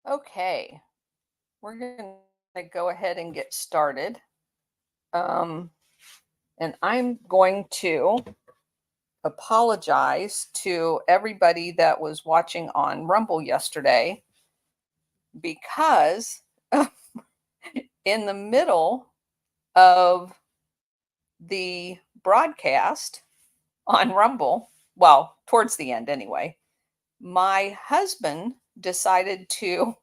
Okay, we're going to go ahead and get started. Um, and I'm going to apologize to everybody that was watching on Rumble yesterday because in the middle of the broadcast on Rumble, well, towards the end anyway, my husband decided to,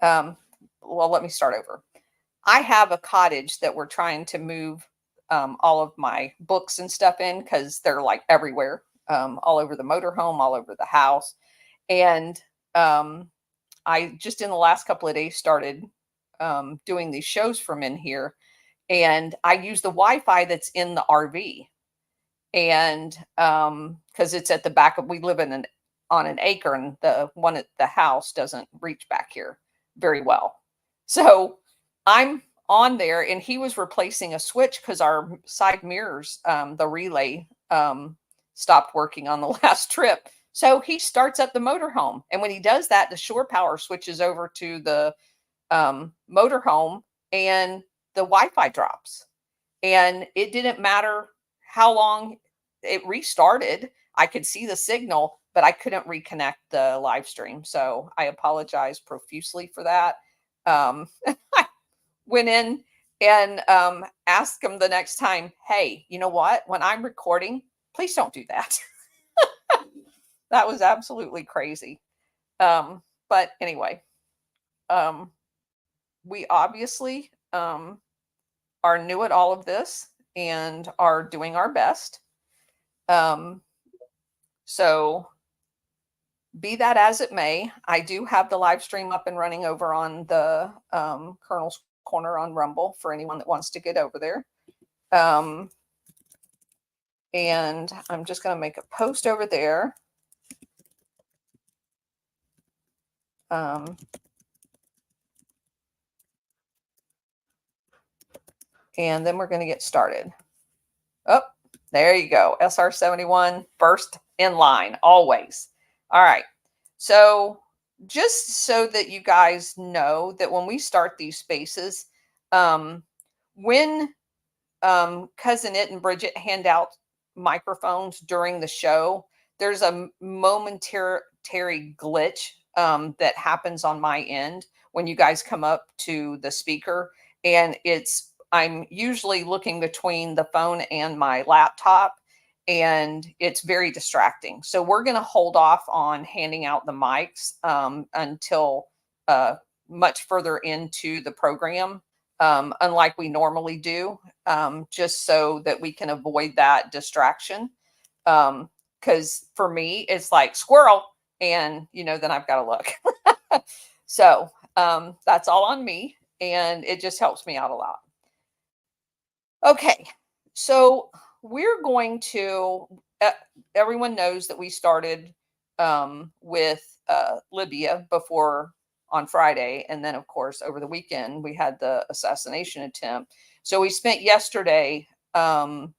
um, well, let me start over. I have a cottage that we're trying to move all of my books and stuff in because they're like everywhere, all over the motorhome, all over the house. And um, I just in the last couple of days started doing these shows from in here. And I use the Wi Fi that's in the RV. And because it's at the back of, we live in on an acre, and the one at the house doesn't reach back here very well. So I'm on there, and he was replacing a switch because our side mirrors, the relay, stopped working on the last trip. So he starts up the motorhome, and when he does that, the shore power switches over to the motorhome, and the Wi-Fi drops. And it didn't matter how long it restarted. I could see the signal, but I couldn't reconnect the live stream. So I apologize profusely for that. I went in and asked him the next time, hey, you know what? When I'm recording, please don't do that. That was absolutely crazy. But anyway, um, we obviously are new at all of this and are doing our best. Um, so be that as it may, I do have the live stream up and running over on the Colonel's Corner on Rumble for anyone that wants to get over there. And I'm just going to make a post over there. And then we're going to get started. Oh, there you go. SR71 first in line, always. All right. So just so that you guys know that when we start these spaces, when Cousin It and Bridget hand out microphones during the show, there's a momentary glitch that happens on my end when you guys come up to the speaker. And I'm usually looking between the phone and my laptop, and it's very distracting. So we're going to hold off on handing out the mics until much further into the program, unlike we normally do, just so that we can avoid that distraction. Because for me, it's like squirrel, and then I've got to look. So that's all on me, and it just helps me out a lot. Okay, so we're going to, everyone knows that we started with Libya before on Friday. And then, of course, over the weekend, we had the assassination attempt. So we spent yesterday going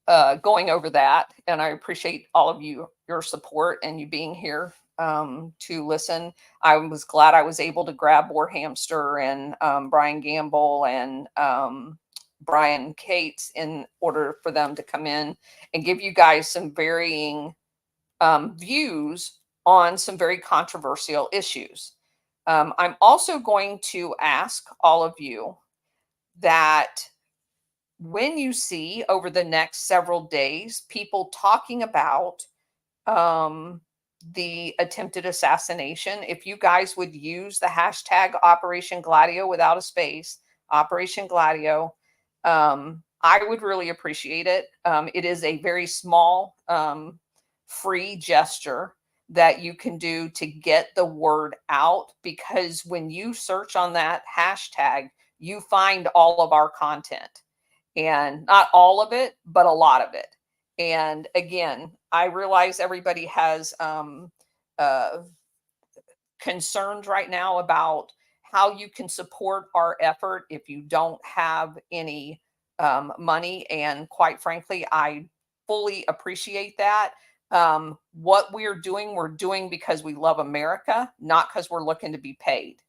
over that. And I appreciate all of your support and you being here to listen. I was glad I was able to grab Warhamster and Brian Gamble and Brian Cates in order for them to come in and give you guys some varying views on some very controversial issues. I'm also going to ask all of you that when you see over the next several days people talking about the attempted assassination, if you guys would use the hashtag Operation Gladio without a space, Operation Gladio, I would really appreciate it. It is a very small, free gesture that you can do to get the word out, because when you search on that hashtag, you find all of our content, and not all of it, but a lot of it. And again, I realize everybody has concerns right now about how you can support our effort if you don't have any money. And quite frankly, I fully appreciate that. What we're doing because we love America, not because we're looking to be paid.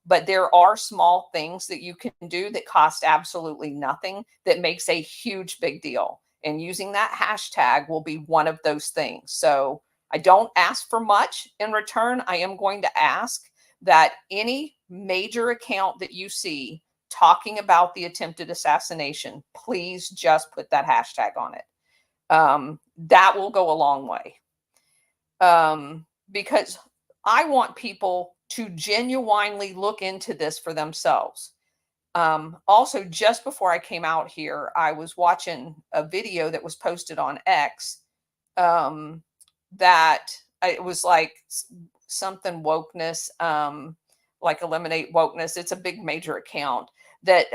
But there are small things that you can do that cost absolutely nothing that makes a huge big deal. And using that hashtag will be one of those things. So I don't ask for much in return. I am going to ask that any major account that you see talking about the attempted assassination, please just put that hashtag on it. That will go a long way. Because I want people to genuinely look into this for themselves. Also, just before I came out here, I was watching a video that was posted on X, that it was like something wokeness, like eliminate wokeness. It's a big major account that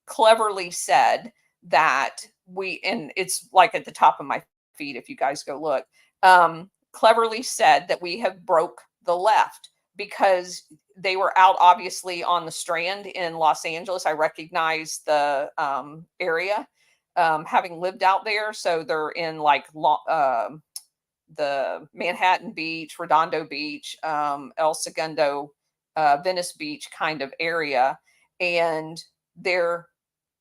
cleverly said that and it's like at the top of my feed if you guys go look, cleverly said that we have broke the left because they were out obviously on the Strand in Los Angeles. I recognize the area, having lived out there. So they're in like the Manhattan Beach, Redondo Beach, El Segundo, Venice Beach kind of area. And they're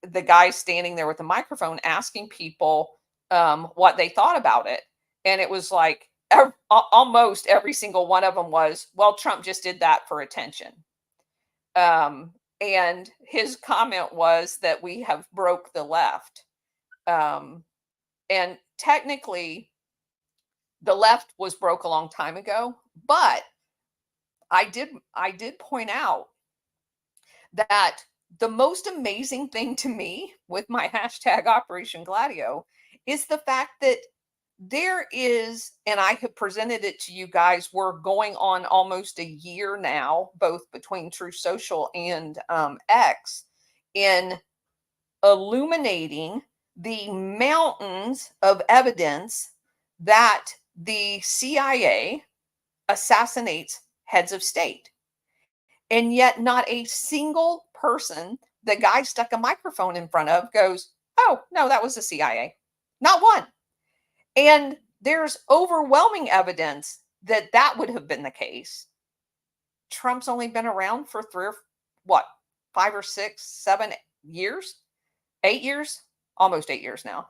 the guy standing there with a microphone asking people what they thought about it. And it was like almost every single one of them was, well, Trump just did that for attention. And his comment was that we have broke the left. And technically, the left was broke a long time ago, but I did point out that the most amazing thing to me with my hashtag Operation Gladio is the fact that there is, and I have presented it to you guys, we're going on almost a year now, both between True Social and X, in illuminating the mountains of evidence that the CIA assassinates heads of state. And yet, not a single person the guy stuck a microphone in front of goes, oh, no, that was the CIA. Not one. And there's overwhelming evidence that that would have been the case. Trump's only been around for 5 or 6, 7 years, 8 years, almost 8 years now.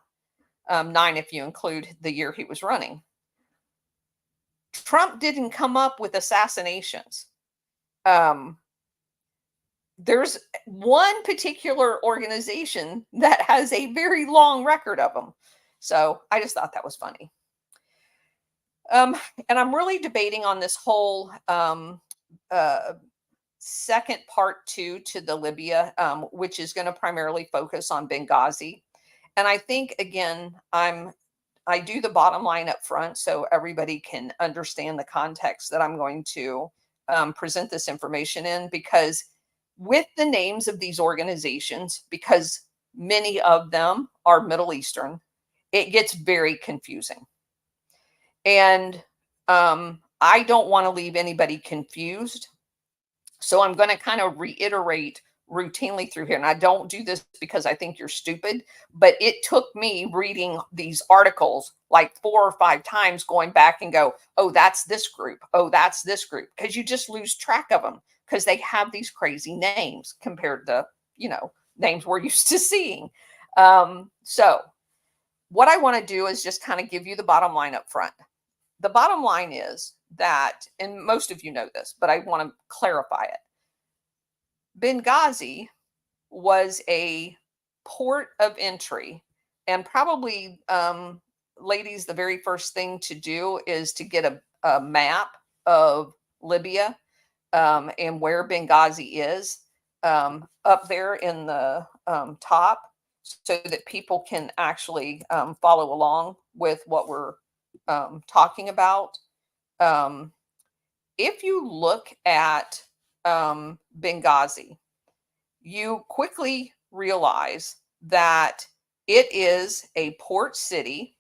9 if you include the year he was running. Trump didn't come up with assassinations. There's one particular organization that has a very long record of them. So I just thought that was funny. And I'm really debating on this whole second part 2 to the Libya, which is going to primarily focus on Benghazi. And I think, again, I do the bottom line up front so everybody can understand the context that I'm going to present this information in, because with the names of these organizations, because many of them are Middle Eastern, it gets very confusing. And I don't want to leave anybody confused. So I'm going to kind of reiterate routinely through here. And I don't do this because I think you're stupid, but it took me reading these articles like 4 or 5 times, going back and go, oh, that's this group. Oh, that's this group. Because you just lose track of them because they have these crazy names compared to, names we're used to seeing. So what I want to do is just kind of give you the bottom line up front. The bottom line is that, and most of you know this, but I want to clarify it. Benghazi was a port of entry, and probably, ladies, the very first thing to do is to get a map of Libya, and where Benghazi is, up there in the top, so that people can actually follow along with what we're talking about. If you look at Benghazi, you quickly realize that it is a port city,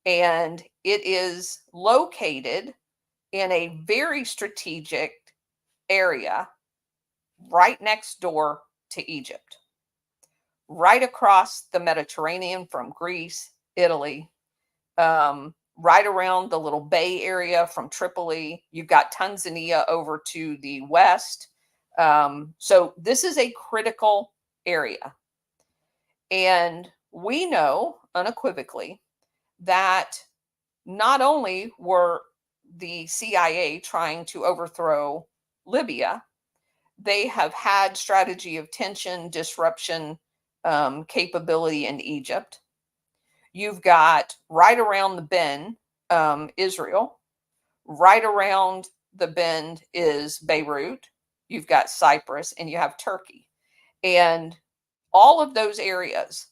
and it is located in a very strategic area right next door to Egypt, right across the Mediterranean from Greece, Italy, right around the little bay area from Tripoli. You've got Tanzania over to the west. So this is a critical area. And we know unequivocally that not only were the CIA trying to overthrow Libya, they have had strategy of tension, disruption capability in Egypt. You've got right around the bend, Israel. Right around the bend is Beirut. You've got Cyprus and you have Turkey. And all of those areas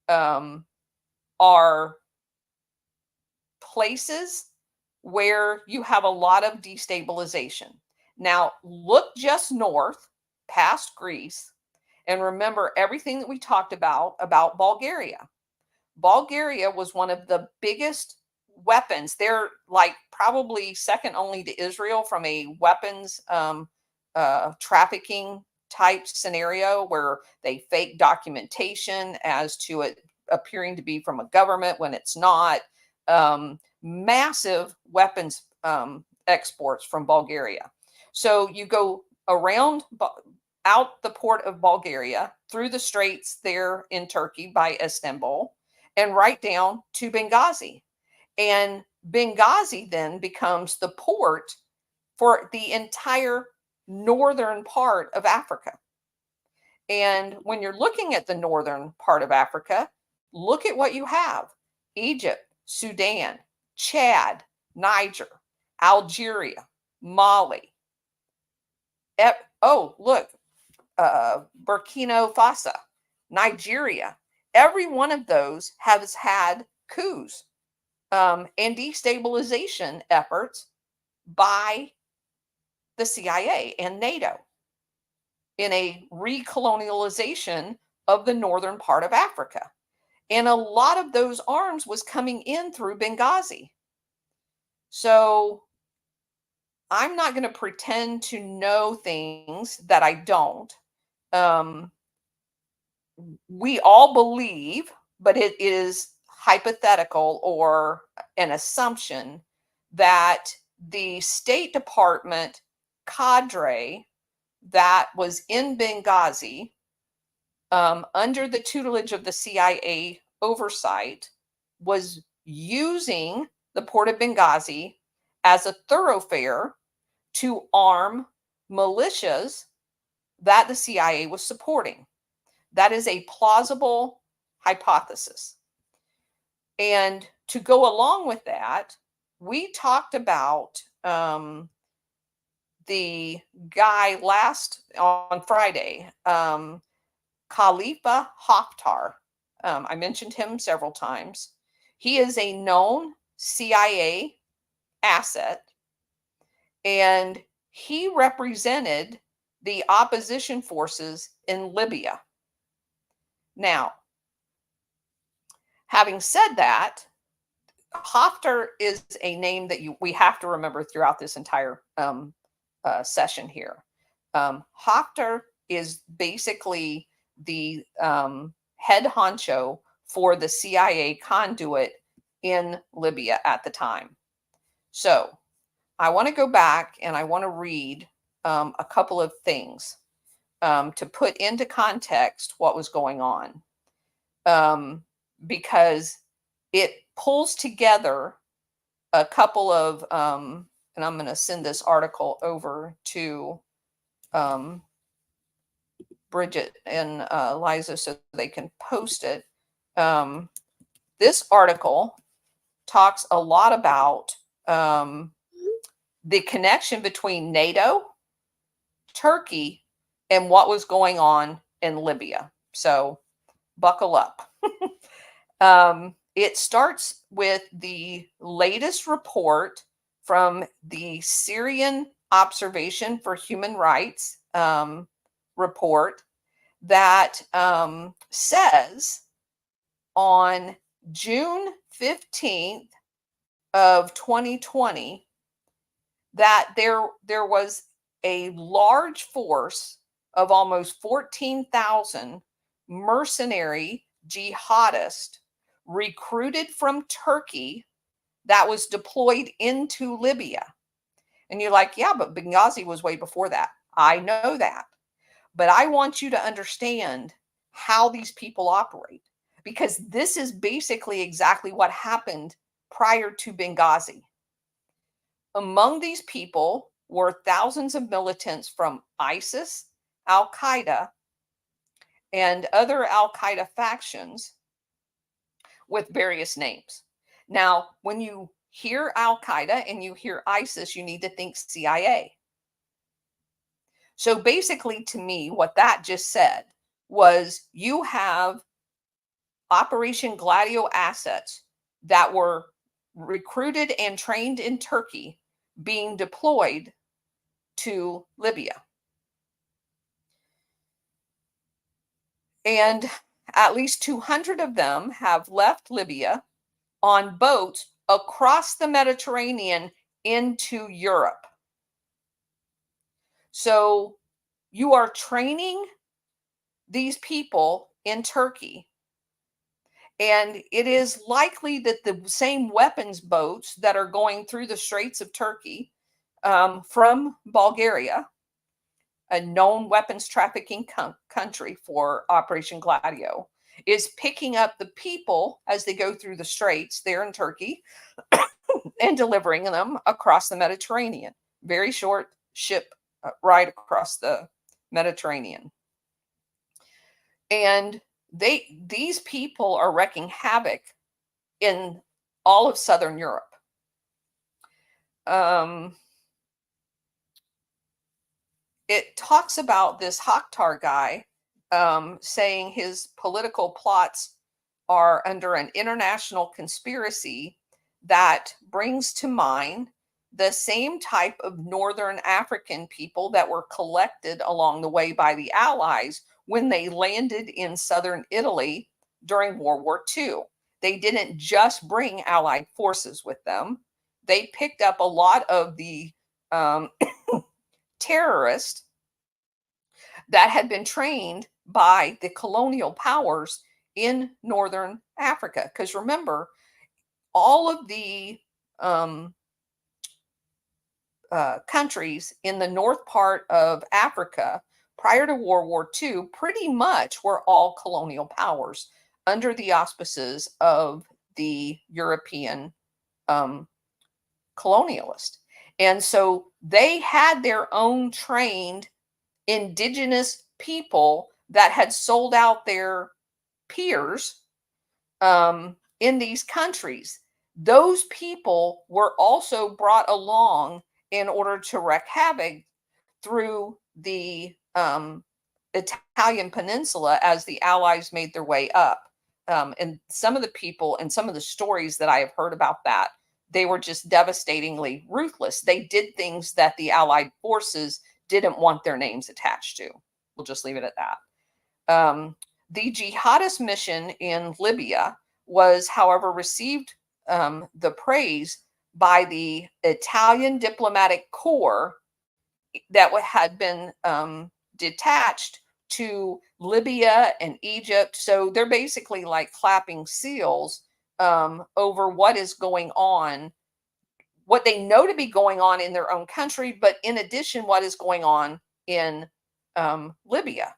are places where you have a lot of destabilization. Now, look just north past Greece and remember everything that we talked about Bulgaria. Bulgaria was one of the biggest weapons. They're like probably second only to Israel from a weapons trafficking type scenario where they fake documentation as to it appearing to be from a government when it's not. Massive weapons exports from Bulgaria. So you go around out the port of Bulgaria through the straits there in Turkey by Istanbul and right down to Benghazi. And Benghazi then becomes the port for the entire northern part of Africa. And when you're looking at the northern part of Africa, look at what you have: Egypt, Sudan, Chad, Niger, Algeria, Mali. Oh, look, Burkina Faso, Nigeria. Every one of those has had coups and destabilization efforts by the CIA and NATO in a recolonialization of the northern part of Africa. And a lot of those arms was coming in through Benghazi. So I'm not going to pretend to know things that I don't. We all believe, but it is hypothetical or an assumption that the State Department cadre that was in Benghazi under the tutelage of the CIA oversight was using the port of Benghazi as a thoroughfare to arm militias that the CIA was supporting. That is a plausible hypothesis. And to go along with that, we talked about the guy on Friday, Khalifa Haftar. I mentioned him several times. He is a known CIA asset, and he represented the opposition forces in Libya. Now, having said that, Haftar is a name that we have to remember throughout this entire session here. Haftar is basically the head honcho for the CIA conduit in Libya at the time. So I want to go back and I want to read a couple of things to put into context what was going on, because it pulls together a couple of, and I'm going to send this article over to Bridget and Liza so they can post it. This article talks a lot about the connection between NATO, Turkey, and what was going on in Libya. So buckle up. It starts with the latest report from the Syrian Observation for Human Rights report that says on June 15th of 2020 that there was a large force of almost 14,000 mercenary jihadists recruited from Turkey that was deployed into Libya. And you're like, yeah, but Benghazi was way before that. I know that. But I want you to understand how these people operate, because this is basically exactly what happened prior to Benghazi. Among these people were thousands of militants from ISIS, Al Qaeda, and other Al Qaeda factions with various names. Now, when you hear Al Qaeda and you hear ISIS, you need to think CIA. So basically, to me, what that just said was you have Operation Gladio assets that were recruited and trained in Turkey being deployed to Libya. And at least 200 of them have left Libya on boats across the Mediterranean into Europe. So you are training these people in Turkey. And it is likely that the same weapons boats that are going through the Straits of Turkey from Bulgaria, a known weapons trafficking country for Operation Gladio, is picking up the people as they go through the Straits there in Turkey and delivering them across the Mediterranean. Very short ship ride across the Mediterranean. And these people are wreaking havoc in all of Southern Europe. It talks about this Hakhtar guy saying his political plots are under an international conspiracy that brings to mind the same type of Northern African people that were collected along the way by the Allies when they landed in Southern Italy during World War II. They didn't just bring Allied forces with them. They picked up a lot of the terrorists that had been trained by the colonial powers in Northern Africa. Because remember, all of the countries in the north part of Africa prior to World War II pretty much were all colonial powers under the auspices of the European colonialist. And so they had their own trained indigenous people that had sold out their peers in these countries. Those people were also brought along in order to wreak havoc through the Italian peninsula as the Allies made their way up. And some of the people and some of the stories that I have heard about that, they were just devastatingly ruthless. They did things that the Allied forces didn't want their names attached to. We'll just leave it at that. The jihadist mission in Libya was, however, received the praise by the Italian diplomatic corps that had been detached to Libya and Egypt. So they're basically like clapping seals over what is going on, what they know to be going on in their own country, but in addition, what is going on in Libya.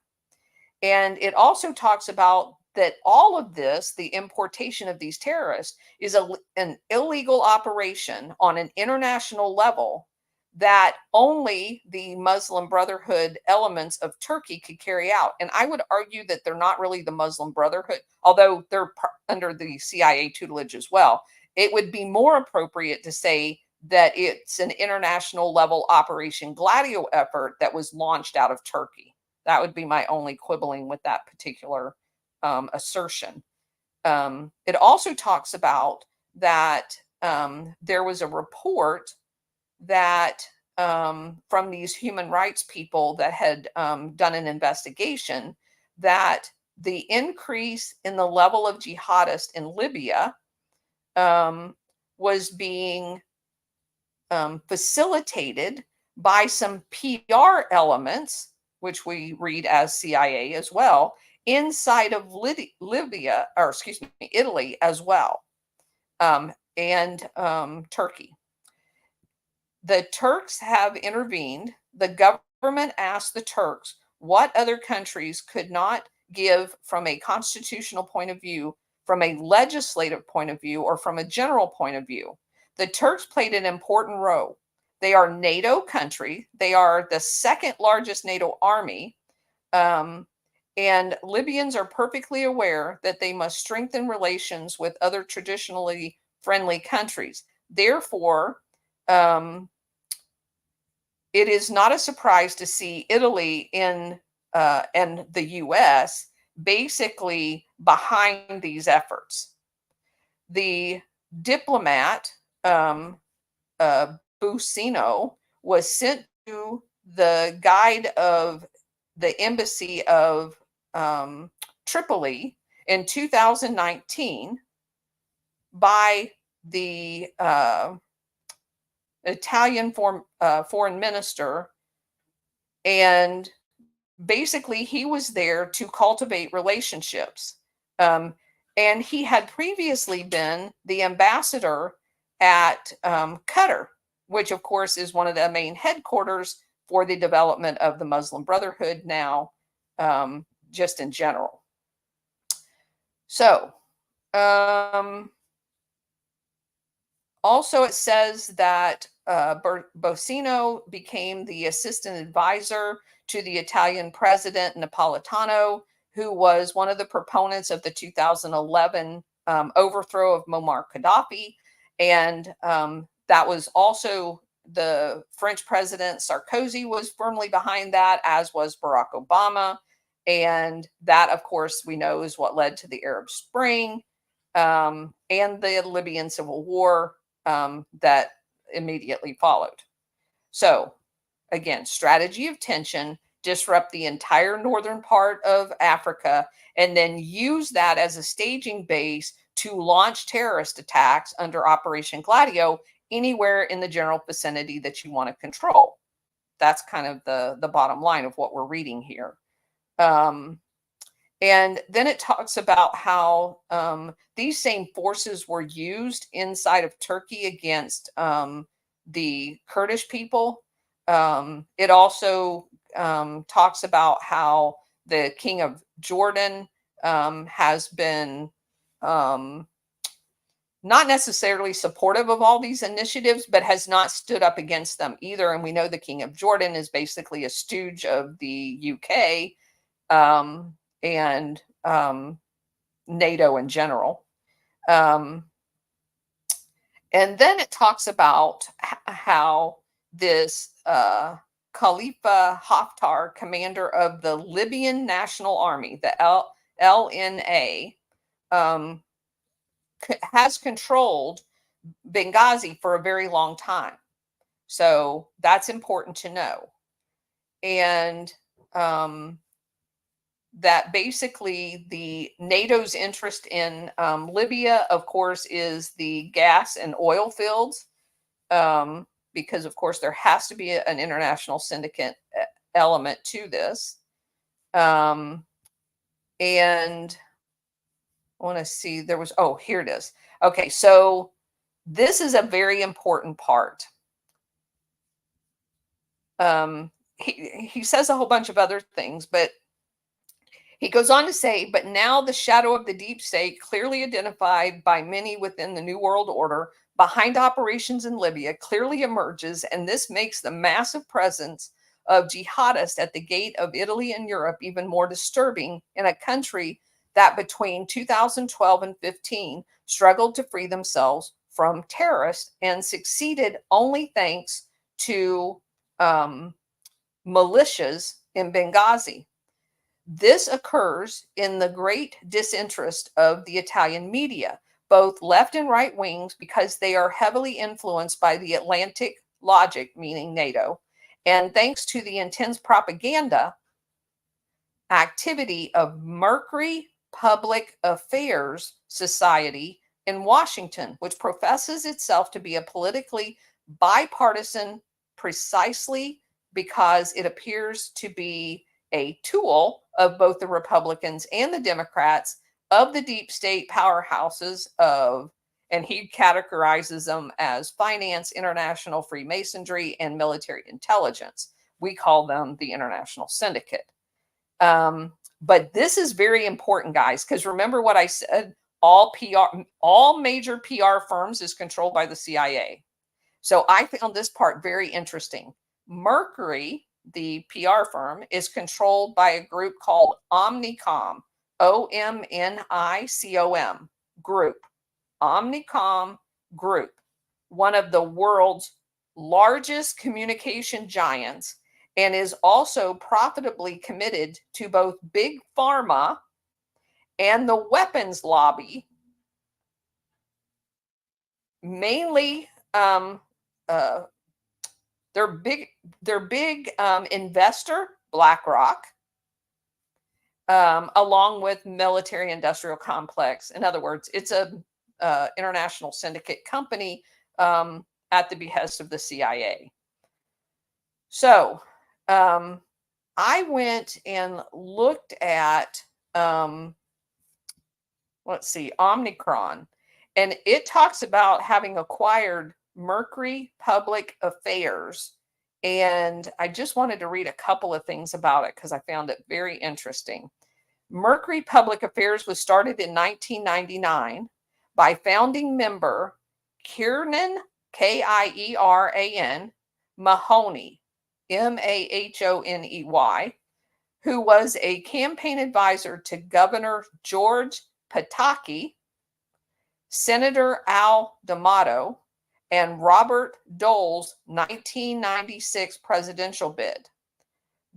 And it also talks about that all of this, the importation of these terrorists, is an illegal operation on an international level that only the Muslim Brotherhood elements of Turkey could carry out. And I would argue that they're not really the Muslim Brotherhood, although they're under the CIA tutelage as well. It would be more appropriate to say that it's an international level Operation Gladio effort that was launched out of Turkey. That would be my only quibbling with that particular assertion. It also talks about that there was a report that from these human rights people that had done an investigation that the increase in the level of jihadists in Libya was being facilitated by some PR elements, which we read as CIA as well, inside of Libya, or excuse me, Italy as well. and Turkey. The Turks have intervened. The government asked the Turks what other countries could not give from a constitutional point of view, from a legislative point of view, or from a general point of view. The Turks played an important role. They are NATO country. They are the second largest NATO army. And Libyans are perfectly aware that they must strengthen relations with other traditionally friendly countries. Therefore, it is not a surprise to see Italy and the U.S. basically behind these efforts. The diplomat Busino was sent to the guide of the embassy of Tripoli in 2019 by the Italian foreign minister, and basically he was there to cultivate relationships. And he had previously been the ambassador at Qatar, which of course is one of the main headquarters for the development of the Muslim Brotherhood now, just in general. So, also it says that Bocino became the assistant advisor to the Italian president Napolitano, who was one of the proponents of the 2011 overthrow of Muammar Gaddafi. And that was also the French president Sarkozy was firmly behind that, as was Barack Obama. And that, of course, we know is what led to the Arab Spring and the Libyan civil war that immediately followed. So, again, strategy of tension, disrupt the entire northern part of Africa, and then use that as a staging base to launch terrorist attacks under Operation Gladio anywhere in the general vicinity that you want to control. That's kind of the bottom line of what we're reading here. And then it talks about how these same forces were used inside of Turkey against the Kurdish people. It also talks about how the King of Jordan has been not necessarily supportive of all these initiatives, but has not stood up against them either. And we know the King of Jordan is basically a stooge of the UK and NATO in general. And then it talks about how this Khalifa Haftar, commander of the Libyan National Army, the LNA, has controlled Benghazi for a very long time. So that's important to know. And that basically the NATO's interest in Libya, of course, is the gas and oil fields, because, of course, there has to be an international syndicate element to this. And I want to see, there was, oh, here it is. Okay, so this is a very important part. He says a whole bunch of other things, but he goes on to say, but now the shadow of the deep state, clearly identified by many within the New World Order, behind operations in Libya, clearly emerges, and this makes the massive presence of jihadists at the gate of Italy and Europe even more disturbing in a country that between 2012 and 15 struggled to free themselves from terrorists and succeeded only thanks to militias in Benghazi. This occurs in the great disinterest of the Italian media, both left and right wings, because they are heavily influenced by the Atlantic logic, meaning NATO, and thanks to the intense propaganda activity of Mercury Public Affairs Society in Washington, which professes itself to be a politically bipartisan precisely because it appears to be a tool of both the Republicans and the Democrats of the deep state powerhouses of And he categorizes them as finance, international Freemasonry, and military intelligence. We call them the International Syndicate. But this is very important, guys, because remember what I said, all major PR firms is controlled by the CIA. So I found this part very interesting. Mercury, the PR firm, is controlled by a group called Omnicom, OMNICOM group. Omnicom Group, one of the world's largest communication giants, and is also profitably committed to both big pharma and the weapons lobby. Mainly, their big investor, BlackRock, along with military industrial complex. In other words, it's a international syndicate company at the behest of the CIA. So I went and looked at, let's see, Omnicron, and it talks about having acquired Mercury Public Affairs. And I just wanted to read a couple of things about it because I found it very interesting. Mercury Public Affairs was started in 1999 by founding member Kieran, Kieran, Mahoney, Mahoney, who was a campaign advisor to Governor George Pataki, Senator Al D'Amato, and Robert Dole's 1996 presidential bid.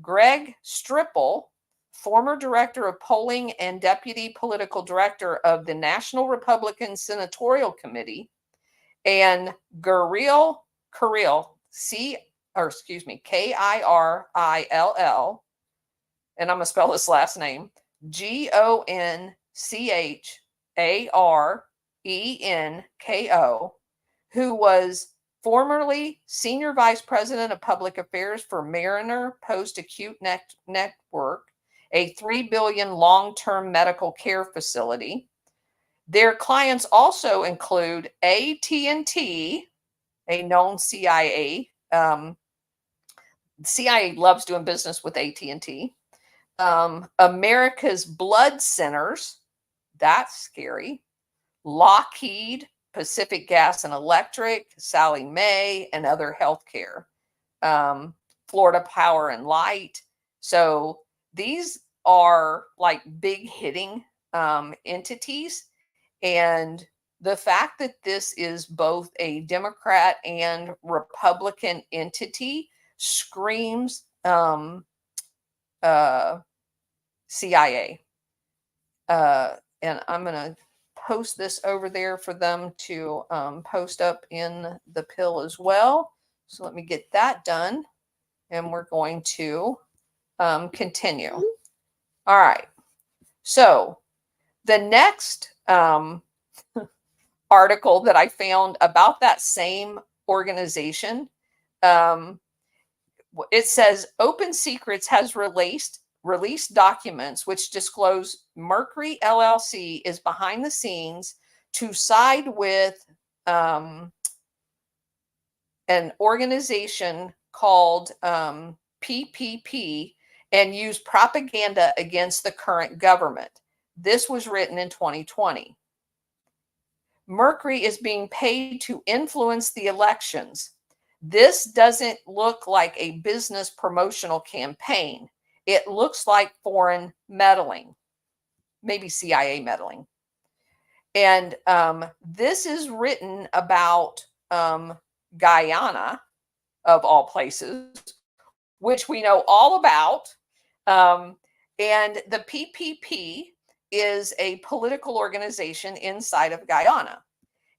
Greg Stripple, former director of polling and deputy political director of the National Republican Senatorial Committee, and Kirill, Kirill, and I'm going to spell his last name, Goncharenko, who was formerly senior vice president of public affairs for Mariner Post-Acute Network, a $3 billion long-term medical care facility. Their clients also include AT&T, a known CIA. CIA loves doing business with AT&T. America's Blood Centers, that's scary. Lockheed, Pacific Gas and Electric, Sally Mae, and other healthcare. Florida Power and Light. So these are like big hitting entities. And the fact that this is both a Democrat and Republican entity screams CIA. And I'm going to post this over there for them to post up in the pill as well. So let me get that done. And we're going to continue. All right. So the next article that I found about that same organization, it says Open Secrets has released documents which disclose Mercury LLC is behind the scenes to side with an organization called PPP and use propaganda against the current government. This was written in 2020. Mercury is being paid to influence the elections. This doesn't look like a business promotional campaign. It looks like foreign meddling, maybe CIA meddling. And this is written about Guyana, of all places, which we know all about. And the PPP is a political organization inside of Guyana.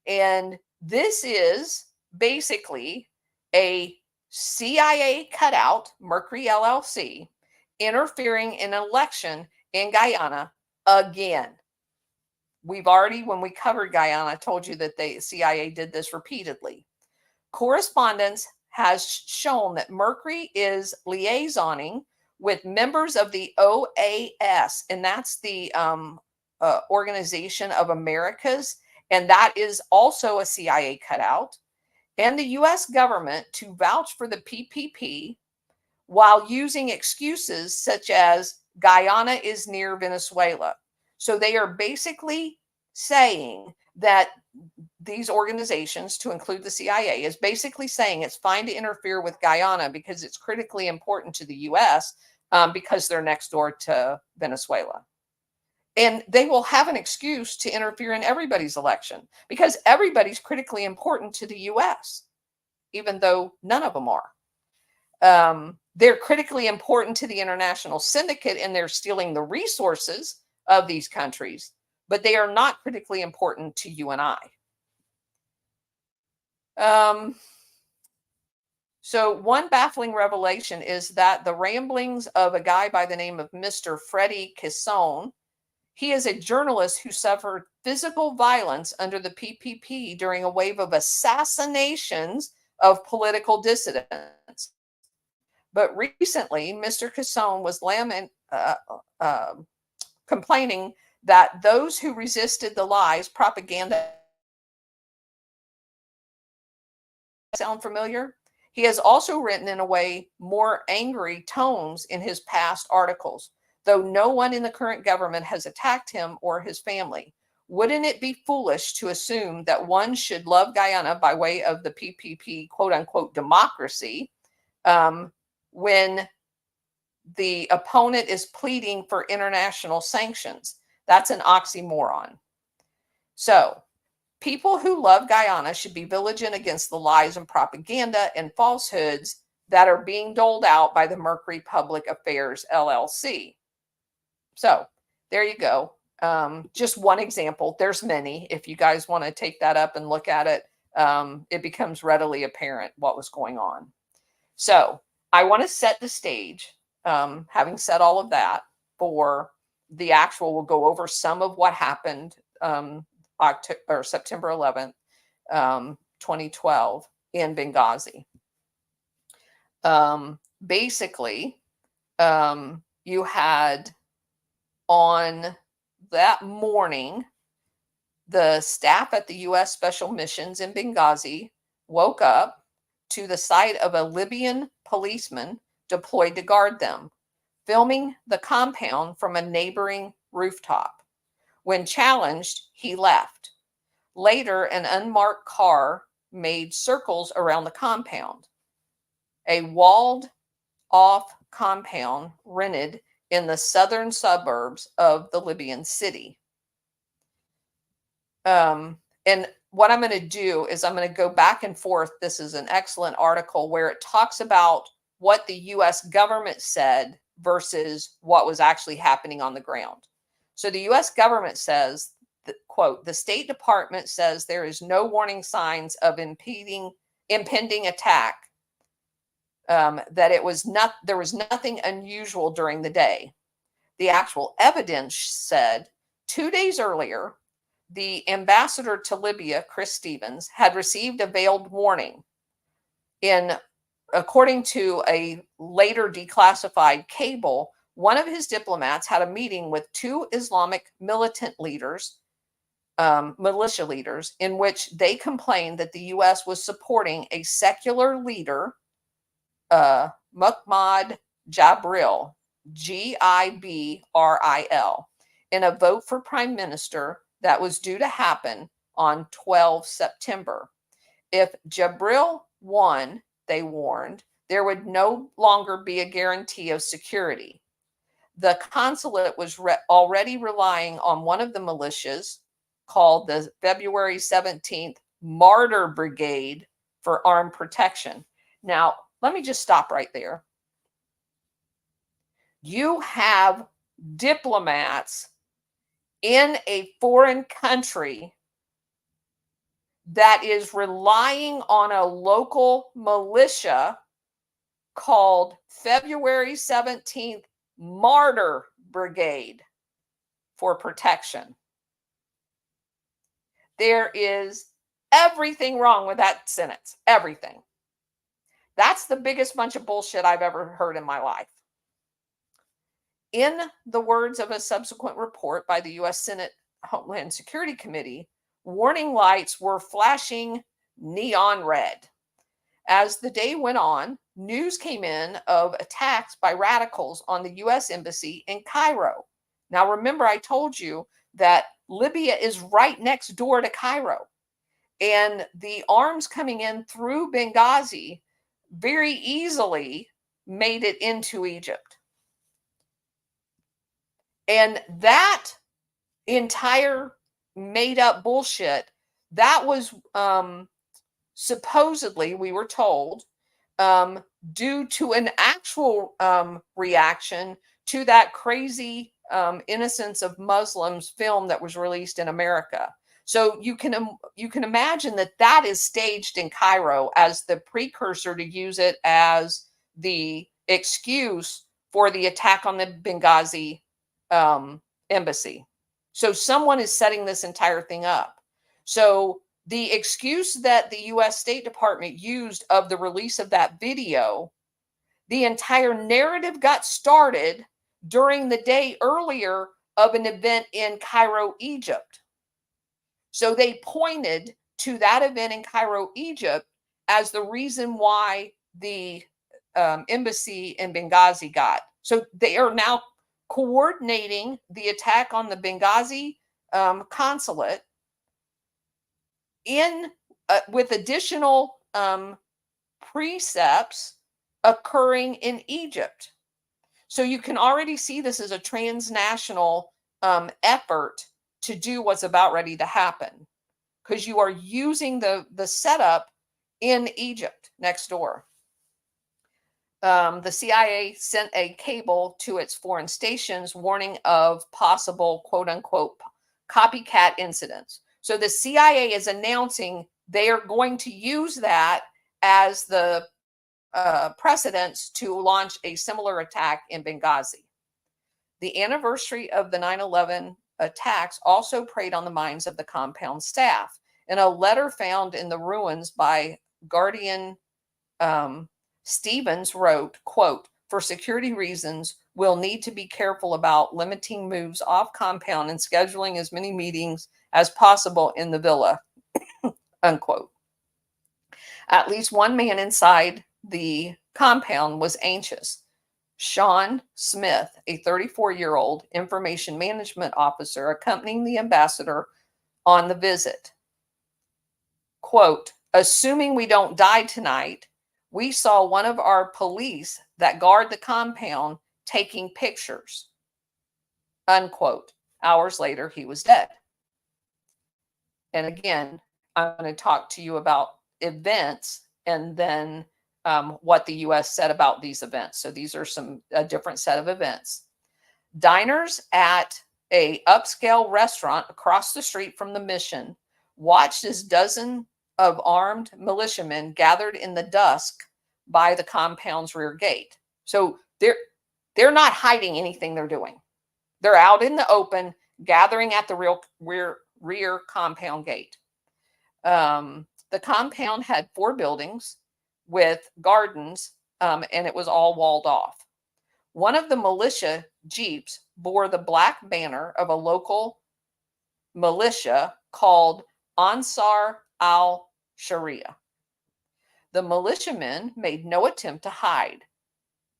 And this is basically a CIA cutout, Mercury LLC, interfering in an election in Guyana again. We've already, when we covered Guyana, told you that the CIA did this repeatedly. Correspondence has shown that Mercury is liaisoning with members of the OAS, and that's the Organization of Americas, and that is also a CIA cutout, and the US government to vouch for the PPP while using excuses such as Guyana is near Venezuela. So they are basically saying that these organizations, to include the CIA, is basically saying it's fine to interfere with Guyana because it's critically important to the US because they're next door to Venezuela. And they will have an excuse to interfere in everybody's election because everybody's critically important to the US, even though none of them are. They're critically important to the international syndicate and they're stealing the resources of these countries, but they are not critically important to you and I. So one baffling revelation is that the ramblings of a guy by the name of Mr. Freddie Kisson, he is a journalist who suffered physical violence under the PPP during a wave of assassinations of political dissidents. But recently, Mr. Kisson was complaining that those who resisted the lies, propaganda, sound familiar? He has also written in a way more angry tones in his past articles, though no one in the current government has attacked him or his family. Wouldn't it be foolish to assume that one should love Guyana by way of the PPP, quote unquote, democracy, when the opponent is pleading for international sanctions? That's an oxymoron. So, people who love Guyana should be vigilant against the lies and propaganda and falsehoods that are being doled out by the Mercury Public Affairs LLC. So, there you go. Just one example. There's many. If you guys want to take that up and look at it, it becomes readily apparent what was going on. So, I want to set the stage, having said all of that, for the actual, we'll go over some of what happened September 11th, 2012 in Benghazi. Basically, you had on that morning, the staff at the U.S. Special Missions in Benghazi woke up to the sight of a Libyan policeman deployed to guard them, filming the compound from a neighboring rooftop. When challenged, he left. Later, an unmarked car made circles around the compound. A walled-off compound rented in the southern suburbs of the Libyan city. And what I'm going to do is I'm going to go back and forth. This is an excellent article where it talks about what the U.S. government said versus what was actually happening on the ground. So the U.S. government says, that, quote, the State Department says there is no warning signs of impending attack, that there was nothing unusual during the day. The actual evidence said 2 days earlier, the ambassador to Libya, Chris Stevens, had received a veiled warning. According to a later declassified cable, one of his diplomats had a meeting with two Islamic militia leaders, in which they complained that the U.S. was supporting a secular leader, Muhammad Jibril, Gibril, in a vote for prime minister that was due to happen on 12 September. If Jibril won, they warned, there would no longer be a guarantee of security. The consulate was already relying on one of the militias called the February 17th Martyr Brigade for armed protection. Now, let me just stop right there. You have diplomats in a foreign country that is relying on a local militia called February 17th Martyr Brigade for protection. There is everything wrong with that sentence. Everything. That's the biggest bunch of bullshit I've ever heard in my life. In the words of a subsequent report by the U.S. Senate Homeland Security Committee, warning lights were flashing neon red. As the day went on, news came in of attacks by radicals on the US Embassy in Cairo. Now, remember, I told you that Libya is right next door to Cairo, and the arms coming in through Benghazi very easily made it into Egypt. And that entire made up bullshit, that was supposedly, we were told, due to an actual reaction to that crazy Innocence of Muslims film that was released in America. So you can imagine that that is staged in Cairo as the precursor to use it as the excuse for the attack on the Benghazi embassy. So someone is setting this entire thing up. So the excuse that the US State Department used of the release of that video, the entire narrative got started during the day earlier of an event in Cairo, Egypt. So they pointed to that event in Cairo, Egypt as the reason why the embassy in Benghazi got. So they are now coordinating the attack on the Benghazi consulate in with additional precepts occurring in Egypt. So you can already see this as a transnational effort to do what's about ready to happen, because you are using the setup in Egypt next door. The CIA sent a cable to its foreign stations warning of possible quote unquote copycat incidents. So the CIA is announcing they are going to use that as the precedence to launch a similar attack in Benghazi. The anniversary of the 9/11 attacks also preyed on the minds of the compound staff. In a letter found in the ruins by Guardian, Stevens wrote, quote, "For security reasons, we'll need to be careful about limiting moves off compound and scheduling as many meetings as possible in the villa," unquote. At least one man inside the compound was anxious. Sean Smith, a 34-year-old information management officer accompanying the ambassador on the visit. Quote, "Assuming we don't die tonight, we saw one of our police that guard the compound taking pictures," unquote. Hours later, he was dead. And again, I'm going to talk to you about events and then what the U.S. said about these events. So these are a different set of events. Diners at a upscale restaurant across the street from the mission watched as dozens of armed militiamen gathered in the dusk by the compound's rear gate. So they're not hiding anything they're doing. They're out in the open, gathering at the rear compound gate. The compound had 4 buildings with gardens, and it was all walled off. One of the militia jeeps bore the black banner of a local militia called Ansar al-Sharia. The militiamen made no attempt to hide.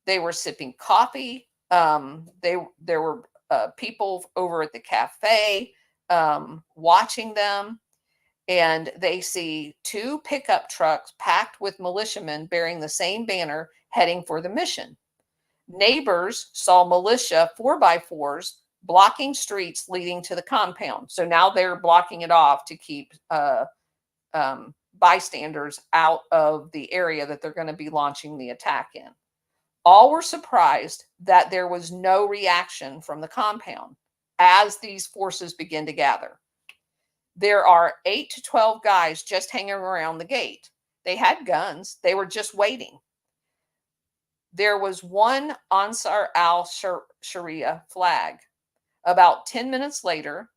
They were sipping coffee. There were people over at the cafe watching them. And they see 2 pickup trucks packed with militiamen bearing the same banner heading for the mission. Neighbors saw militia 4x4s blocking streets leading to the compound. So now they're blocking it off to keep bystanders out of the area that they're going to be launching the attack in. All were surprised that there was no reaction from the compound as these forces begin to gather. There are 8 to 12 guys just hanging around the gate. They had guns. They were just waiting. There was one Ansar al-Sharia flag. About 10 minutes later,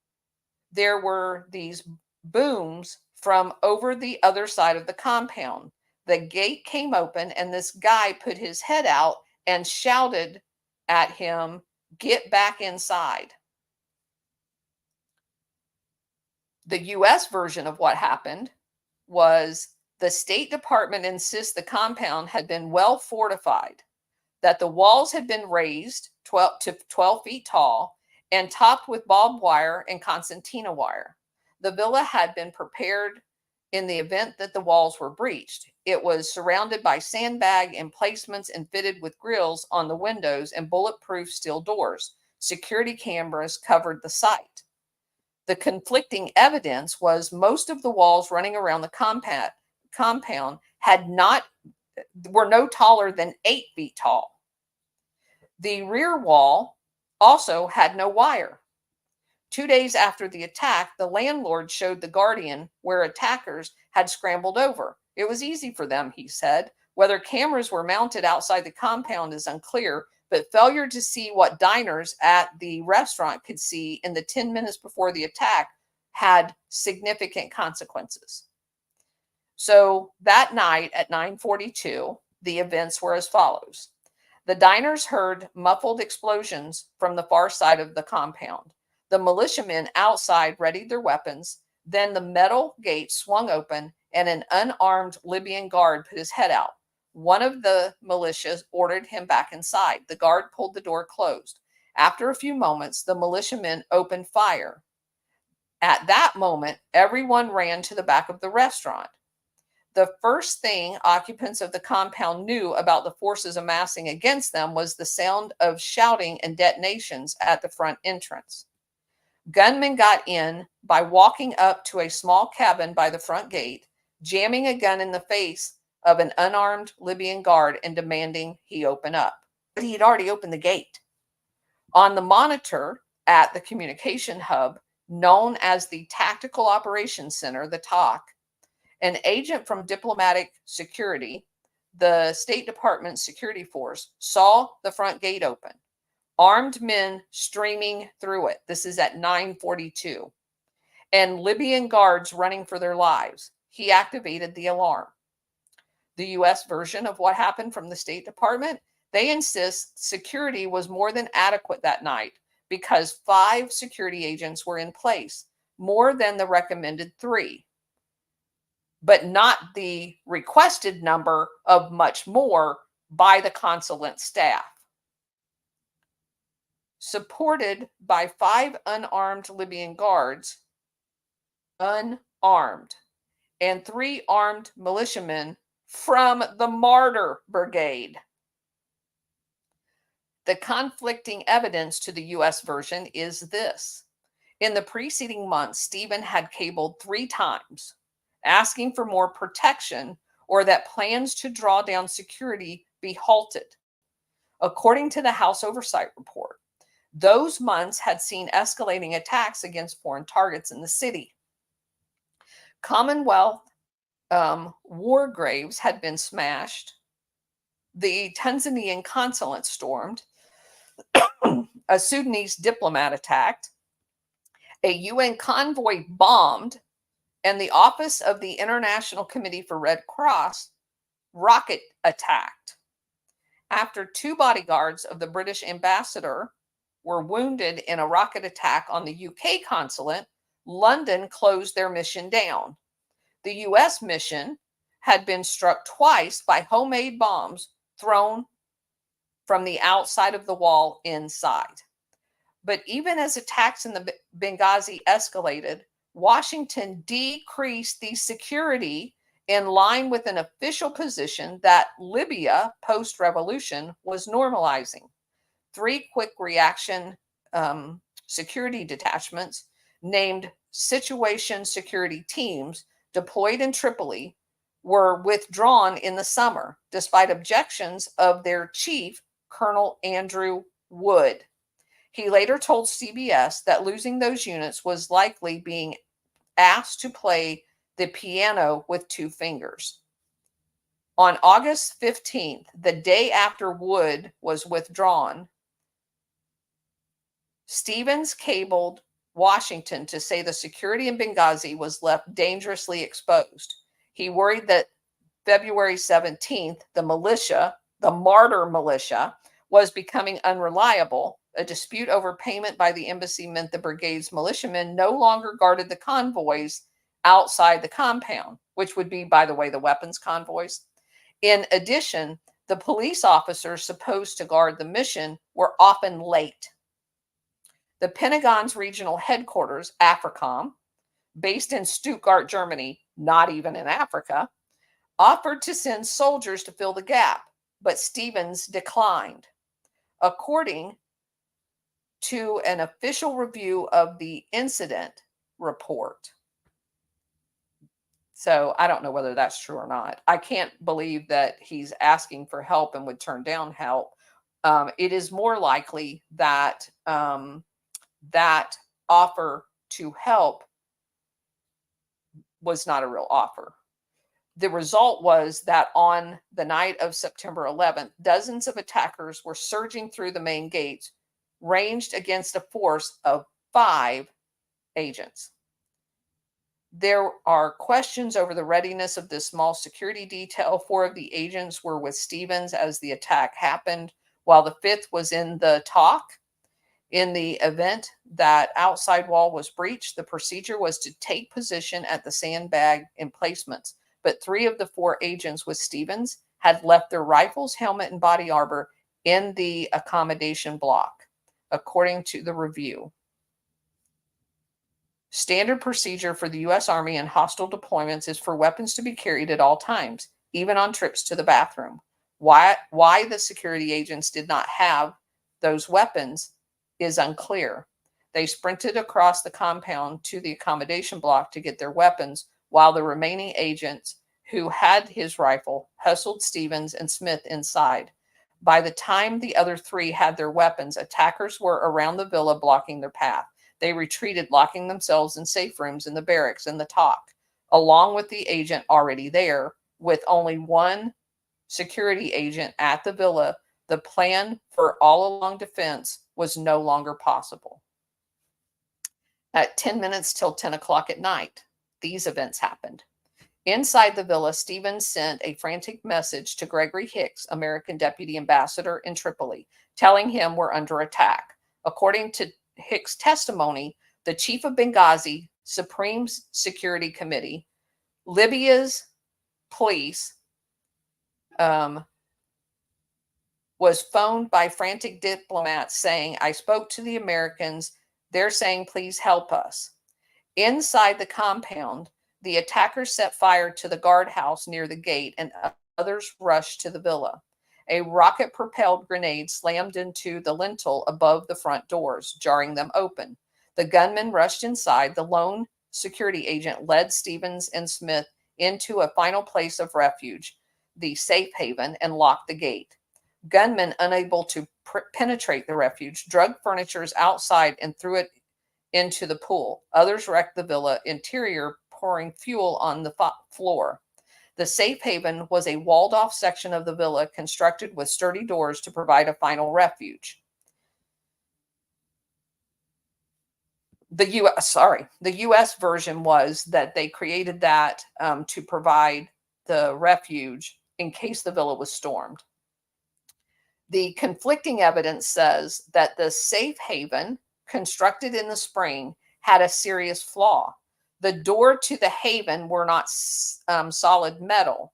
there were these booms from over the other side of the compound. The gate came open and this guy put his head out and shouted at him, "Get back inside." The U.S. version of what happened was the State Department insists the compound had been well fortified, that the walls had been raised 12 feet tall and topped with barbed wire and concertina wire. The villa had been prepared in the event that the walls were breached. It was surrounded by sandbag emplacements and fitted with grills on the windows and bulletproof steel doors. Security cameras covered the site. The conflicting evidence was most of the walls running around the compound were no taller than 8 feet tall. The rear wall also had no wire. 2 days after the attack, the landlord showed the Guardian where attackers had scrambled over. It was easy for them, he said. Whether cameras were mounted outside the compound is unclear, but failure to see what diners at the restaurant could see in the 10 minutes before the attack had significant consequences. So that night at 9:42, the events were as follows. The diners heard muffled explosions from the far side of the compound. The militiamen outside readied their weapons. Then the metal gate swung open and an unarmed Libyan guard put his head out. One of the militias ordered him back inside. The guard pulled the door closed. After a few moments, the militiamen opened fire. At that moment, everyone ran to the back of the restaurant. The first thing occupants of the compound knew about the forces amassing against them was the sound of shouting and detonations at the front entrance. Gunmen got in by walking up to a small cabin by the front gate, jamming a gun in the face of an unarmed Libyan guard and demanding he open up. But he had already opened the gate. On the monitor at the communication hub, known as the Tactical Operations Center, the TOC, an agent from Diplomatic Security, the State Department security force, saw the front gate open. Armed men streaming through it. This is at 9:42. And Libyan guards running for their lives. He activated the alarm. The U.S. version of what happened from the State Department, they insist security was more than adequate that night because 5 security agents were in place, more than the recommended 3, but not the requested number of much more by the consulate staff. Supported by 5 unarmed Libyan guards, unarmed, and 3 armed militiamen from the Martyr Brigade. The conflicting evidence to the U.S. version is this. In the preceding months, Stephen had cabled 3 times, asking for more protection or that plans to draw down security be halted. According to the House Oversight Report, those months had seen escalating attacks against foreign targets in the city. Commonwealth war graves had been smashed. The Tanzanian consulate stormed. A Sudanese diplomat attacked. A UN convoy bombed. And the office of the International Committee for Red Cross rocket attacked. After 2 bodyguards of the British ambassador were wounded in a rocket attack on the UK consulate, London closed their mission down. The US mission had been struck twice by homemade bombs thrown from the outside of the wall inside. But even as attacks in the Benghazi escalated, Washington decreased the security in line with an official position that Libya post-revolution was normalizing. 3 quick reaction security detachments named Situation Security Teams deployed in Tripoli were withdrawn in the summer, despite objections of their chief, Colonel Andrew Wood. He later told CBS that losing those units was likely being asked to play the piano with 2 fingers. On August 15th, the day after Wood was withdrawn, Stevens cabled Washington to say the security in Benghazi was left dangerously exposed. He worried that February 17th, the Martyr militia, was becoming unreliable, A dispute over payment by the embassy meant the brigade's militiamen no longer guarded the convoys outside the compound, which would be, by the way, the weapons convoys. In addition, the police officers supposed to guard the mission were often late. The Pentagon's regional headquarters, AFRICOM, based in Stuttgart, Germany, not even in Africa, offered to send soldiers to fill the gap, but Stevens declined. According to an official review of the incident report. So I don't know whether that's true or not. I can't believe that he's asking for help and would turn down help. It is more likely that that offer to help was not a real offer. The result was that on the night of September 11th, dozens of attackers were surging through the main gates, ranged against a force of 5 agents. There are questions over the readiness of this small security detail. 4 of the agents were with Stevens as the attack happened, while the 5th was in the TOC. In the event that outside wall was breached, the procedure was to take position at the sandbag emplacements. But 3 of the 4 agents with Stevens had left their rifles, helmet, and body armor in the accommodation block, according to the review. Standard procedure for the U.S. Army in hostile deployments is for weapons to be carried at all times, even on trips to the bathroom. Why the security agents did not have those weapons is unclear. They sprinted across the compound to the accommodation block to get their weapons, while the remaining agents who had his rifle hustled Stevens and Smith inside. By the time the other 3 had their weapons, attackers were around the villa blocking their path. They retreated, locking themselves in safe rooms in the barracks and the TOC, along with the agent already there. With only 1 security agent at the villa, the plan for all-along defense was no longer possible. At 10 minutes till 10 o'clock at night, these events happened. Inside the villa, Stevens sent a frantic message to Gregory Hicks, American Deputy Ambassador in Tripoli, telling him we're under attack. According to Hicks' testimony, the chief of Benghazi, Supreme Security Committee, Libya's police, was phoned by frantic diplomats saying, I spoke to the Americans. They're saying, please help us. Inside the compound, the attackers set fire to the guardhouse near the gate, and others rushed to the villa. A rocket-propelled grenade slammed into the lintel above the front doors, jarring them open. The gunmen rushed inside. The lone security agent led Stevens and Smith into a final place of refuge, the safe haven, and locked the gate. Gunmen, unable to penetrate the refuge, drug furniture outside and threw it into the pool. Others wrecked the villa interior, pouring fuel on the floor. The safe haven was a walled-off section of the villa constructed with sturdy doors to provide a final refuge. The U.S. version was that they created that to provide the refuge in case the villa was stormed. The conflicting evidence says that the safe haven, constructed in the spring, had a serious flaw. The door to the haven were not solid metal,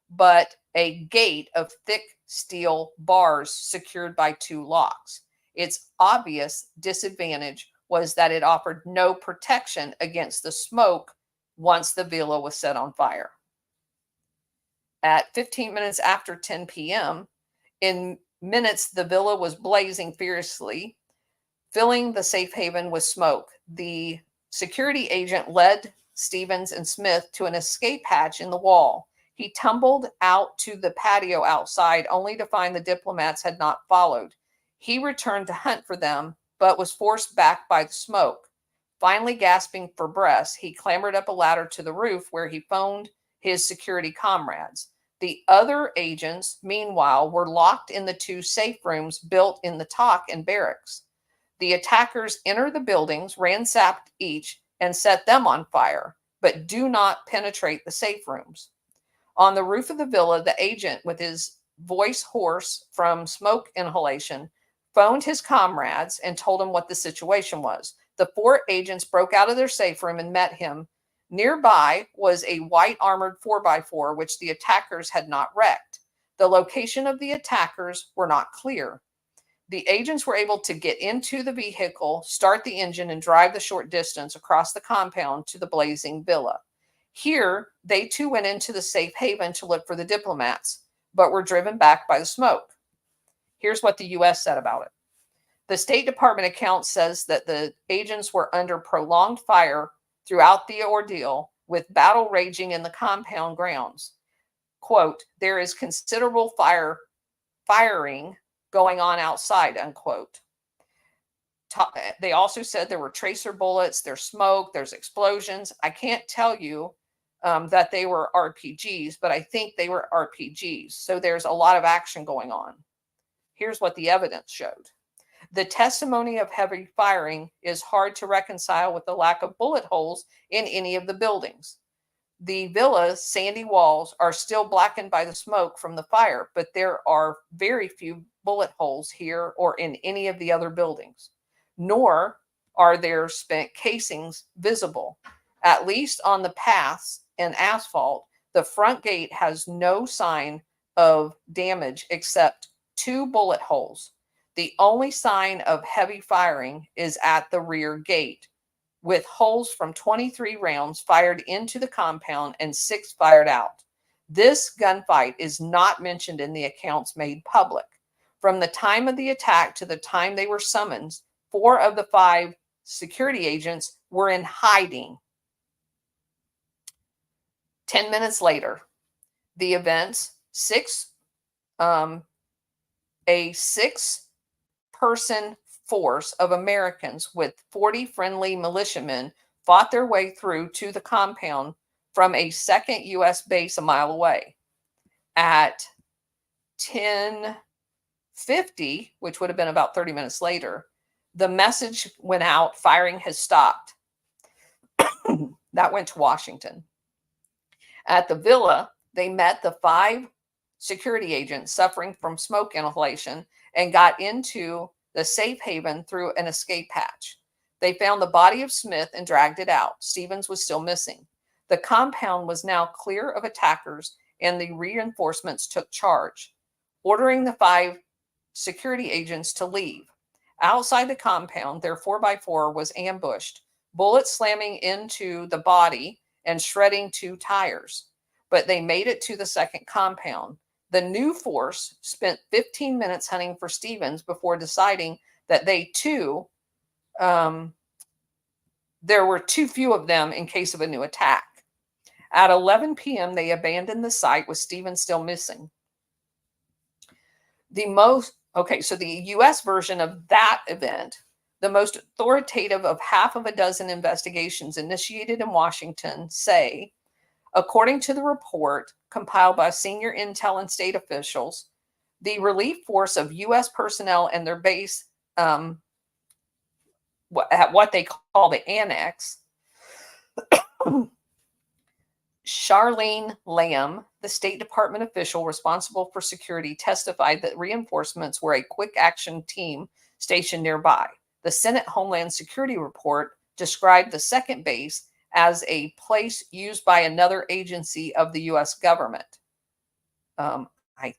but a gate of thick steel bars secured by 2 locks. Its obvious disadvantage was that it offered no protection against the smoke once the villa was set on fire. At 15 minutes after 10 p.m., in minutes, the villa was blazing fiercely, filling the safe haven with smoke. The security agent led Stevens and Smith to an escape hatch in the wall. He tumbled out to the patio outside, only to find the diplomats had not followed. He returned to hunt for them, but was forced back by the smoke. Finally, gasping for breath, he clambered up a ladder to the roof, where he phoned his security comrades. The other agents, meanwhile, were locked in the 2 safe rooms built in the TOC and barracks. The attackers entered the buildings, ransacked each, and set them on fire, but do not penetrate the safe rooms. On the roof of the villa, the agent, with his voice hoarse from smoke inhalation, phoned his comrades and told them what the situation was. The 4 agents broke out of their safe room and met him. Nearby was a white armored 4x4, which the attackers had not wrecked. The location of the attackers were not clear. The agents were able to get into the vehicle, start the engine, and drive the short distance across the compound to the blazing villa. Here, they too went into the safe haven to look for the diplomats, but were driven back by the smoke. Here's what the U.S. said about it. The State Department account says that the agents were under prolonged fire throughout the ordeal, with battle raging in the compound grounds. Quote, there is considerable firing going on outside, unquote. They also said there were tracer bullets, there's smoke, there's explosions. I can't tell you that they were RPGs, but I think they were RPGs. So there's a lot of action going on. Here's what the evidence showed. The testimony of heavy firing is hard to reconcile with the lack of bullet holes in any of the buildings. The villa's sandy walls are still blackened by the smoke from the fire, but there are very few bullet holes here or in any of the other buildings, nor are there spent casings visible. At least on the paths and asphalt, the front gate has no sign of damage except 2 bullet holes. The only sign of heavy firing is at the rear gate, with holes from 23 rounds fired into the compound and 6 fired out. This gunfight is not mentioned in the accounts made public. From the time of the attack to the time they were summoned, 4 of the 5 security agents were in hiding. 10 minutes later, the events, a 6-person force of Americans with 40 friendly militiamen fought their way through to the compound from a second U.S. base a mile away. At 10:50, which would have been about 30 minutes later, the message went out, firing has stopped. That went to Washington. At the villa, they met the 5 security agents suffering from smoke inhalation and got into the safe haven through an escape hatch. They found the body of Smith and dragged it out. Stevens was still missing. The compound was now clear of attackers, and the reinforcements took charge, ordering the 5 security agents to leave. Outside the compound, their 4x4 was ambushed, bullets slamming into the body and shredding 2 tires. But they made it to the second compound. The new force spent 15 minutes hunting for Stevens before deciding that they too, there were too few of them in case of a new attack. At 11 p.m., they abandoned the site with Stevens still missing. So the U.S. version of that event, the most authoritative of half of a dozen investigations initiated in Washington, say, according to the report compiled by senior intel and state officials, the relief force of U.S. personnel and their base at what they call the annex, Charlene Lamb, the State Department official responsible for security, testified that reinforcements were a quick action team stationed nearby. The Senate Homeland Security report described the second base as a place used by another agency of the U.S. government. I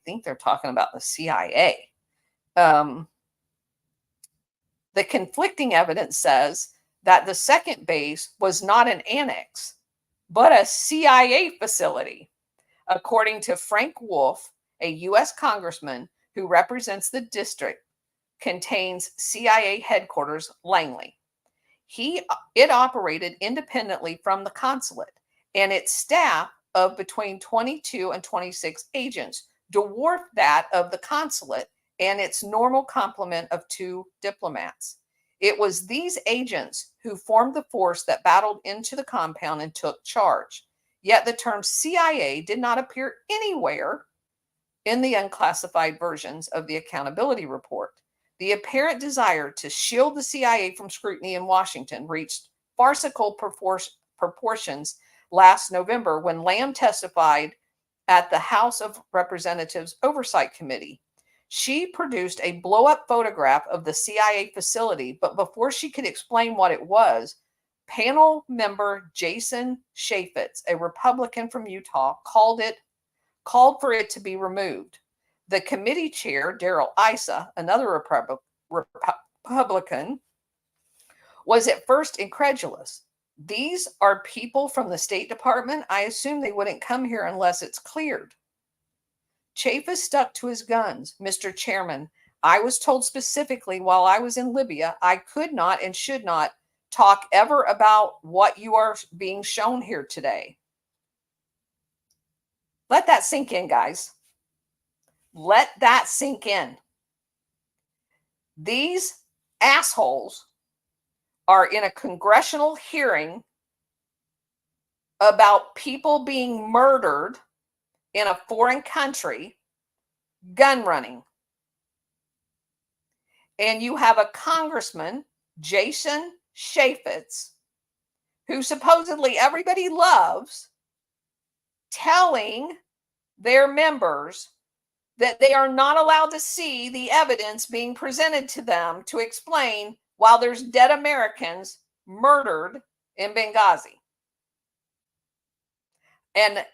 think they're talking about the CIA. The conflicting evidence says that the second base was not an annex, but a CIA facility. According to Frank Wolf, a U.S. congressman who represents the district, contains CIA headquarters, Langley. It operated independently from the consulate, and its staff of between 22 and 26 agents dwarfed that of the consulate and its normal complement of 2 diplomats. It was these agents who formed the force that battled into the compound and took charge. Yet the term CIA did not appear anywhere in the unclassified versions of the accountability report. The apparent desire to shield the CIA from scrutiny in Washington reached farcical proportions last November when Lamb testified at the House of Representatives Oversight Committee. She produced a blow-up photograph of the CIA facility, but before she could explain what it was, panel member Jason Chaffetz, a Republican from Utah, called for it to be removed. The committee chair, Darrell Issa, another Republican, was at first incredulous. These are people from the State Department. I assume they wouldn't come here unless it's cleared. Chaffetz stuck to his guns. Mr. Chairman, I was told specifically while I was in Libya, I could not and should not talk ever about what you are being shown here today. Let that sink in, guys. Let that sink in. These assholes are in a congressional hearing about people being murdered in a foreign country, gun running. And you have a congressman, Jason Chaffetz, who supposedly everybody loves, telling their members that they are not allowed to see the evidence being presented to them to explain while there's dead Americans murdered in Benghazi. And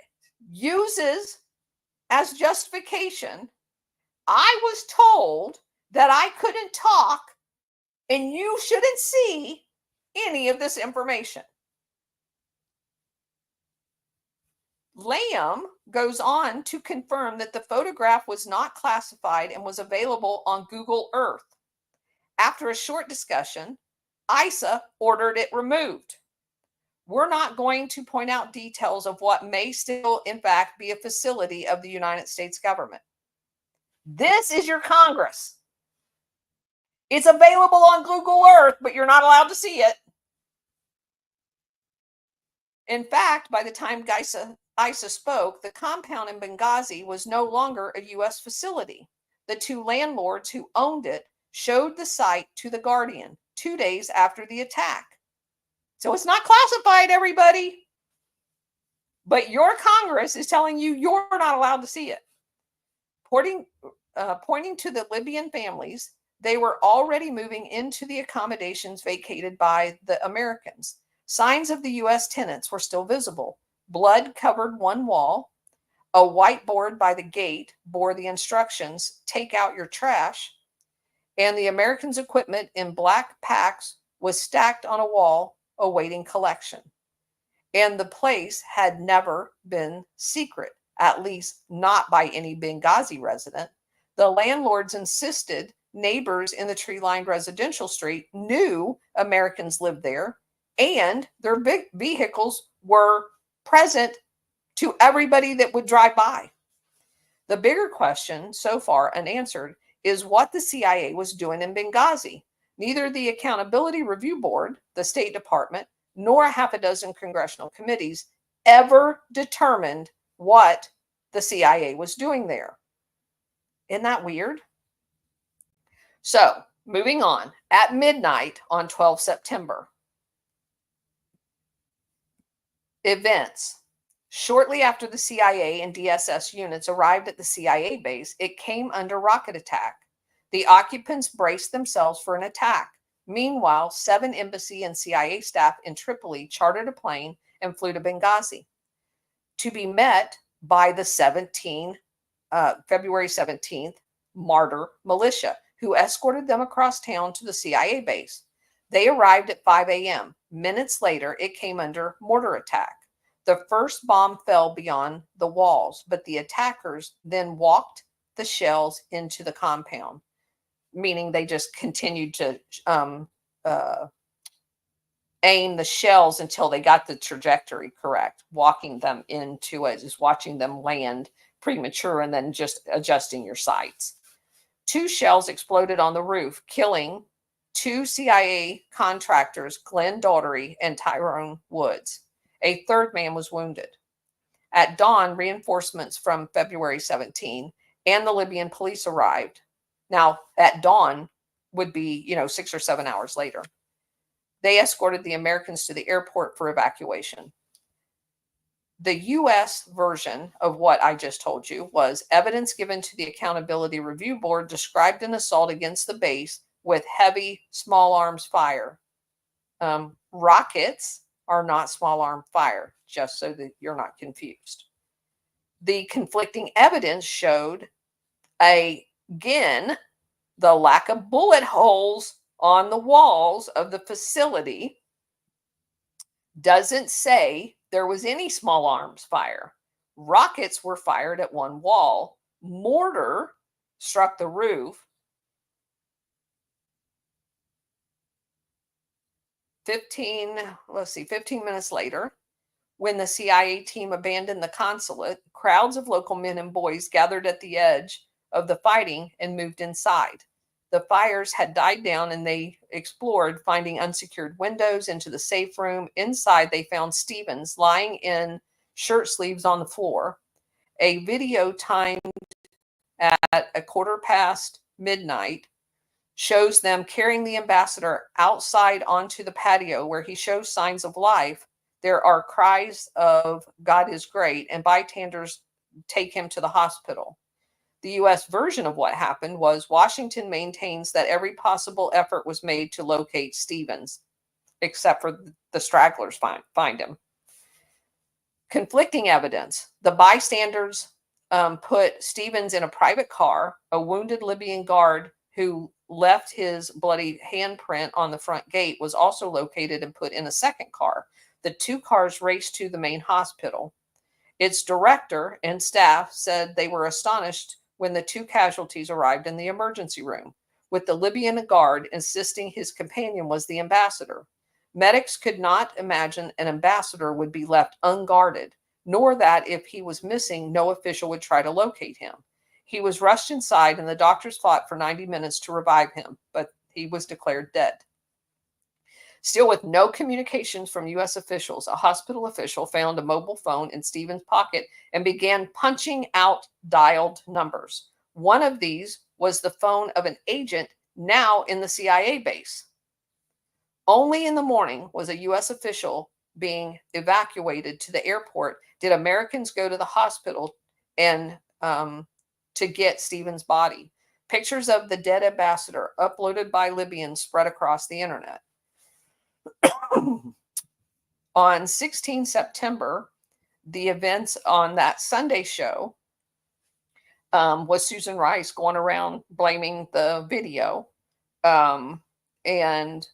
uses as justification, I was told that I couldn't talk and you shouldn't see any of this information. Lamb goes on to confirm that the photograph was not classified and was available on Google Earth. After a short discussion, Issa ordered it removed. We're not going to point out details of what may still, in fact, be a facility of the United States government. This is your Congress. It's available on Google Earth, but you're not allowed to see it. In fact, by the time Issa spoke, the compound in Benghazi was no longer a U.S. facility. The two landlords who owned it showed the site to The Guardian 2 days after the attack. So it's not classified, everybody. But your Congress is telling you you're not allowed to see it. Pointing to the Libyan families, they were already moving into the accommodations vacated by the Americans. Signs of the U.S. tenants were still visible. Blood covered one wall. A whiteboard by the gate bore the instructions, take out your trash. And the Americans' equipment in black packs was stacked on a wall awaiting collection. And the place had never been secret, at least not by any Benghazi resident. The landlords insisted neighbors in the tree-lined residential street knew Americans lived there, and their big vehicles were present to everybody that would drive by. The bigger question, so far unanswered, is what the CIA was doing in Benghazi. Neither the Accountability Review Board, the State Department, nor a half a dozen congressional committees ever determined what the CIA was doing there. Isn't that weird? So, moving on, at midnight on 12 September, events. Shortly after the CIA and DSS units arrived at the CIA base, it came under rocket attack. The occupants braced themselves for an attack. Meanwhile, 7 embassy and CIA staff in Tripoli chartered a plane and flew to Benghazi to be met by the February 17th Martyr militia, who escorted them across town to the CIA base. They arrived at 5 a.m. Minutes later, it came under mortar attack. The first bomb fell beyond the walls, but the attackers then walked the shells into the compound, meaning they just continued to aim the shells until they got the trajectory correct, walking them into it, just watching them land premature and then just adjusting your sights. 2 shells exploded on the roof, killing 2 CIA contractors, Glenn Daugherty and Tyrone Woods. A 3rd man was wounded. At dawn, reinforcements from February 17 and the Libyan police arrived. Now, at dawn would be, 6 or 7 hours later. They escorted the Americans to the airport for evacuation. The U.S. version of what I just told you was evidence given to the Accountability Review Board described an assault against the base with heavy small arms fire. Rockets are not small arm fire, just so that you're not confused. The conflicting evidence showed, again, the lack of bullet holes on the walls of the facility. Doesn't say there was any small arms fire. Rockets were fired at one wall. Mortar struck the roof. 15 minutes later, when the CIA team abandoned the consulate, crowds of local men and boys gathered at the edge of the fighting and moved inside. The fires had died down and they explored, finding unsecured windows into the safe room. Inside, they found Stevens lying in shirt sleeves on the floor. A video timed at midnight shows them carrying the ambassador outside onto the patio where he shows signs of life. There are cries of "God is great," and bystanders take him to the hospital. The U.S. version of what happened was Washington maintains that every possible effort was made to locate Stevens, except for the stragglers find him. Conflicting evidence. The bystanders put Stevens in a private car. A wounded Libyan guard who left his bloody handprint on the front gate was also located and put in a second car. The two cars raced to the main hospital. Its director and staff said they were astonished when the two casualties arrived in the emergency room, with the Libyan guard insisting his companion was the ambassador. Medics could not imagine an ambassador would be left unguarded, nor that if he was missing, no official would try to locate him. He was rushed inside, and the doctors fought for 90 minutes to revive him, but he was declared dead. Still with no communications from U.S. officials, a hospital official found a mobile phone in Stevens' pocket and began punching out dialed numbers. One of these was the phone of an agent now in the CIA base. Only in the morning was a U.S. official being evacuated to the airport did Americans go to the hospital and to get Stevens' body. Pictures of the dead ambassador uploaded by Libyans spread across the internet. On 16 September, the events on that Sunday show was Susan Rice going around blaming the video. And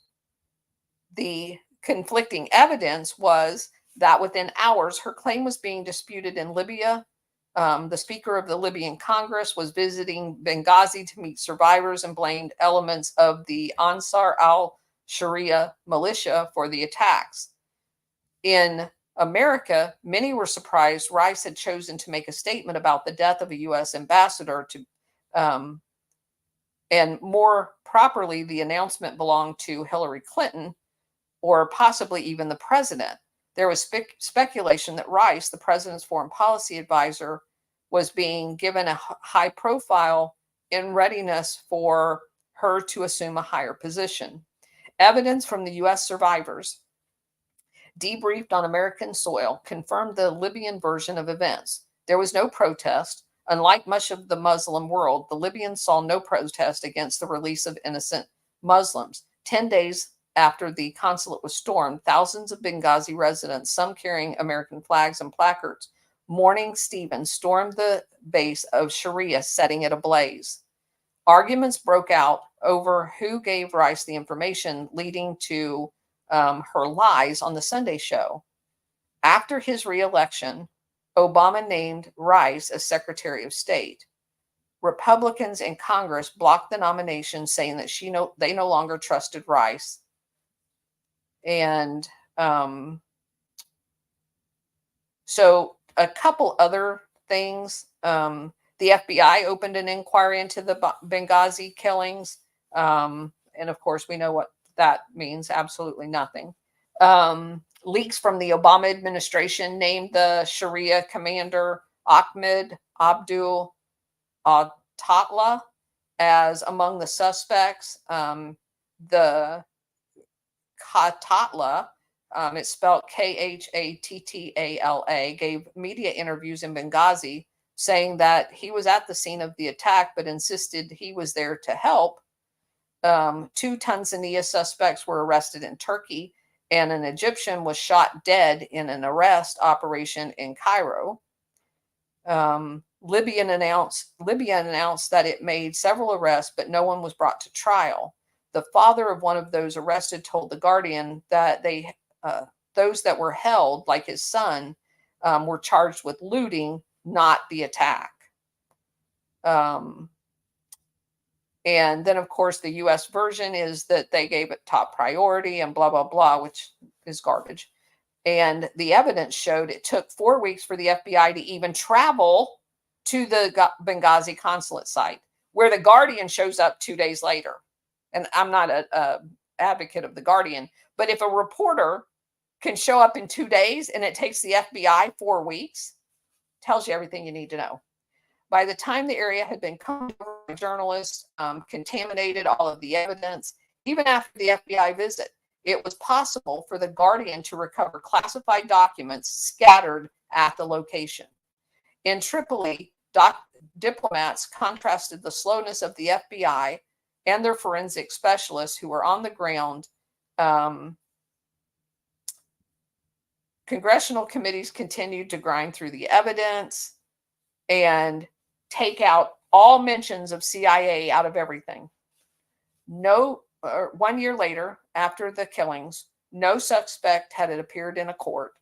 the conflicting evidence was that within hours, her claim was being disputed in Libya. The Speaker of the Libyan Congress was visiting Benghazi to meet survivors and blamed elements of the Ansar al-Sharia militia for the attacks. In America, many were surprised Rice had chosen to make a statement about the death of a U.S. ambassador and more properly, the announcement belonged to Hillary Clinton or possibly even the president. There was speculation that Rice, the president's foreign policy advisor, was being given a high profile in readiness for her to assume a higher position. Evidence from the U.S. survivors debriefed on American soil confirmed the Libyan version of events. There was no protest. Unlike much of the Muslim world, the Libyans saw no protest against the release of innocent Muslims. 10 days after the consulate was stormed, thousands of Benghazi residents, some carrying American flags and placards, mourning Stevens, stormed the base of Sharia, setting it ablaze. Arguments broke out over who gave Rice the information, leading to her lies on the Sunday show. After his reelection, Obama named Rice as Secretary of State. Republicans in Congress blocked the nomination, saying that they no longer trusted Rice. And so a couple other things. The FBI opened an inquiry into the Benghazi killings. And of course, we know what that means. Absolutely nothing. Leaks from the Obama administration named the Sharia commander Ahmed Abdul Tatla as among the suspects. The Tatla it's spelled Khattala, gave media interviews in Benghazi saying that he was at the scene of the attack but insisted he was there to help. 2 Tanzania suspects were arrested in Turkey, and an Egyptian was shot dead in an arrest operation in Cairo. Libya announced that it made several arrests, but no one was brought to trial. The father of one of those arrested told The Guardian that those that were held, like his son, were charged with looting, not the attack. And then, of course, the U.S. version is that they gave it top priority and blah, blah, blah, which is garbage. And the evidence showed it took 4 weeks for the FBI to even travel to the Benghazi consulate site, where the Guardian shows up 2 days later. And I'm not an advocate of the Guardian, but if a reporter can show up in 2 days and it takes the FBI 4 weeks, tells you everything you need to know. By the time the area had been covered by journalists, contaminated all of the evidence, even after the FBI visit, it was possible for the Guardian to recover classified documents scattered at the location. In Tripoli, diplomats contrasted the slowness of the FBI and their forensic specialists who were on the ground. Congressional committees continued to grind through the evidence and take out all mentions of CIA out of everything. 1 year later, after the killings, no suspect had appeared in a court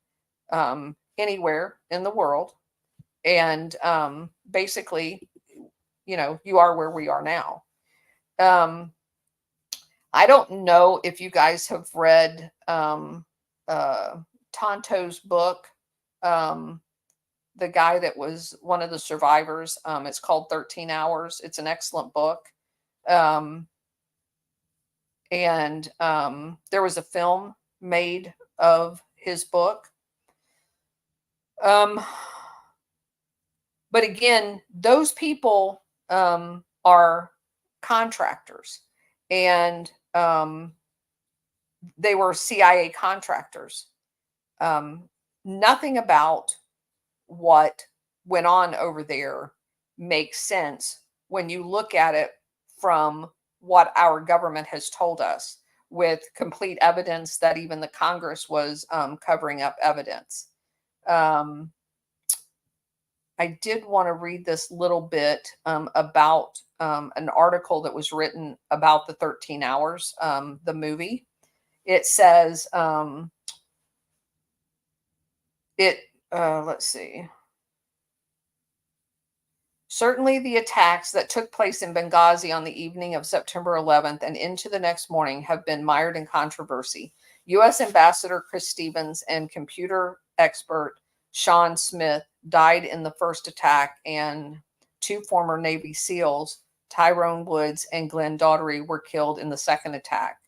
anywhere in the world. And basically, you are where we are now. I don't know if you guys have read Tonto's book, the guy that was one of the survivors. It's called 13 Hours. It's an excellent book. And there was a film made of his book. But again, those people are contractors, and they were CIA contractors. Nothing about what went on over there makes sense when you look at it from what our government has told us, with complete evidence that even the Congress was covering up evidence. I did want to read this little bit about an article that was written about the 13 Hours, the movie. It says, let's see. Certainly the attacks that took place in Benghazi on the evening of September 11th and into the next morning have been mired in controversy. U.S. Ambassador Chris Stevens and computer expert Sean Smith died in the first attack, and 2 former Navy SEALs, Tyrone Woods and Glenn Daughtery, were killed in the second attack.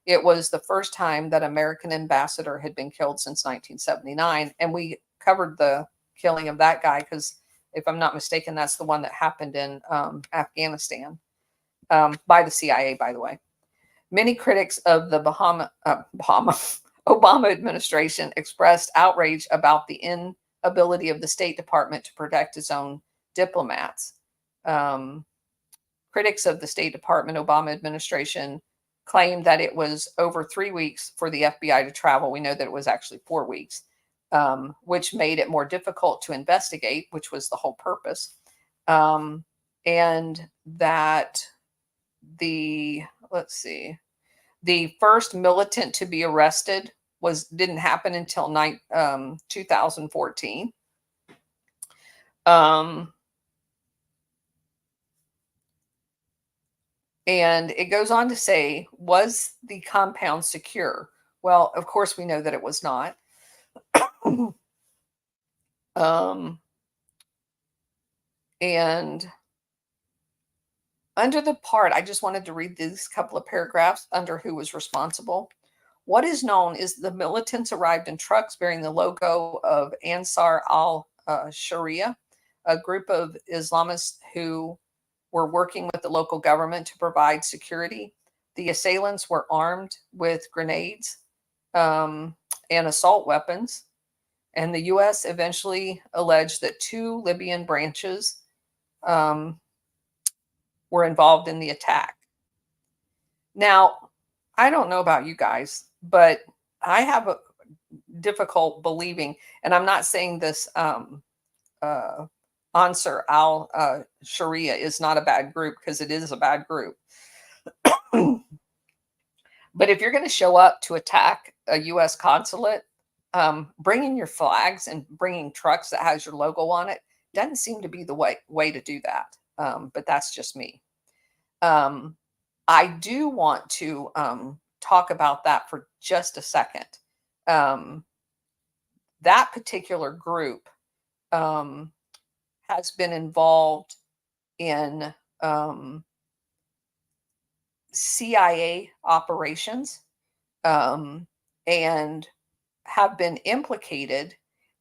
It was the first time that American ambassador had been killed since 1979, and we covered the killing of that guy because, if I'm not mistaken, that's the one that happened in Afghanistan by the CIA, by the way. Many critics of the Obama administration expressed outrage about the inability of the State Department to protect its own diplomats. Critics of the State Department Obama administration claimed that it was over 3 weeks for the FBI to travel. We know that it was actually 4 weeks. Which made it more difficult to investigate, which was the whole purpose. And that the first militant to be arrested didn't happen until 2014. And it goes on to say, was the compound secure? Well, of course, we know that it was not. And under the part, I just wanted to read these couple of paragraphs under who was responsible. What is known is the militants arrived in trucks bearing the logo of Ansar al-Sharia, a group of Islamists who were working with the local government to provide security. The assailants were armed with grenades, and assault weapons. And the U.S. eventually alleged that 2 Libyan branches were involved in the attack. Now, I don't know about you guys, but I have a difficult believing, and I'm not saying this Ansar al Sharia is not a bad group, because it is a bad group. But if you're going to show up to attack a U.S. consulate, bringing your flags and bringing trucks that has your logo on it doesn't seem to be the way to do that. But that's just me. I do want to talk about that for just a second. That particular group has been involved in CIA operations and have been implicated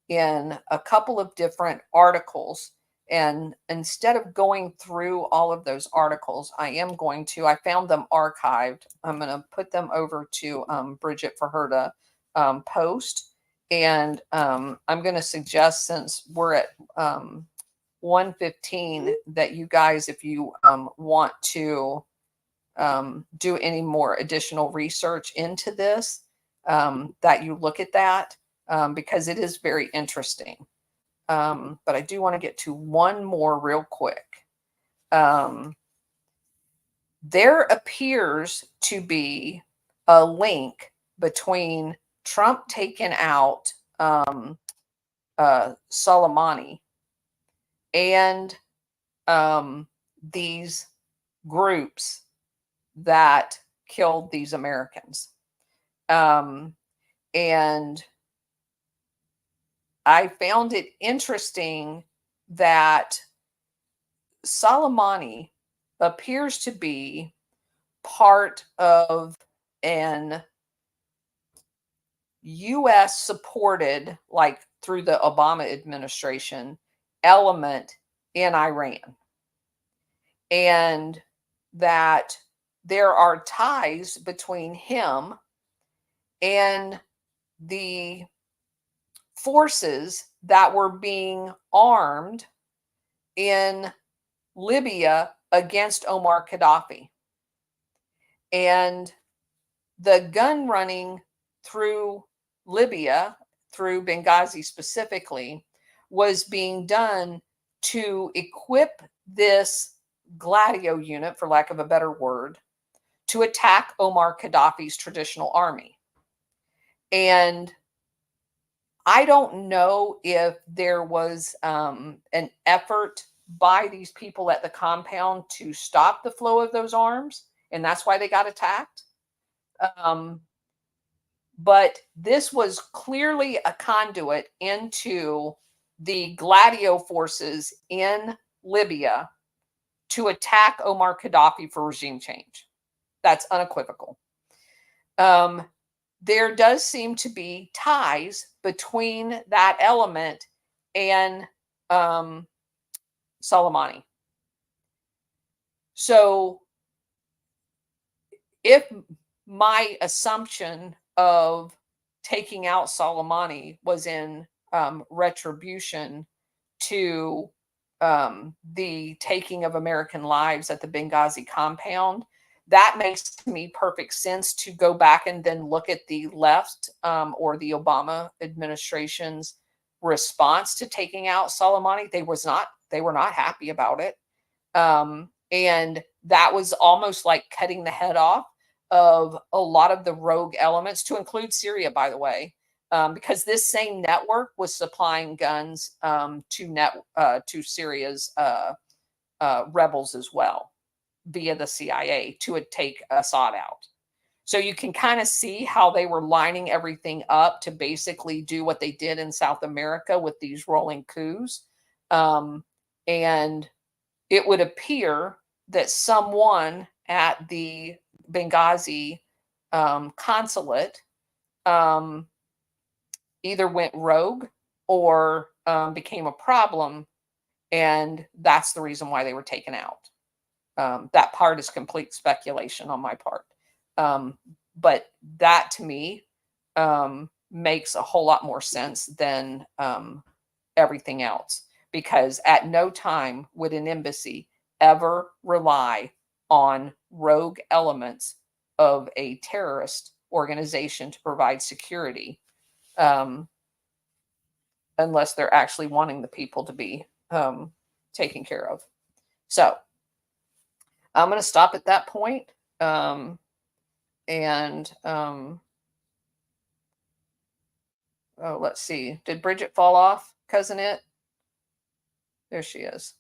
in a couple of different articles. And instead of going through all of those articles, I found them archived. I'm going to put them over to Bridget for her to post. And I'm going to suggest, since we're at 1:15, that you guys, if you want to do any more additional research into this, that you look at that, because it is very interesting. But I do want to get to one more real quick. There appears to be a link between Trump taking out Soleimani and these groups that killed these Americans. And I found it interesting that Soleimani appears to be part of an U.S. supported, like through the Obama administration, element in Iran. And that there are ties between him and the forces that were being armed in Libya against Omar Gaddafi. And the gun running through Libya, through Benghazi specifically, was being done to equip this Gladio unit, for lack of a better word, to attack Omar Gaddafi's traditional army. And I don't know if there was an effort by these people at the compound to stop the flow of those arms, and that's why they got attacked. But this was clearly a conduit into the Gladio forces in Libya to attack Omar Gaddafi for regime change. That's unequivocal. There does seem to be ties between that element and Soleimani. So if my assumption of taking out Soleimani was in retribution to the taking of American lives at the Benghazi compound, that makes to me perfect sense to go back and then look at the left or the Obama administration's response to taking out Soleimani. They were not happy about it. And that was almost like cutting the head off of a lot of the rogue elements, to include Syria, by the way, because this same network was supplying guns to Syria's rebels as well, via the CIA, to take Assad out. So you can kind of see how they were lining everything up to basically do what they did in South America with these rolling coups. And it would appear that someone at the Benghazi consulate either went rogue or became a problem, and that's the reason why they were taken out. That part is complete speculation on my part. But that to me makes a whole lot more sense than everything else, because at no time would an embassy ever rely on rogue elements of a terrorist organization to provide security, unless they're actually wanting the people to be taken care of. So I'm going to stop at that point. Oh, let's see. Did Bridget fall off, Cousin It? There she is.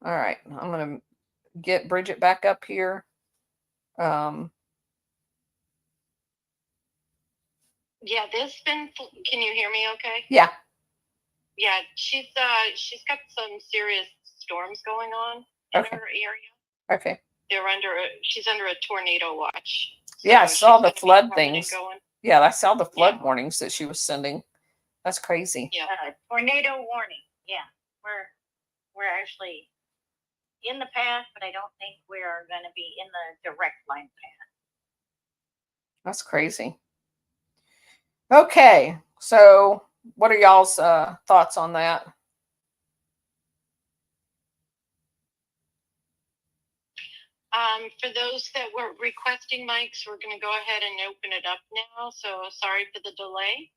All right. I'm going to get Bridget back up here. Yeah, there's been. Can you hear me? Okay. Yeah. Yeah, she's got some serious storms going on in her area. Okay. She's under a tornado watch. So yeah, I saw the flood things. Yeah, I saw the flood warnings that she was sending. That's crazy. Yeah, tornado warning. Yeah, we're actually in the path, but I don't think we're going to be in the direct line path. That's crazy. Okay, so what are y'all's thoughts on that? For those that were requesting mics, we're going to go ahead and open it up now. So sorry for the delay.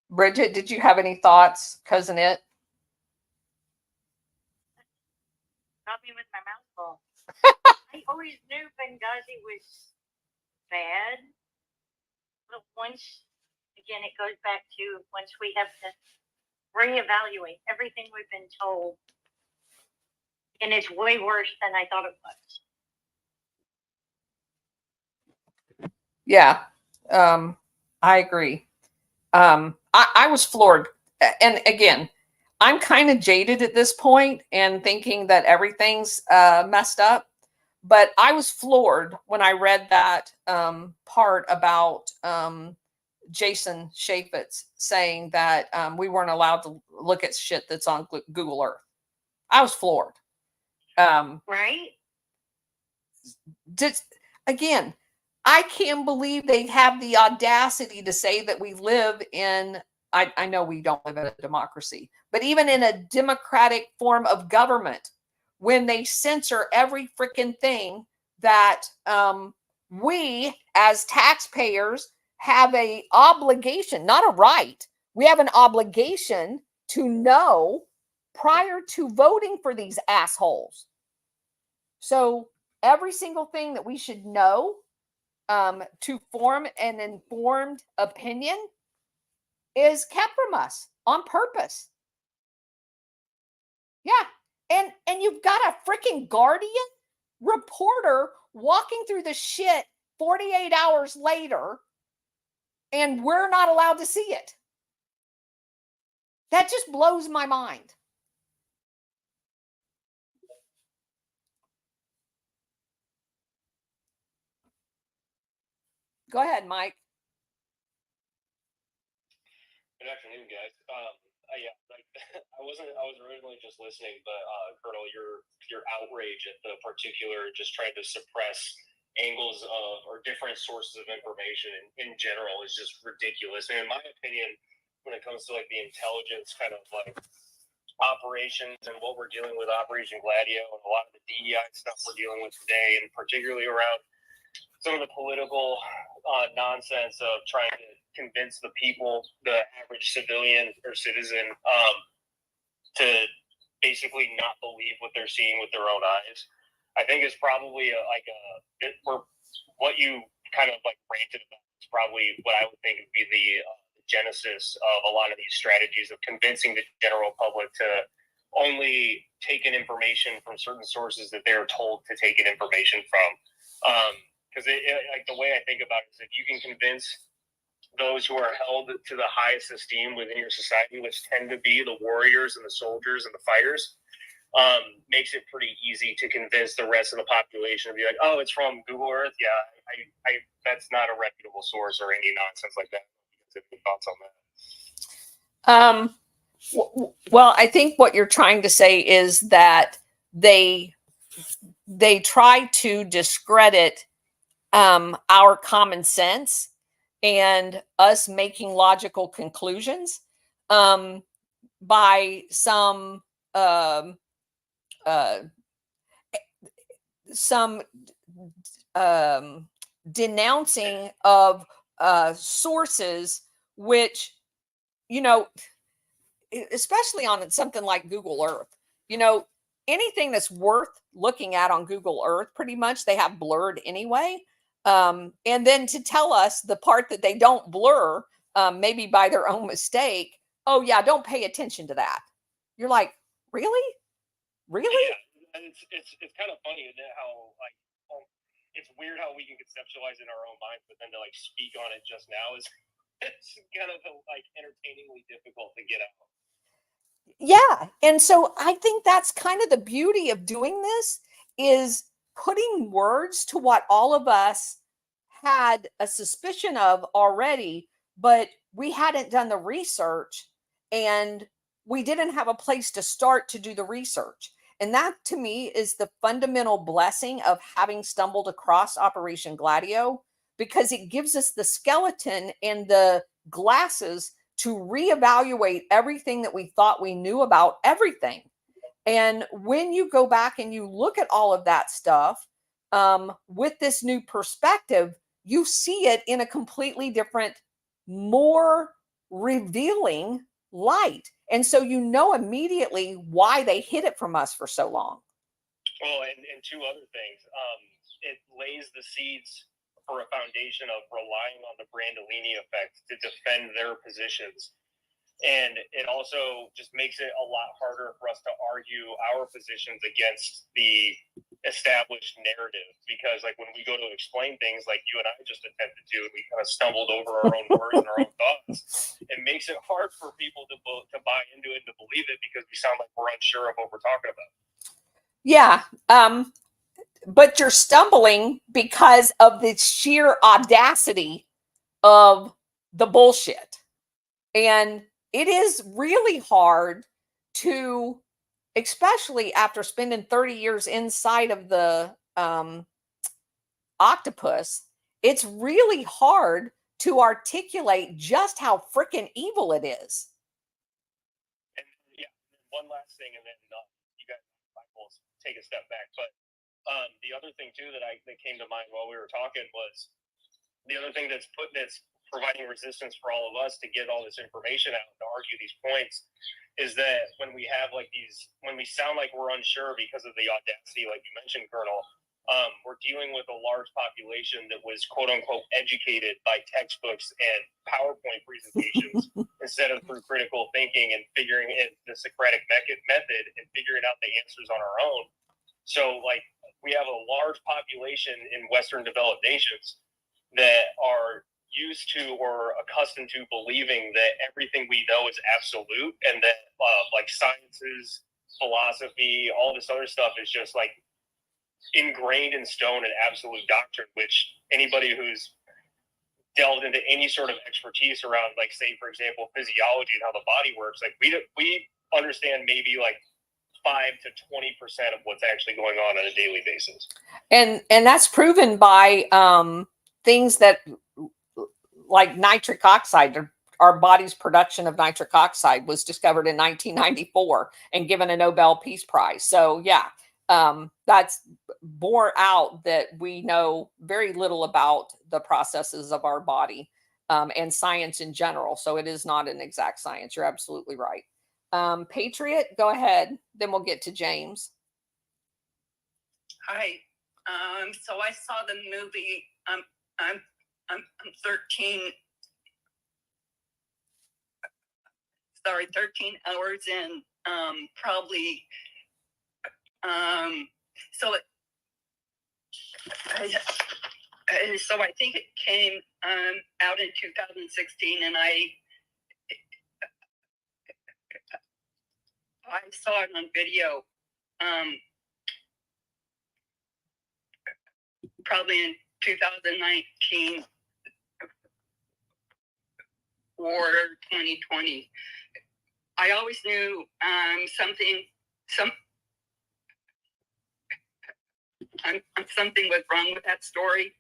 Bridget, did you have any thoughts, Cousin It? Got me with my mouth full. I always knew Benghazi was bad. But once, again, it goes back to once we have to reevaluate everything we've been told. And it's way worse than I thought it was. Yeah, I agree. I was floored. And again, I'm kind of jaded at this point and thinking that everything's messed up. But I was floored when I read that part about Jason Chaffetz saying that we weren't allowed to look at shit that's on Google Earth. I was floored. Right? Again, I can't believe they have the audacity to say that we live in, I know we don't live in a democracy, but even in a democratic form of government, when they censor every freaking thing that we as taxpayers have a obligation, not a right. We have an obligation to know prior to voting for these assholes. So every single thing that we should know to form an informed opinion is kept from us on purpose. Yeah. And you've got a freaking Guardian reporter walking through the shit 48 hours later, and we're not allowed to see it. That just blows my mind. Go ahead, Mike. Good afternoon, guys. Yeah, like I was originally just listening, but Colonel, your outrage at the particular just trying to suppress angles of or different sources of information in general is just ridiculous. And in my opinion, when it comes to like the intelligence kind of like operations and what we're dealing with Operation Gladio and a lot of the DEI stuff we're dealing with today, and particularly around some of the political nonsense of trying to convince the people, the average civilian or citizen, to basically not believe what they're seeing with their own eyes. I think is probably for what you kind of like ranted about. It's probably what I would think would be the genesis of a lot of these strategies of convincing the general public to only take in information from certain sources that they're told to take in information from. Because like the way I think about it is if you can convince those who are held to the highest esteem within your society, which tend to be the warriors and the soldiers and the fighters, makes it pretty easy to convince the rest of the population to be like, oh, it's from Google Earth. Yeah, I that's not a reputable source or any nonsense like that. Any thoughts on that? Well, I think what you're trying to say is that they they try to discredit our common sense and us making logical conclusions by some um, uh, some denouncing of sources, which, you know, especially on something like Google Earth, you know, anything that's worth looking at on Google Earth, pretty much they have blurred anyway. And then to tell us the part that they don't blur, maybe by their own mistake, oh yeah, don't pay attention to that. You're like, really? Really? Yeah, and it's kind of funny, isn't it? How like it's weird how we can conceptualize in our own minds, but then to like speak on it just now is it's kind of like entertainingly difficult to get out. Yeah. And so I think that's kind of the beauty of doing this, is putting words to what all of us had a suspicion of already, but we hadn't done the research and we didn't have a place to start to do the research. And that to me is the fundamental blessing of having stumbled across Operation Gladio, because it gives us the skeleton and the glasses to reevaluate everything that we thought we knew about everything. And when you go back and you look at all of that stuff with this new perspective, you see it in a completely different, more revealing light. And so you know immediately why they hid it from us for so long. Well, and two other things. It lays the seeds for a foundation of relying on the Brandolini effect to defend their positions. And it also just makes it a lot harder for us to argue our positions against the established narrative. Because, like, when we go to explain things like you and I just attempted to, and we kind of stumbled over our own words and our own thoughts, it makes it hard for people to buy into it and to believe it, because we sound like we're unsure of what we're talking about. Yeah. But you're stumbling because of the sheer audacity of the bullshit. And it is really hard to, especially after spending 30 years inside of the octopus, it's really hard to articulate just how freaking evil it is. And yeah, one last thing, and then you guys will take a step back. But the other thing too that came to mind while we were talking was the other thing that's providing resistance for all of us to get all this information out and to argue these points is that when we have like when we sound like we're unsure because of the audacity, like you mentioned, Colonel, we're dealing with a large population that was quote unquote educated by textbooks and PowerPoint presentations instead of through critical thinking and figuring it the Socratic method and figuring out the answers on our own. So like we have a large population in Western developed nations that are used to or accustomed to believing that everything we know is absolute, and that like sciences, philosophy, all this other stuff is just like ingrained in stone and absolute doctrine, which anybody who's delved into any sort of expertise around, like, say, for example, physiology and how the body works, like we understand maybe like 5 to 20% of what's actually going on a daily basis. And that's proven by things that like nitric oxide. Our body's production of nitric oxide was discovered in 1994 and given a Nobel Peace Prize. So yeah, that's bore out that we know very little about the processes of our body and science in general. So it is not an exact science. You're absolutely right. Patriot, go ahead. Then we'll get to James. Hi. So I saw the movie. I'm 13. Sorry, 13 hours in. Probably. So I think it came out in 2016, and I saw it on video. Probably in 2019 or 2020. I always knew something was wrong with that story.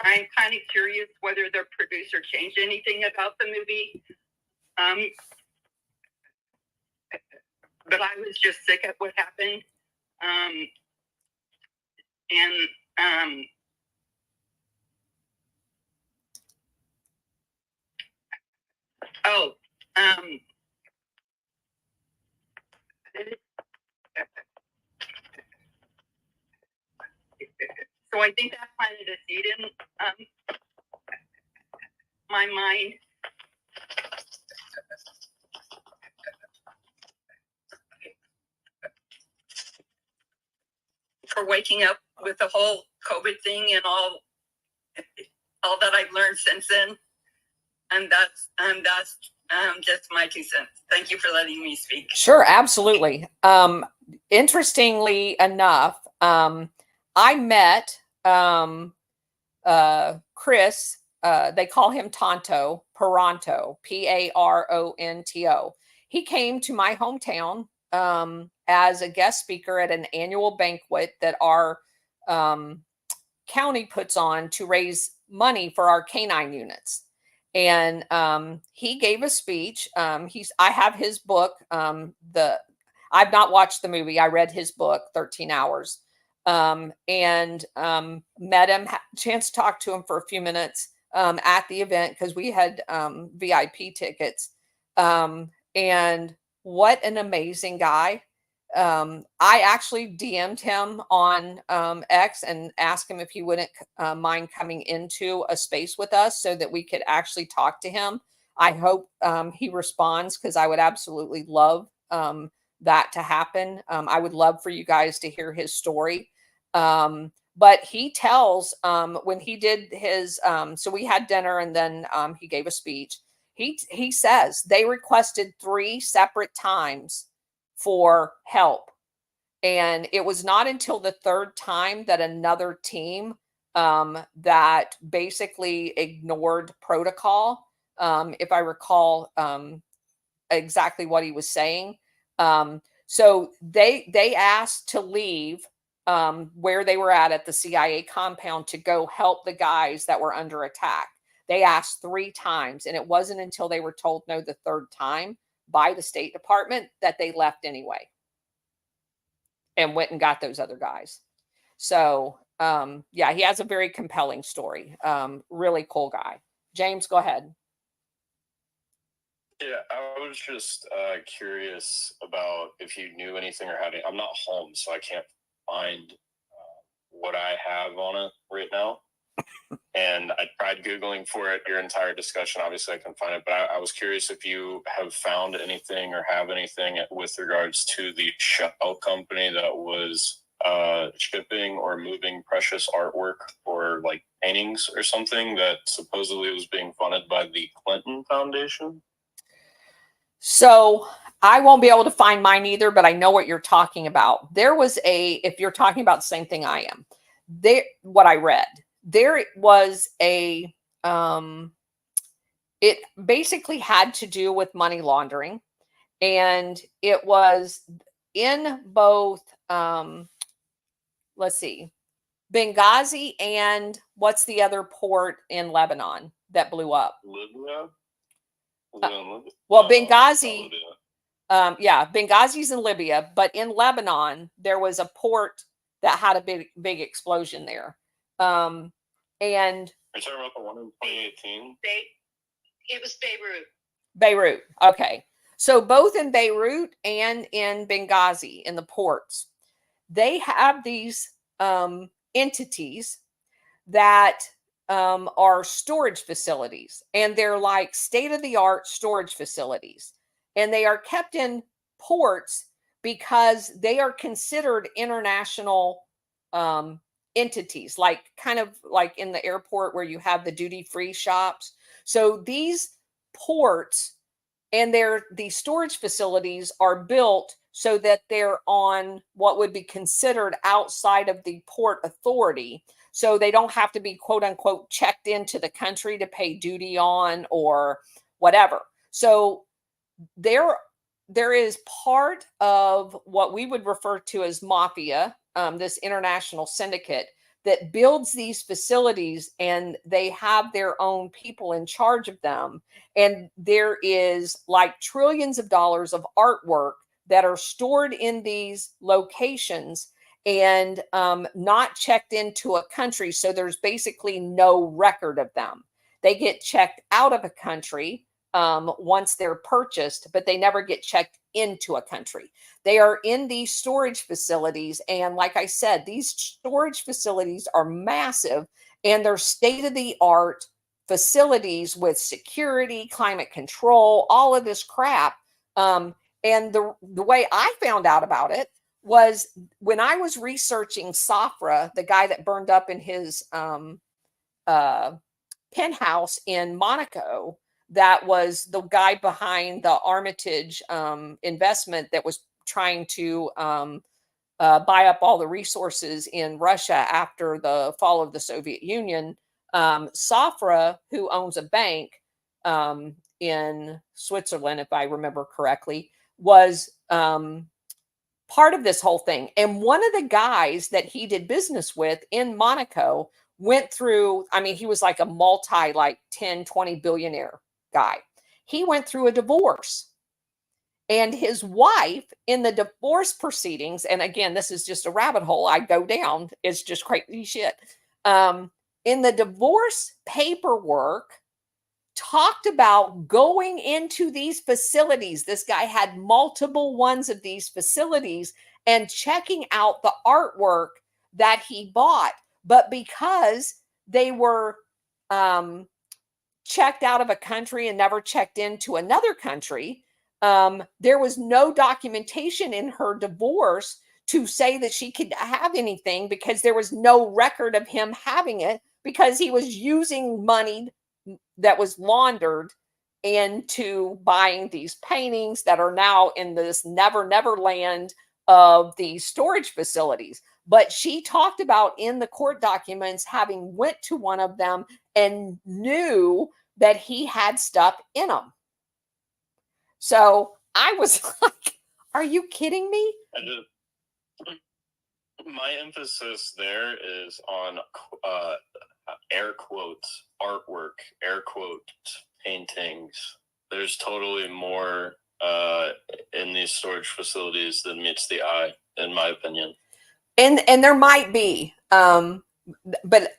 I'm kind of curious whether the producer changed anything about the movie. But I was just sick at what happened. So I think that planted a seed in my mind. For waking up with the whole COVID thing and all that I've learned since then. And that's just my 2 cents. Thank you for letting me speak. Sure, absolutely. Interestingly enough, I met Chris, they call him Tonto, Paronto, Paronto. He came to my hometown as a guest speaker at an annual banquet that our county puts on to raise money for our canine units. And he gave a speech. I have his book. I've not watched the movie. I read his book, 13 Hours. And met him, had a chance to talk to him for a few minutes at the event because we had VIP tickets. And what an amazing guy. I actually DM'd him on X and asked him if he wouldn't mind coming into a space with us so that we could actually talk to him. I hope he responds because I would absolutely love that to happen. I would love for you guys to hear his story. But he tells when he did his, so we had dinner and then he gave a speech. He says they requested 3 separate times for help. And it was not until the 3rd time that another team that basically ignored protocol, if I recall exactly what he was saying. So they asked to leave where they were at the CIA compound to go help the guys that were under attack. They asked 3 times, and it wasn't until they were told no the 3rd time by the State Department that they left anyway and went and got those other guys. So yeah, he has a very compelling story. Really cool guy. James, go ahead. Yeah, I was just curious about if you knew anything or I'm not home, so I can't find what I have on it right now. And I tried Googling for it, your entire discussion. Obviously, I couldn't find it, but I was curious if you have found anything or have anything with regards to the shell company that was shipping or moving precious artwork or like paintings or something that supposedly was being funded by the Clinton Foundation. So I won't be able to find mine either, but I know what you're talking about. There was if you're talking about the same thing I am, what I read, there was it basically had to do with money laundering. And it was in both, let's see, Benghazi and what's the other port in Lebanon that blew up? Libya? Well, Benghazi, yeah, Benghazi's in Libya, but in Lebanon, there was a port that had a big explosion there. And are you talking about the one in 2018? It was Beirut. Beirut. Okay. So both in Beirut and in Benghazi, in the ports, they have these entities that are storage facilities, and they're like state-of-the-art storage facilities, and they are kept in ports because they are considered international entities, like kind of like in the airport where you have the duty-free shops. So these ports and these storage facilities are built so that they're on what would be considered outside of the port authority. So they don't have to be quote unquote checked into the country to pay duty on or whatever. So there there is part of what we would refer to as mafia, this international syndicate that builds these facilities, and they have their own people in charge of them. And there is like trillions of dollars of artwork that are stored in these locations and not checked into a country. So there's basically no record of them. They get checked out of a country once they're purchased, but they never get checked into a country. They are in these storage facilities. And like I said, these storage facilities are massive and they're state of the art facilities with security, climate control, all of this crap. And the way I found out about it was when I was researching Safra, the guy that burned up in his penthouse in Monaco. That was the guy behind the Armitage investment that was trying to buy up all the resources in Russia after the fall of the Soviet Union. Safra, who owns a bank in Switzerland, if I remember correctly, was part of this whole thing. And one of the guys that he did business with in Monaco went through, I mean, he was like a multi, like 10, 20 billionaire guy. He went through a divorce. And his wife in the divorce proceedings, and again, this is just a rabbit hole I go down, it's just crazy shit. In the divorce paperwork, talked about going into these facilities. This guy had multiple ones of these facilities and checking out the artwork that he bought. But because they were checked out of a country and never checked into another country, there was no documentation in her divorce to say that she could have anything because there was no record of him having it because he was using money that was laundered into buying these paintings that are now in this never land of these storage facilities. But she talked about in the court documents having went to one of them and knew that he had stuff in them. So I was like, are you kidding me? My emphasis there is on air quotes artwork, air quotes paintings. There's totally more in these storage facilities than meets the eye, in my opinion. And there might be, but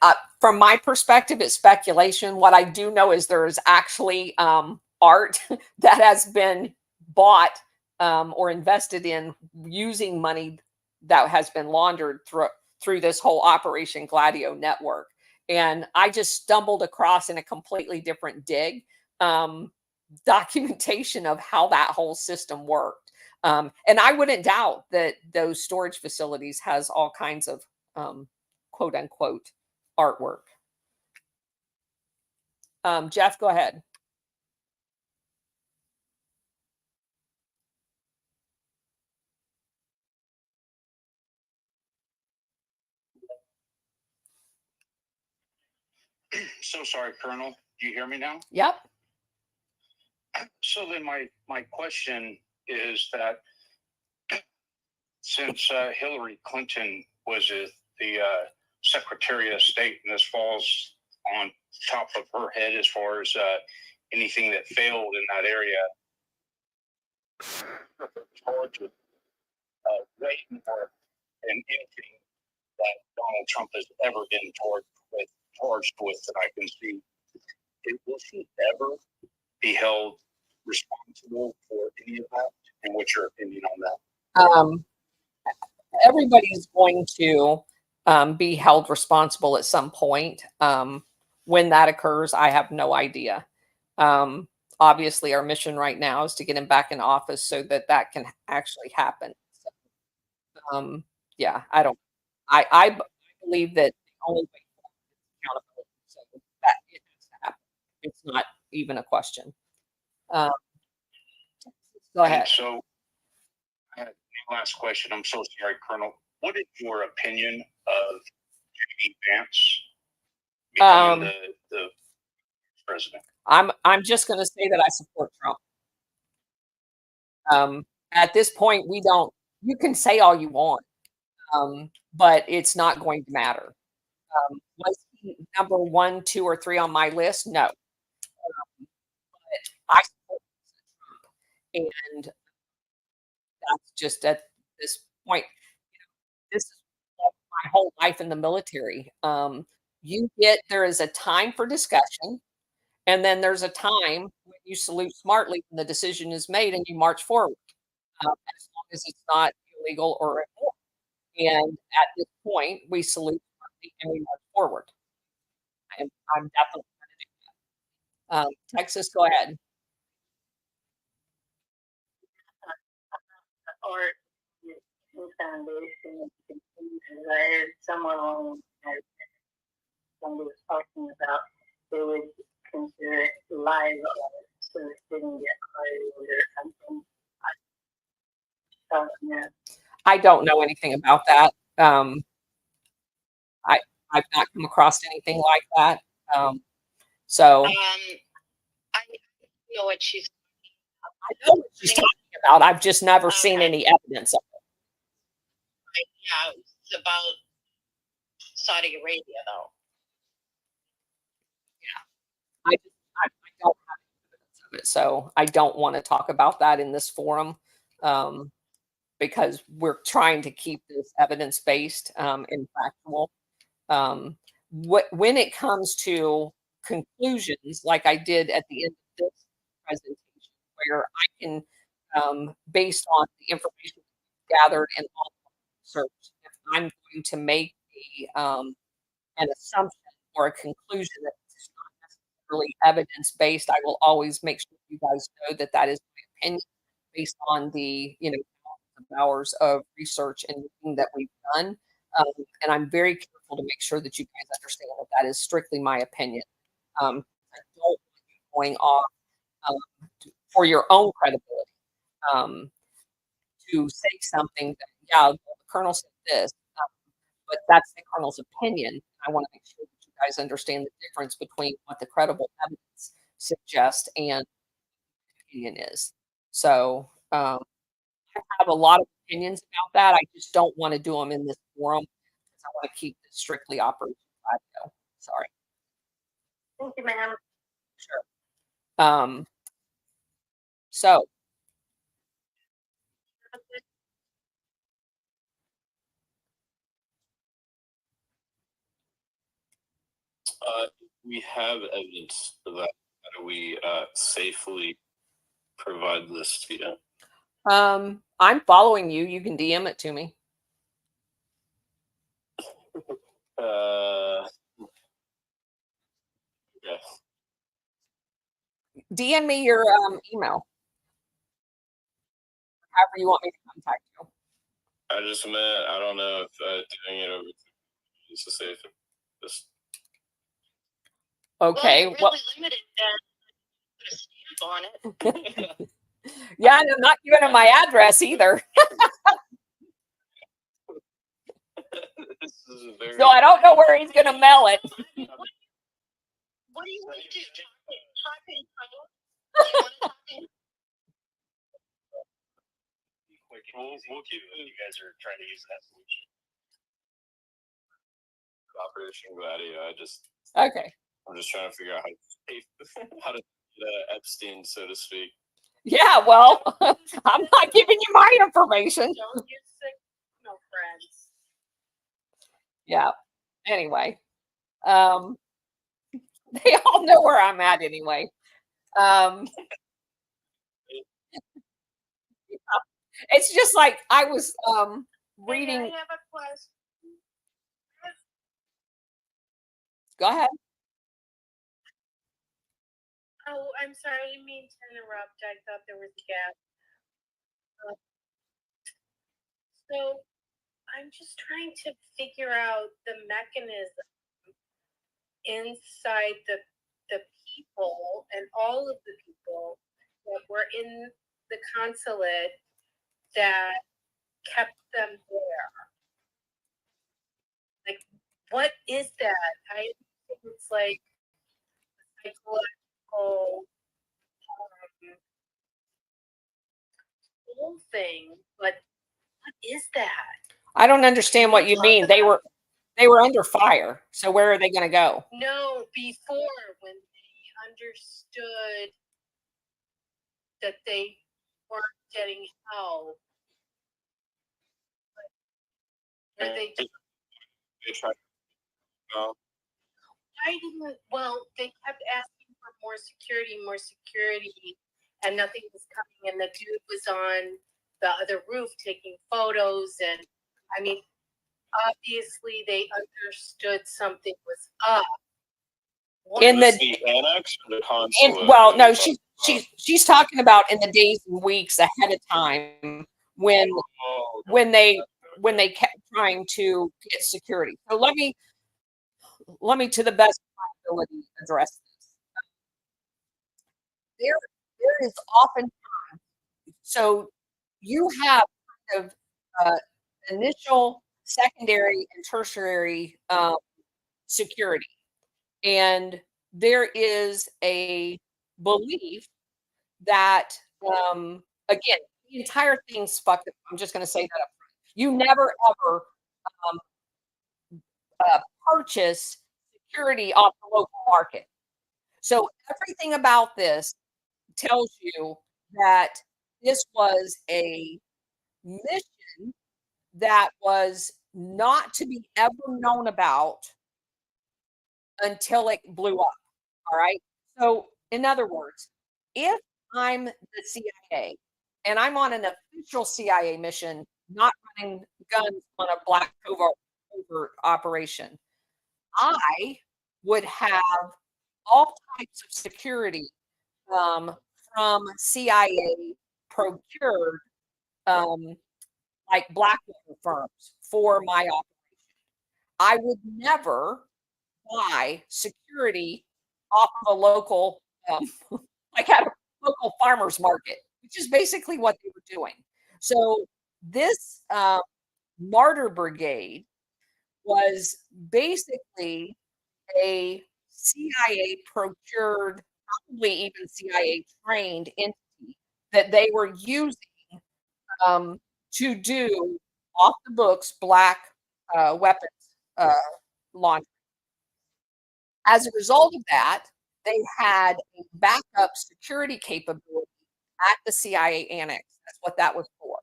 from my perspective, it's speculation. What I do know is there is actually art that has been bought or invested in using money that has been laundered through this whole Operation Gladio network. And I just stumbled across in a completely different dig documentation of how that whole system worked. And I wouldn't doubt that those storage facilities has all kinds of quote unquote artwork. Jeff, go ahead. So sorry, Colonel. Do you hear me now? Yep. So then my question is that since Hillary Clinton was the Secretary of State, and this falls on top of her head as far as anything that failed in that area, charged with way more than anything that Donald Trump has ever been charged with that I can see. Will she ever be held responsible for any of that? And what's your opinion on that? Everybody's going to be held responsible at some point. When that occurs, I have no idea. Obviously, our mission right now is to get him back in office so that that can actually happen. So, yeah, I believe that the only way is accountability. So that it has to happen. It's not even a question. Go ahead. And so, last question. I'm so sorry, Colonel. What is your opinion of J.D. Vance becoming the president? I'm just going to say that I support Trump. At this point, we don't. You can say all you want, but it's not going to matter. Was he number 1, 2, or 3 on my list? No. I support Trump, and that's just at this point. This is my whole life in the military. There is a time for discussion, and then there's a time when you salute smartly when the decision is made and you march forward, as long as it's not illegal or immoral. And at this point, we salute smartly and we march forward. I'm definitely Texas, go ahead. Or foundation. I heard someone on somebody was talking about they would consider it live art so it didn't get carded or something. Yeah. I don't know anything about that. I've not come across anything like that. So I know what she's I know what she's talking about. I've just never seen any evidence of it. yeah, it's about Saudi Arabia though. I don't have any evidence of it, so I don't want to talk about that in this forum, because we're trying to keep this evidence based and factual. When it comes to conclusions, like I did at the end of this presentation, where I can, based on the information gathered and all the research, if I'm going to make an assumption or a conclusion that is not necessarily evidence based, I will always make sure you guys know that that is my opinion based on the hours of research and reading that we've done. And I'm very careful to make sure that you guys understand that that is strictly my opinion. I don't want you going off for your own credibility to say something that, yeah, the colonel said this, but that's the colonel's opinion. I want to make sure that you guys understand the difference between what the credible evidence suggests and opinion is. So I have a lot of opinions about that. I just don't want to do them in this forum because I want to keep this strictly Operation Gladio. Sorry. Thank you, ma'am. Sure. So We have evidence for that. How do we safely provide this to you? I'm following you. You can DM it to me. Yeah. DM me your email. However you want me to contact you. I just meant, I don't know if doing it over is the safe. Just Okay. Well, really limited then. Put a stamp on it. Yeah, and I'm not giving them my address either. So I don't know where he's going to mail it. What do you want to do? Talk in phone? We'll keep it. You guys are trying to use that solution. Operation Gladio. Okay. I'm just trying to figure out how to Epstein, so to speak. Yeah, well, I'm not giving you my information. Don't use signal, friends. Yeah. Anyway, they all know where I'm at anyway. It's just like I was reading. Hey, I have a question. Go ahead. Oh, I'm sorry, I didn't mean to interrupt. I thought there was a gap. So I'm just trying to figure out the mechanism inside the people and all of the people that were in the consulate that kept them there. Like, what is that? I think it's like psychological whole thing, but what is that? I don't understand what you mean. They were under fire. So where are they going to go? No, before when they understood that they weren't getting help. But they tried. No. I didn't. Well, they kept asking for more security, and nothing was coming. And the dude was on the other roof taking photos, and I mean, obviously they understood something was up. In the annex or the consulate? well, no, she's talking about in the days and weeks ahead of time when they kept trying to get security. So let me to the best of my ability address this. There is often so you have kind of initial, secondary, and tertiary security, and there is a belief that again, the entire thing's fucked up. I'm just going to say that up front. You never ever purchase security off the local market. So everything about this tells you that this was a mission that was not to be ever known about until it blew up. All right. So, in other words, if I'm the CIA and I'm on an official CIA mission, not running guns on a black covert operation, I would have all types of security from CIA procured, like Blackwater firms for my operation. I would never buy security off of a local, like at a local farmer's market, which is basically what they were doing. So this martyr brigade was basically a CIA procured, probably even CIA trained entity that they were using to do off the books black weapons launch. As a result of that, they had a backup security capability at the CIA annex. That's what that was for.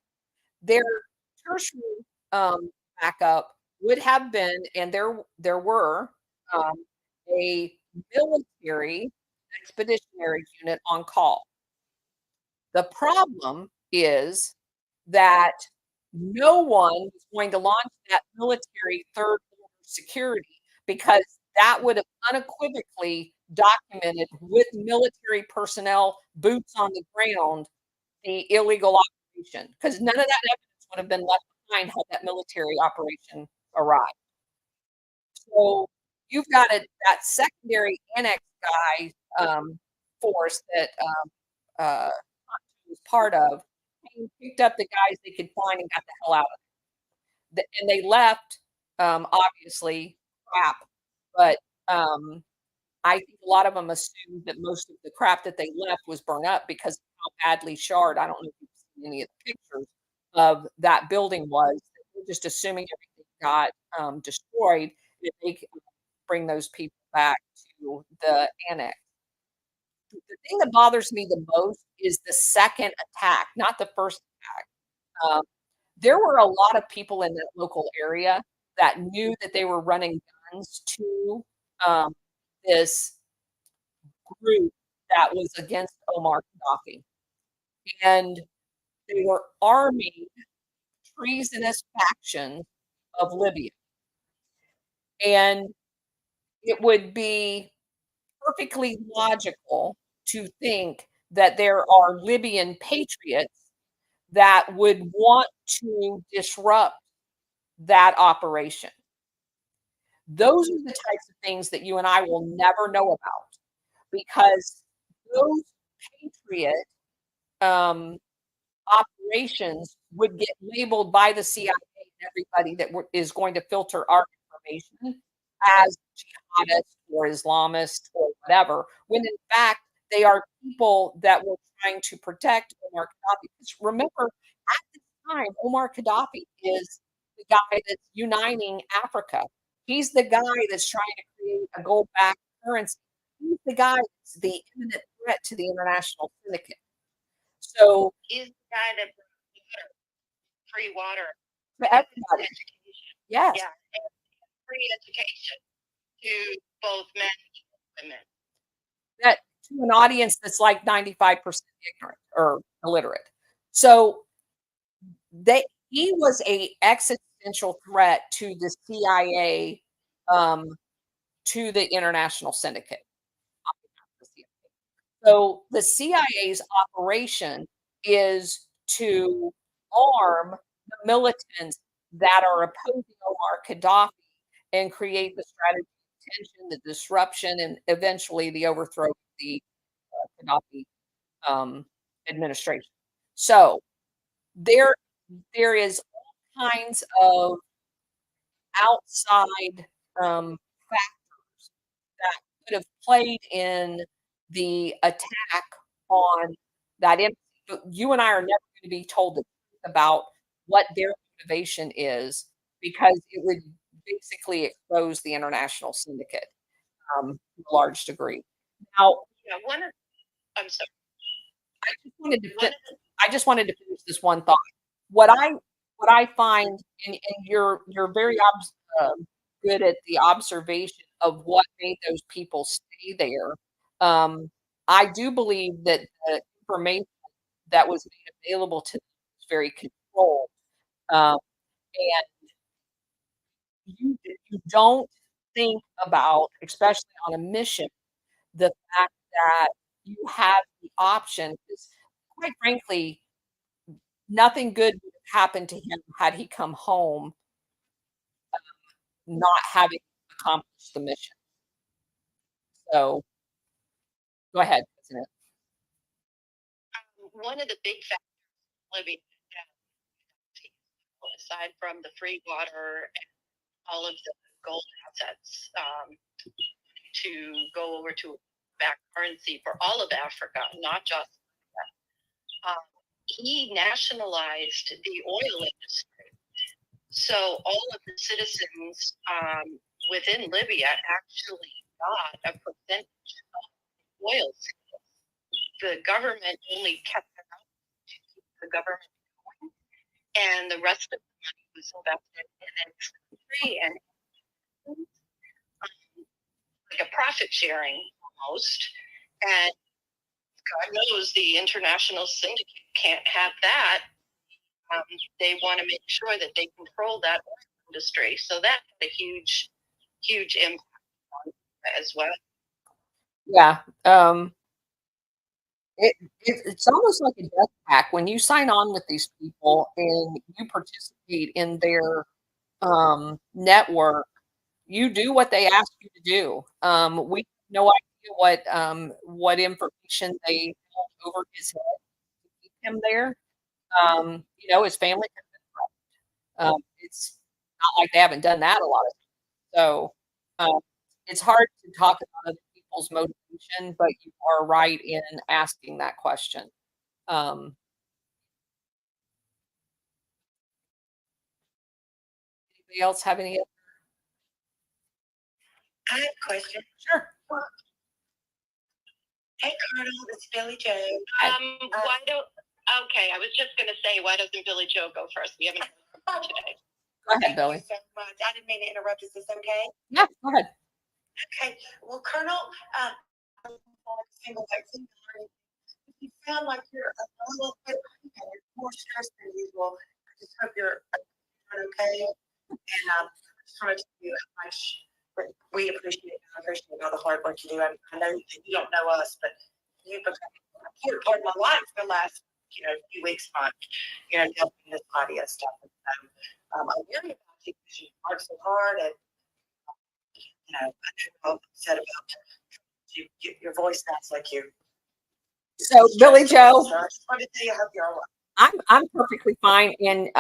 Their tertiary backup would have been, and there were a military expeditionary unit on call. The problem is that no one was going to launch that military third order security because that would have unequivocally documented with military personnel, boots on the ground, the illegal operation. Because none of that evidence would have been left behind had that military operation arrived. So you've got that secondary annex guy force that was part of, picked up the guys they could find and got the hell out of it. And they left, obviously, crap. But I think a lot of them assumed that most of the crap that they left was burned up because of how badly charred. I don't know if you've seen any of the pictures of that building was. They're just assuming everything got destroyed. That they could bring those people back to the annex. The thing that bothers me the most is the second attack, not the first attack. There were a lot of people in that local area that knew that they were running guns to this group that was against Omar Gaddafi. And they were arming treasonous factions of Libya. And it would be perfectly logical to think that there are Libyan patriots that would want to disrupt that operation. Those are the types of things that you and I will never know about because those patriot operations would get labeled by the CIA and everybody that is going to filter our information as jihadist or Islamist or whatever, when in fact they are people that were trying to protect Omar Gaddafi. Because remember, at this time, Omar Gaddafi is the guy that's uniting Africa. He's the guy that's trying to create a gold-backed currency. He's the guy that's the imminent threat to the international syndicate. So He's the guy that brought free water, to everybody, education. yes, Yeah, and free education to both men and women. that to an audience that's like 95% ignorant or illiterate. So he was a existential threat to the CIA, to the international syndicate. So the CIA's operation is to arm the militants that are opposing Omar Gaddafi and create the strategy of tension, the disruption, and eventually the overthrow of the Gaddafi administration. So there, there is all kinds of outside factors that could have played in the attack on that embassy. But you and I are never going to be told the truth about what their motivation is because it would basically expose the international syndicate to a large degree. Now, Yeah, I'm sorry. I just wanted to finish this one thought. What I find, and you're very good at the observation of what made those people stay there. I do believe that the information that was made available to them was very controlled, and you don't think about, especially on a mission, the fact that you have the option. Because quite frankly, nothing good would have happened to him had he come home not having accomplished the mission. So go ahead, President. One of the big factors living aside from the free water and all of the gold assets to go over to back currency for all of Africa, not just he nationalized the oil industry. So all of the citizens within Libya actually got a percentage of oil sales. The government only kept it out to keep the government going, and the rest of the money was invested in its country and like a profit sharing almost. And God knows the international syndicate can't have that. They want to make sure that they control that oil industry. So that had a huge, huge impact on it as well. Yeah. It's almost like a death pact when you sign on with these people and you participate in their network. You do what they ask you to do. We have no idea what information they held over his head to keep him there. His family. It's not like they haven't done that a lot of times. So it's hard to talk about other people's motivation, but you are right in asking that question. Anybody else have any? I have a question. Sure. Hey, Colonel, it's Billy Joe. Why don't? Okay, I was just going to say, why doesn't Billy Joe go first? We haven't heard from him today. Go ahead, Billy. Thank you so much. I didn't mean to interrupt. Is this okay? Yeah, go ahead. Okay. Well, Colonel, single you sound like you're a little bit more stressed than usual. I just hope you're okay. And I just wanted to tell you how much we appreciate it. I appreciate all the hard work you do. I know that you don't know us, but you've become a important part of my life for the last few weeks, month, helping this audio stuff. And so I'm worried about you because you work so hard, and I know upset about your voice sounds like you. So, Billy Joe, So I just wanted to tell you, I hope you're all right. I'm perfectly fine, and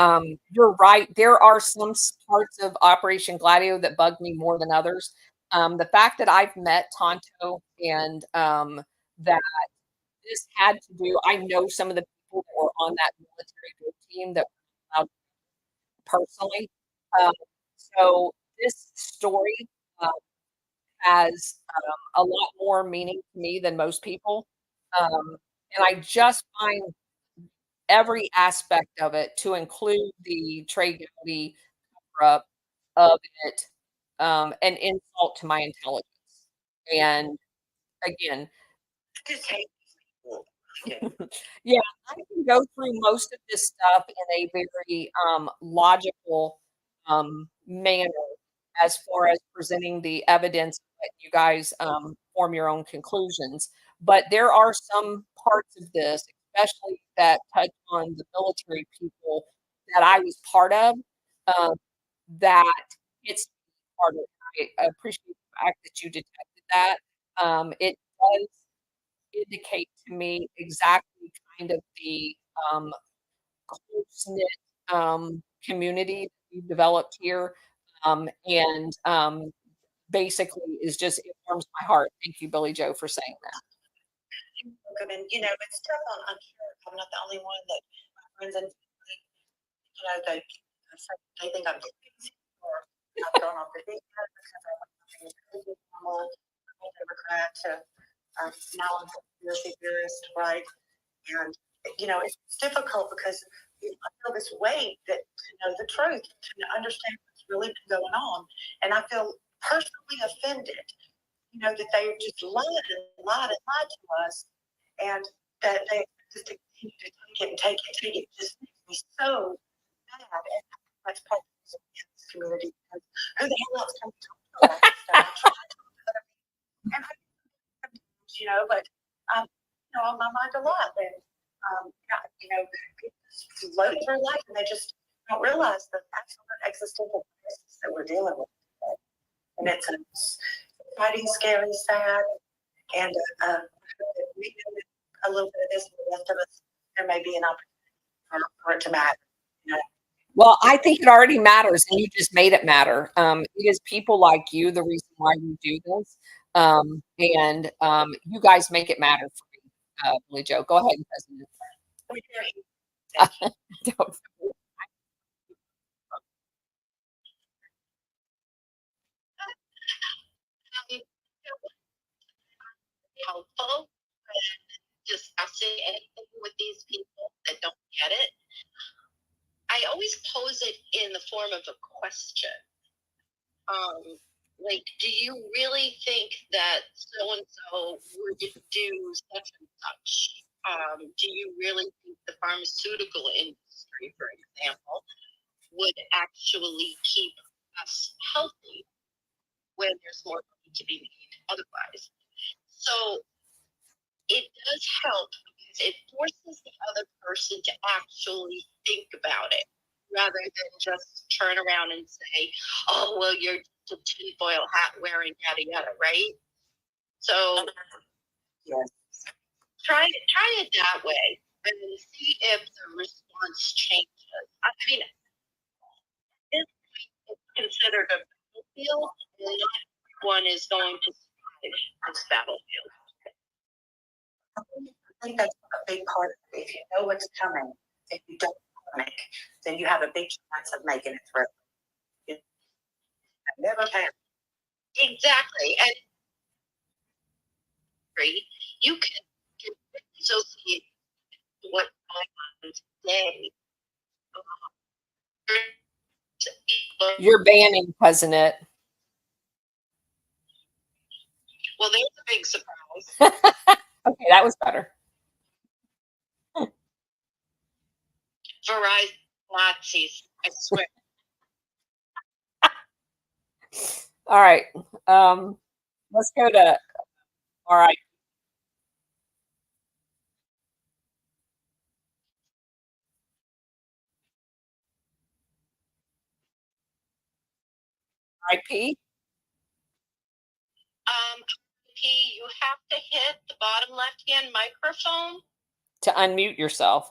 you're right. There are some parts of Operation Gladio that bug me more than others. The fact that I've met Tonto and that this had to do. I know some of the people on that military go team that we're allowed personally. Um, so this story uh, has a lot more meaning to me than most people. And I just find every aspect of it to include the Trey Gowdy cover-up of it an insult to my intelligence. And again, I just hate people. yeah, I can go through most of this stuff in a very logical manner as far as presenting the evidence that you guys form your own conclusions. But there are some parts of this, especially that touch on the military people that I was part of, um, that it's harder. I appreciate the fact that you detected that. It does indicate to me exactly kind of the close-knit community that we've developed here. And basically is just it warms my heart. Thank you, Billy Joe, for saying that. I mean, you know, it's tough on, I'm sure I'm not the only one that my friends and family, you know, they think I'm crazy or I've gone off the deep end because I went from being a crazy normal, Democrat to now I'm a conspiracy theorist, right? And, you know, it's difficult because I feel this weight that to know the truth, to understand what's really been going on. And I feel personally offended, you know, that they just lied and lied and lied to us and that they just continue to take it, take it. It just makes me so mad. And that's part of this community because who the hell else can we talk to about this stuff? I try to talk to other people, and I, you know, but you know, on my mind a lot. And you know, people just float through life and they just don't realize the absolute existential crisis that we're dealing with today. And it's exciting, scary, sad, and we do a little bit of this, and the rest of us, there may be an opportunity for it to matter. You know? Well, I think it already matters, and you just made it matter. It is people like you the reason why we do this, and you guys make it matter for me, Billy Joe. Go ahead, President. Don't- Helpful when discussing anything with these people that don't get it. I always pose it in the form of a question. Like, do you really think that so and so would do such and such? Do you really think the pharmaceutical industry, for example, would actually keep us healthy when there's more money to be made otherwise? So it does help because it forces the other person to actually think about it rather than just turn around and say, oh, well, you're just a tinfoil hat wearing yada yada, right? So Yes. try it that way and see if the response changes. I mean, this is considered a battlefield, and not one is going to survive this battlefield. I think that's a big part of it. If you know what's coming, if you don't panic, then you have a big chance of making it through. You never panic. Exactly. And you can associate what's going on today. You're banning President. Well, there's a big surprise. Okay, that was better. Verizon Nazis, I swear. All right. Let's go to all right. IP You have to hit the bottom left-hand microphone. to unmute yourself.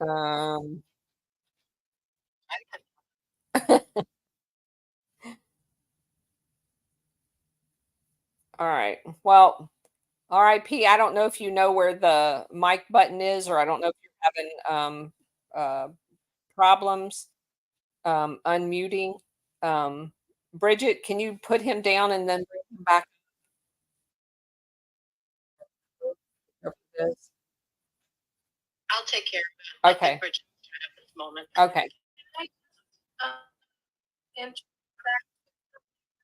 Um, All right. Well, RIP. I don't know if you know where the mic button is, or I don't know if you're having problems unmuting. Bridget, can you put him down and then bring him back up? I'll take care of it. I think Okay. Bridget's trying at this moment. Okay. Interact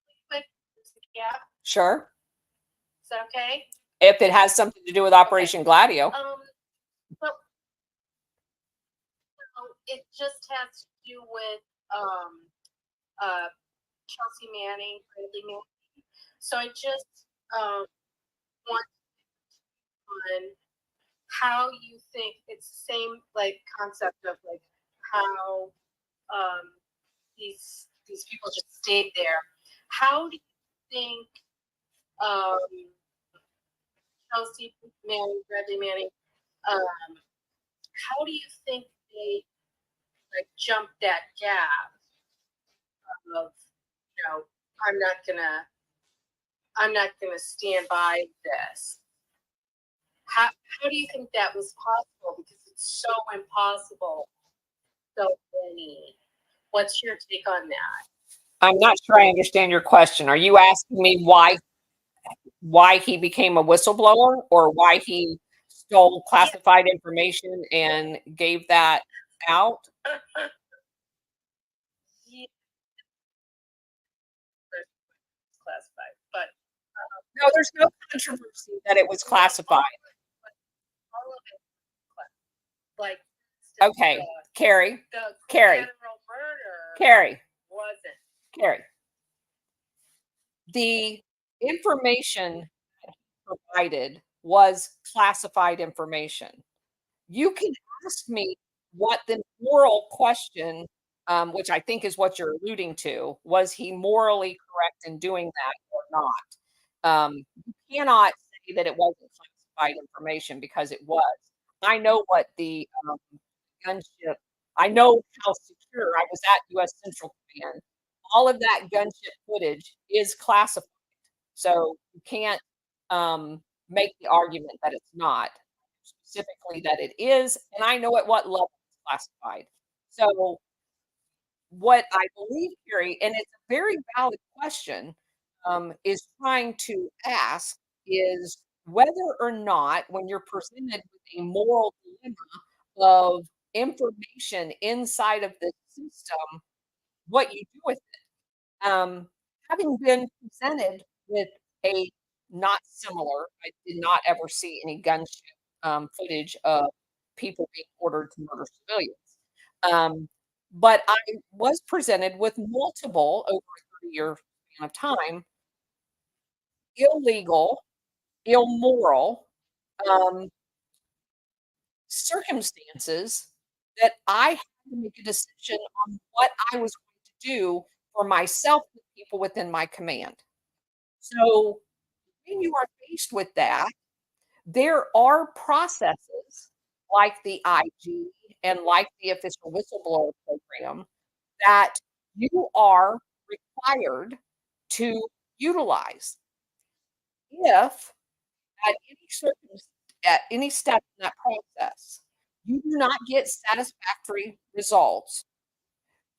really quick. Yeah, Sure. is that okay? If it has something to do with Operation Gladio. But it just has to do with Chelsea Manning, Bradley Manning. So I just want on how you think it's the same like concept of like how these people just stayed there. How do you think Chelsea Manning, Bradley Manning, how do you think they like jumped that gap of, you know, I'm not gonna stand by this? How do you think that was possible? Because it's so impossible. So many. What's your take on that? I'm not sure I understand your question. Are you asking me why he became a whistleblower, or why he stole classified information and gave that out? Yeah. Classified, but No, there's no controversy that it was classified. all of it, like Okay, Carrie, the Carrie, general murder Carrie, wasn't. Carrie. The information provided was classified information. You can ask me what the moral question, which I think is what you're alluding to, was he morally correct in doing that or not? You cannot say that it wasn't classified information, because it was. I know what the gunship, I know how secure I was at U.S. Central Command. All of that gunship footage is classified. So you can't make the argument that it's not, specifically that it is, and I know at what level it's classified. So what I believe, Carrie, and it's a very valid question, is trying to ask is whether or not, when you're presented with a moral dilemma of information inside of the system, what you do with it. Having been presented with a not similar, I did not ever see any gunship footage of people being ordered to murder civilians. But I was presented with multiple, over a 30-year span of time, illegal, immoral circumstances that I had to make a decision on what I was going to do for myself and the people within my command. So when you are faced with that, there are processes like the IG and like the official whistleblower program that you are required to utilize. If at at any step in that process, you do not get satisfactory results,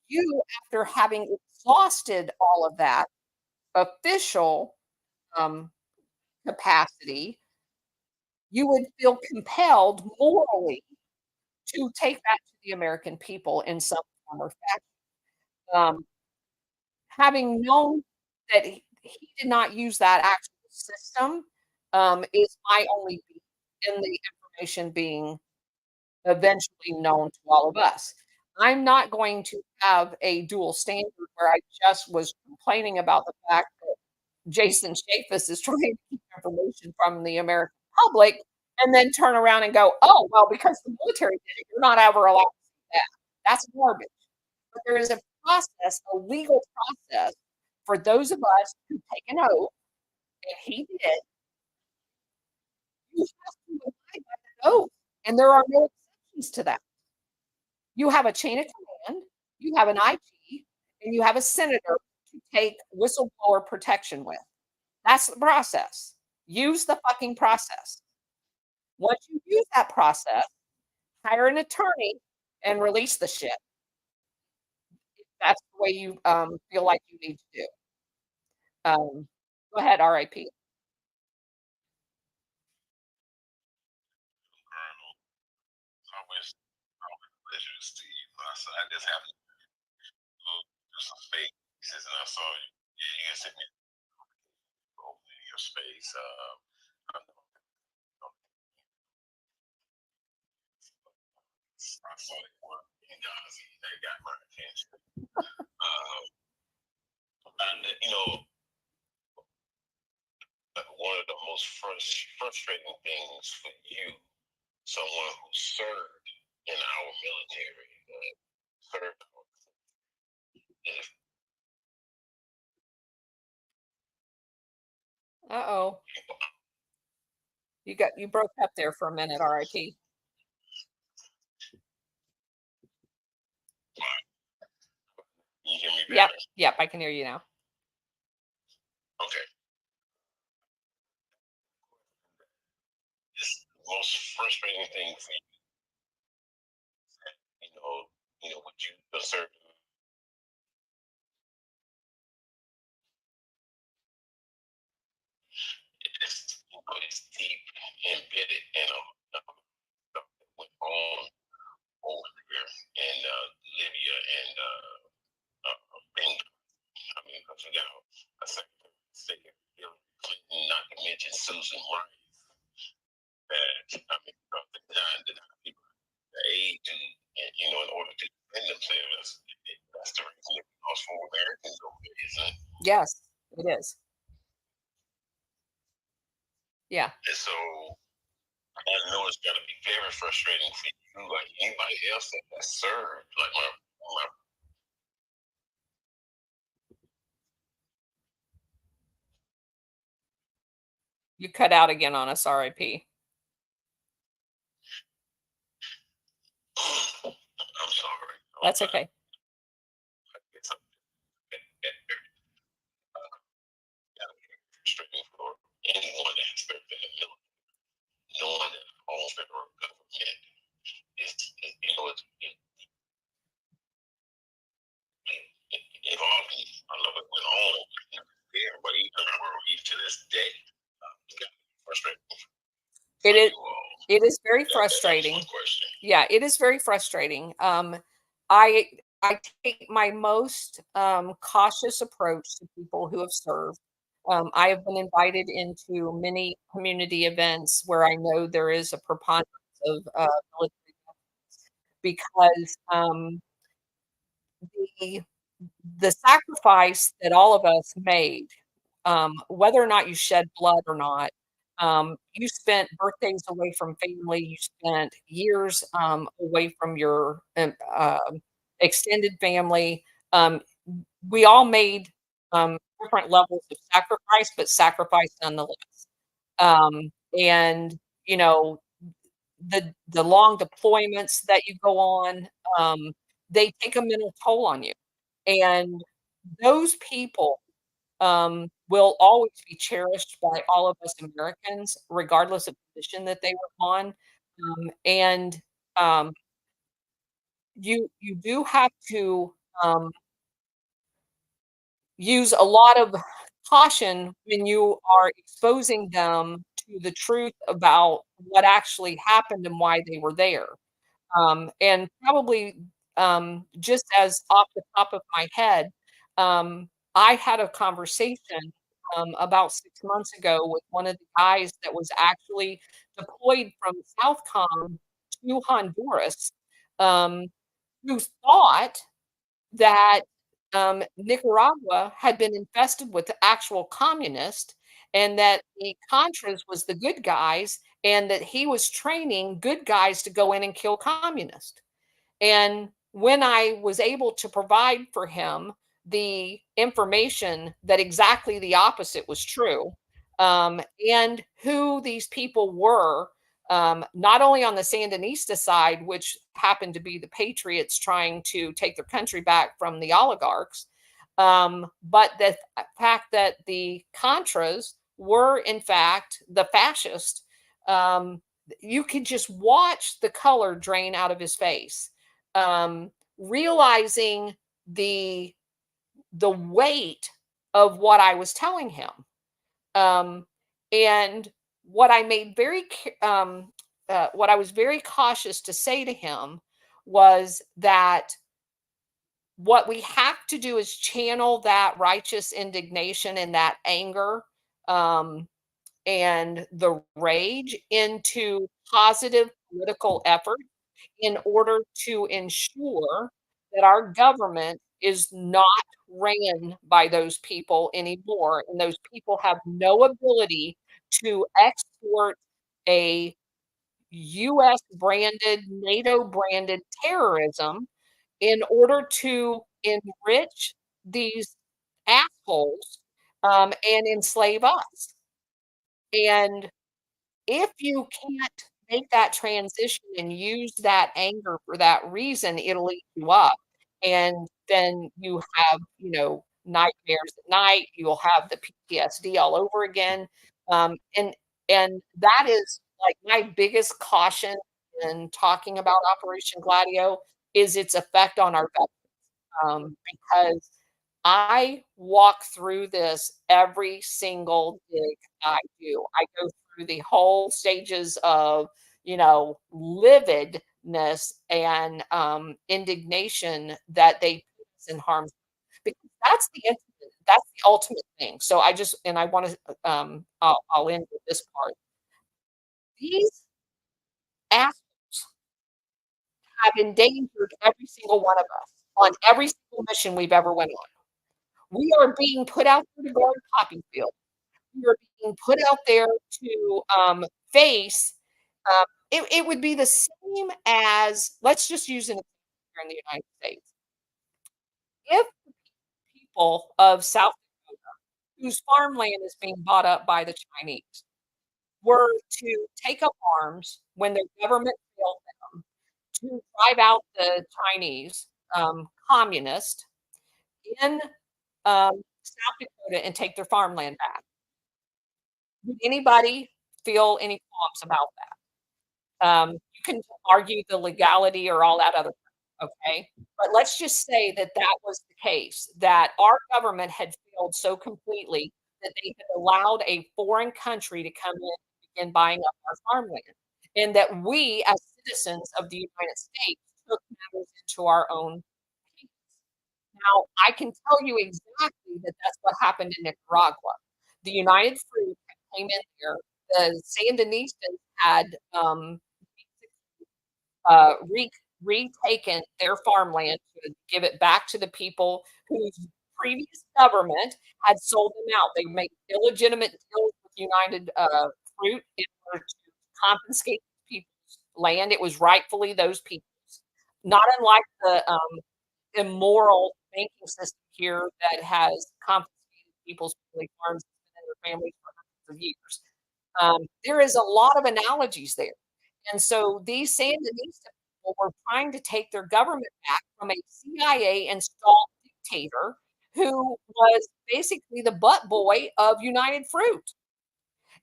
you, after having exhausted all of that official um, capacity, you would feel compelled morally to take that to the American people in some form or fashion. Um, Having known that he did not use that actual system, is my only beef in the information being eventually known to all of us. I'm not going to have a dual standard where I just was complaining about the fact that Jason Chaffetz is trying to keep information from the American public, and then turn around and go, "Oh, well, because the military did it, you're not ever allowed to do that." That's garbage. But there is a process, a legal process for those of us who take an oath, and he did. You have to abide by that oath, and there are no exceptions to that. You have a chain of command, you have an IG, and you have a senator to take whistleblower protection with. That's the process. Use the fucking process. Once you use that process, hire an attorney and release the shit. That's the way you feel like you need to do. Go ahead, RIP. Colonel. Always a pleasure to see you. I just happened to do some spaces and I saw you. You sent me over in your space. I know I saw it were Benghazi. That got my attention. And one of the most frustrating things for you, someone who served in our military, served is Uh-oh. You broke up there for a minute, RIP. you hear me better? Yep, yep, I can hear you now. Okay. It's the most frustrating thing for you. Would you assert it's deep embedded in stuff that went on over there in Libya and Benghazi. I mean, I forgot a Secretary of State Hillary Clinton, not to mention Susan Rice. That something denied people the aid to, in order to defend themselves. That's the reason that we lost 4 Americans over there, isn't it? Yes, it is. Yeah. And so I know it's got to be very frustrating for you, like anybody else that has served. Like my You cut out again on us, RIP. I'm sorry. That's okay. It's frustrating for anyone that has served in the military, knowing that all federal government is involved in a lot of what went on there, but even to this day, it's got to be frustrating. It is very frustrating. Yeah, it is very frustrating. I take my most cautious approach to people who have served. I have been invited into many community events where I know there is a preponderance of military because the sacrifice that all of us made, whether or not you shed blood or not, you spent birthdays away from family, you spent years away from your extended family. We all made different levels of sacrifice, but sacrifice nonetheless. And you know, the long deployments that you go on, they take a mental toll on you. And those people will always be cherished by all of us Americans, regardless of position that they were on. And you do have to use a lot of caution when you are exposing them to the truth about what actually happened and why they were there. And probably just as off the top of my head, I had a conversation about 6 months ago with one of the guys that was actually deployed from Southcom to Honduras, um, who thought that Nicaragua had been infested with actual communists and that the Contras was the good guys and that he was training good guys to go in and kill communists. And when I was able to provide for him the information that exactly the opposite was true, and who these people were, not only on the Sandinista side, which happened to be the patriots trying to take their country back from the oligarchs, But the fact that the Contras were, in fact, the fascist, you could just watch the color drain out of his face, realizing the weight of what I was telling him. And what I made what I was very cautious to say to him was that what we have to do is channel that righteous indignation and that anger, and the rage into positive political effort in order to ensure that our government is not ran by those people anymore, and those people have no ability to export a US branded, NATO branded terrorism in order to enrich these assholes, and enslave us. And if you can't make that transition and use that anger for that reason, it'll eat you up. And then you have, nightmares at night. You'll have the PTSD all over again. And that is like my biggest caution in talking about Operation Gladio is its effect on our veterans. Because I walk through this every single dig I do. I go through the whole stages of, lividness and indignation that they put us in harm's way. Because that's the ultimate thing. So I want to, I'll end with this part. These assholes have endangered every single one of us on every single mission we've ever went on. We are being put out there to guard poppy field. We are being put out there to face. It would be the same as, let's just use an example here in the United States. If the people of South Dakota, whose farmland is being bought up by the Chinese, were to take up arms when their government failed them to drive out the Chinese communists in South Dakota and take their farmland back. Would anybody feel any qualms about that? You can argue the legality or all that other stuff, okay? But let's just say that that was the case, that our government had failed so completely that they had allowed a foreign country to come in and begin buying up our farmland, and that we, as citizens of the United States, took matters into our own hands. Now, I can tell you exactly that that's what happened in Nicaragua. The United Fruit came in there. The Sandinistas had retaken their farmland to give it back to the people whose previous government had sold them out. They made illegitimate deals with United Fruit in order to confiscate people's land. It was rightfully those people's, not unlike the immoral banking system here that has confiscated people's family farms and their families for hundreds of years. There is a lot of analogies there. And so these Sandinista people were trying to take their government back from a CIA installed dictator who was basically the butt boy of United Fruit.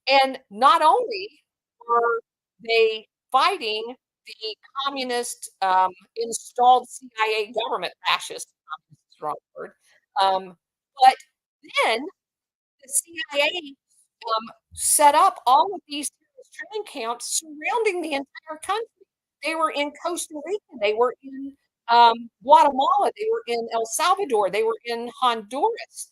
And not only were they fighting the communist installed CIA government, fascist, communist is the wrong word, but then the CIA set up all of these training camps surrounding the entire country. They were in Costa Rica, they were in Guatemala, they were in El Salvador, they were in Honduras,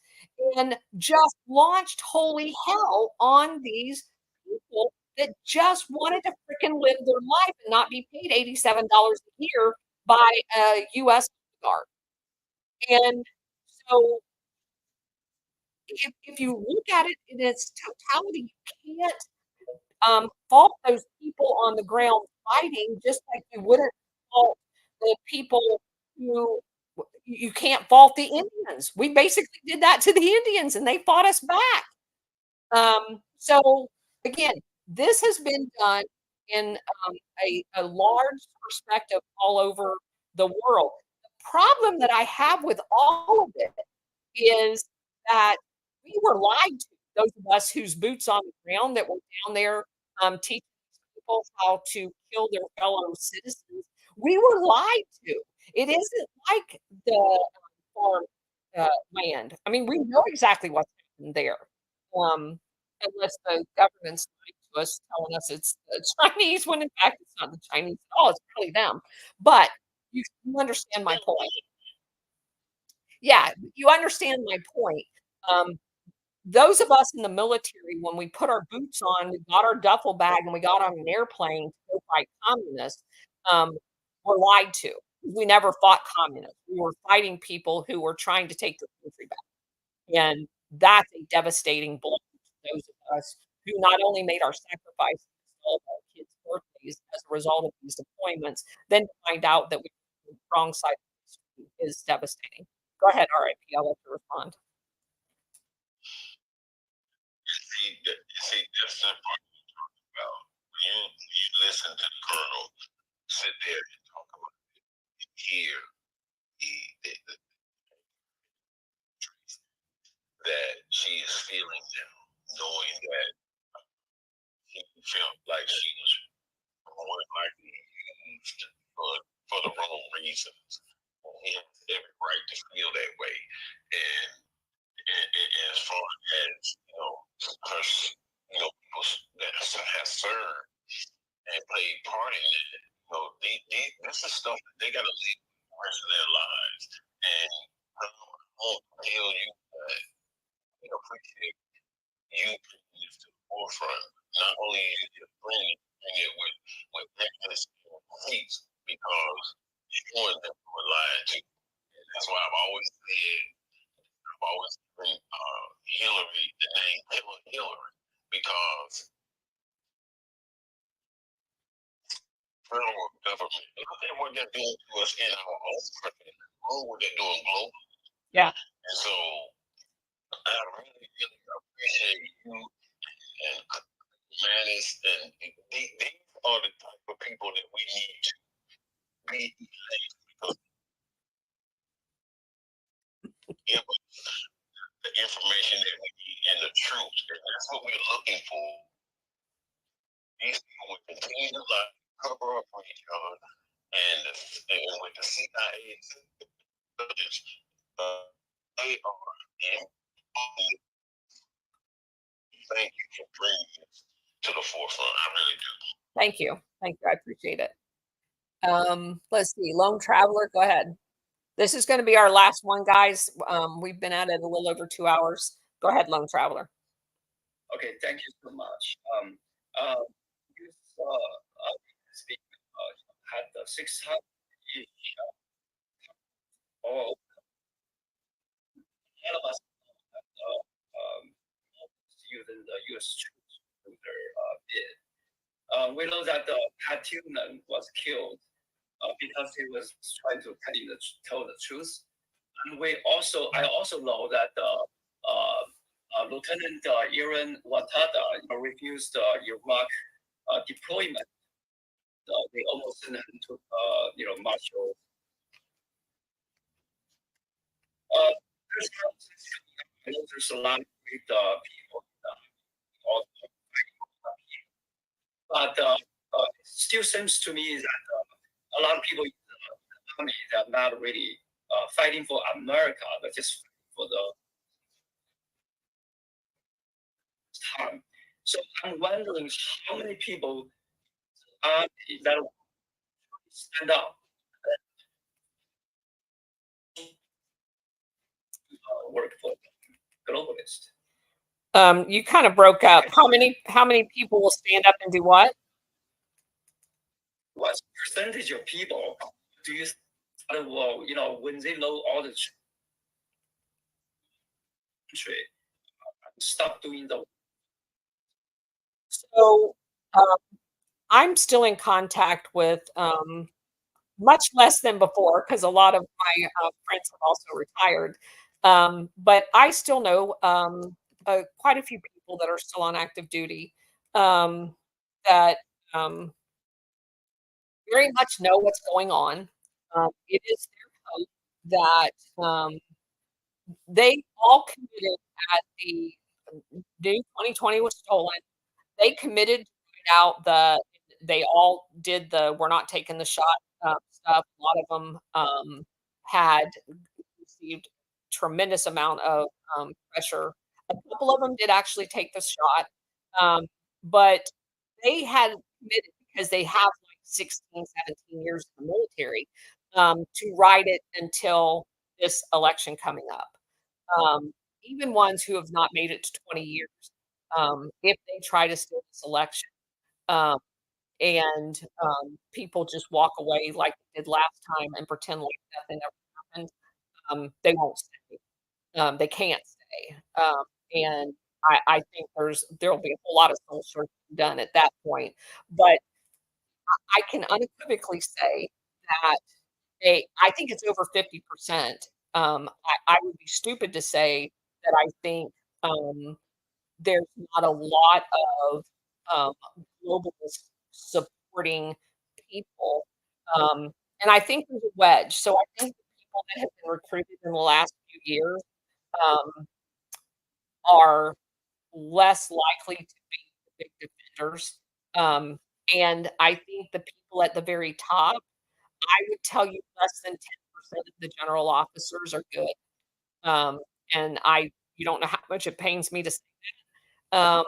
and just launched holy hell on these people that just wanted to freaking live their life and not be paid $87 a year by a US oligarch. And so if you look at it in its totality, you can't fault those people on the ground fighting, just like you wouldn't fault the people who you can't fault the Indians. We basically did that to the Indians and they fought us back. So again, this has been done in a large perspective all over the world. The problem that I have with all of it is that we were lied to. Those of us whose boots on the ground that were down there teaching people how to kill their fellow citizens, we were lied to. It isn't like the farm land. I mean, we know exactly what's happened there. Um, unless the government's lying to us, telling us it's the Chinese, when in fact it's not the Chinese at all, it's really them. But you understand my point. Yeah, you understand my point. Um, those of us in the military, when we put our boots on, we got our duffel bag, and we got on an airplane to go fight communists, um, were lied to. We never fought communists. We were fighting people who were trying to take their country back. And that's a devastating blow to those of us who not only made our sacrifices all of our kids' birthdays as a result of these deployments, then to find out that we were on the wrong side of history is devastating. Go ahead, RIP, I'll let you respond. See, that's the part you talk about. You listen to the colonel sit there and talk about it, and hear the that she is feeling now, knowing that she felt like she was more than likely used for the wrong reasons. He has every right to feel that way. And as far as, her, people that has served and played part in it, this is stuff that they got to live the rest of their lives. And I won't tell you that, appreciate you bringing this to the forefront. Not only is it bring it with reckless receipts, because showing them were lied to. And that's why I've always said, I've always given Hillary the name Hillary, because federal government, look at what they're doing to us in our own country, look what they're doing globally. Yeah. And so I really, really appreciate you and Manis, and these are the type of people that we need to be because give us the information that we need and the truth. And that's what we're looking for. These people will continue to lie, cover up for each other, and with the CIA, they are in. Thank you for bringing this to the forefront. I really do. Thank you. Thank you. I appreciate it. Let's see. Lone Traveler, go ahead. This is going to be our last one, guys. We've been at it a little over 2 hours. Go ahead, Lone Traveler. Okay, thank you so much. You speak had the 600 each. All of us using the U.S. troops in their bid. We know that Pat Tillman was killed because he was trying to tell the truth. And I also know that Lieutenant Iran Watada refused Iraq deployment. They almost sent him to marshal. There's a lot of great people, but it still seems to me that a lot of people in the army are not really fighting for America, but just for the time. So I'm wondering how many people that stand up work for globalists. You kind of broke up. How many people will stand up and do what? What percentage of people do you well, when they know all the country, stop doing the. So I'm still in contact with much less than before because a lot of my friends have also retired. But I still know quite a few people that are still on active duty that very much know what's going on. It is their hope that they all committed at the new 2020 was stolen. They committed to write out they all did the "we're not taking the shot" stuff. A lot of them had received tremendous amount of pressure. A couple of them did actually take the shot, um, but they had committed because they have like 16, 17 years in the military to ride it until this election coming up. Um, Even ones who have not made it to 20 years, if they try to steal this election, um, and people just walk away like they did last time and pretend like nothing ever happened, they won't stay. They can't stay. And I think there'll be a whole lot of soul searching done at that point. But I can unequivocally say that I think it's over 50%. I would be stupid to say that I think there's not a lot of um, globalists supporting people. Um, and I think there's a wedge. So I think the people that have been recruited in the last few years um, are less likely to be the big defenders. Um, and I think the people at the very top, I would tell you less than 10% of the general officers are good. Um, and you don't know how much it pains me to say, um,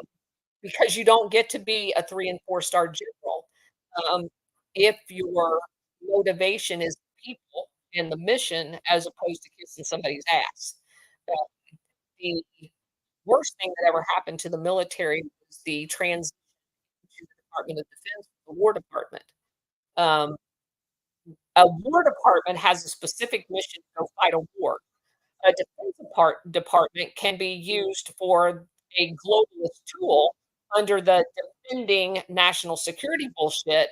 because you don't get to be a 3 and 4-star general, um, if your motivation is people and the mission as opposed to kissing somebody's ass. Uh, the worst thing that ever happened to the military was the transition to the Department of Defense, the War Department. Um, a War Department has a specific mission to go fight a war. A department can be used for a globalist tool under the defending national security bullshit,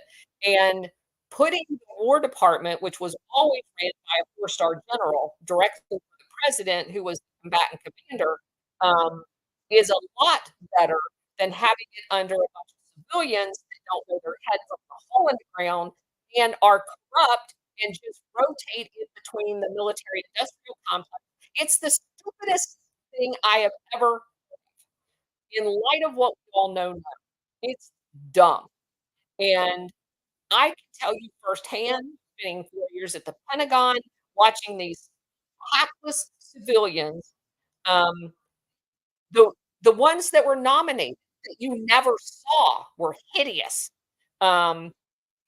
and putting the War Department, which was always ran by a 4-star general, directly to the president, who was the combatant commander, um, is a lot better than having it under a bunch of civilians that don't know their head from the hole in the ground and are corrupt and just rotate in between the military industrial complex. It's the stupidest thing I have ever, in light of what we all know now. It's dumb. And I can tell you firsthand, spending 4 years at the Pentagon, watching these hapless civilians, um, the the ones that were nominated that you never saw were hideous. Um,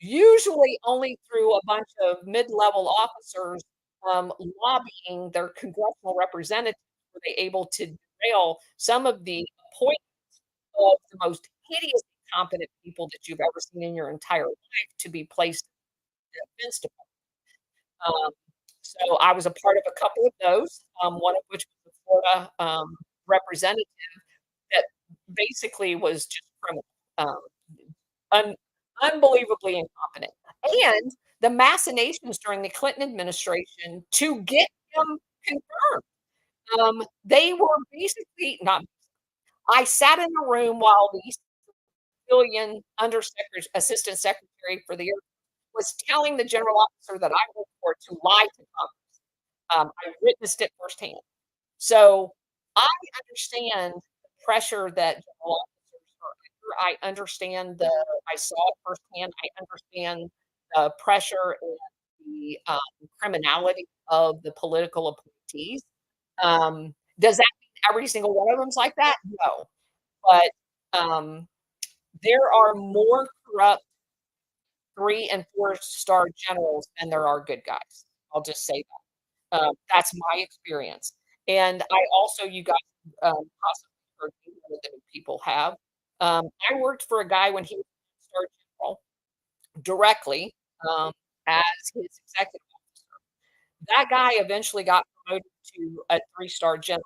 Usually only through a bunch of mid-level officers, lobbying their congressional representatives were they able to derail some of the appointments of the most hideous, incompetent people that you've ever seen in your entire life to be placed in the defense department. Um, so I was a part of a couple of those, one of which was the Florida, representative that basically was just criminal. Um, Un Unbelievably incompetent, and the machinations during the Clinton administration to get him confirmed. They were basically not I sat in a room while the civilian assistant secretary for the Air was telling the general officer that I worked for to lie to Congress. I witnessed it firsthand. So, I understand the pressure that general officers are under. I saw it firsthand. I understand the pressure and the, criminality of the political appointees. Does that mean every single one of them's like that? No. But, there are more corrupt 3 and 4-star generals than there are good guys. I'll just say that. That's my experience. And I also you guys, possibly heard me, more than people have. I worked for a guy when he was a 4-star general directly, as his executive officer. That guy eventually got promoted to a 3-star general,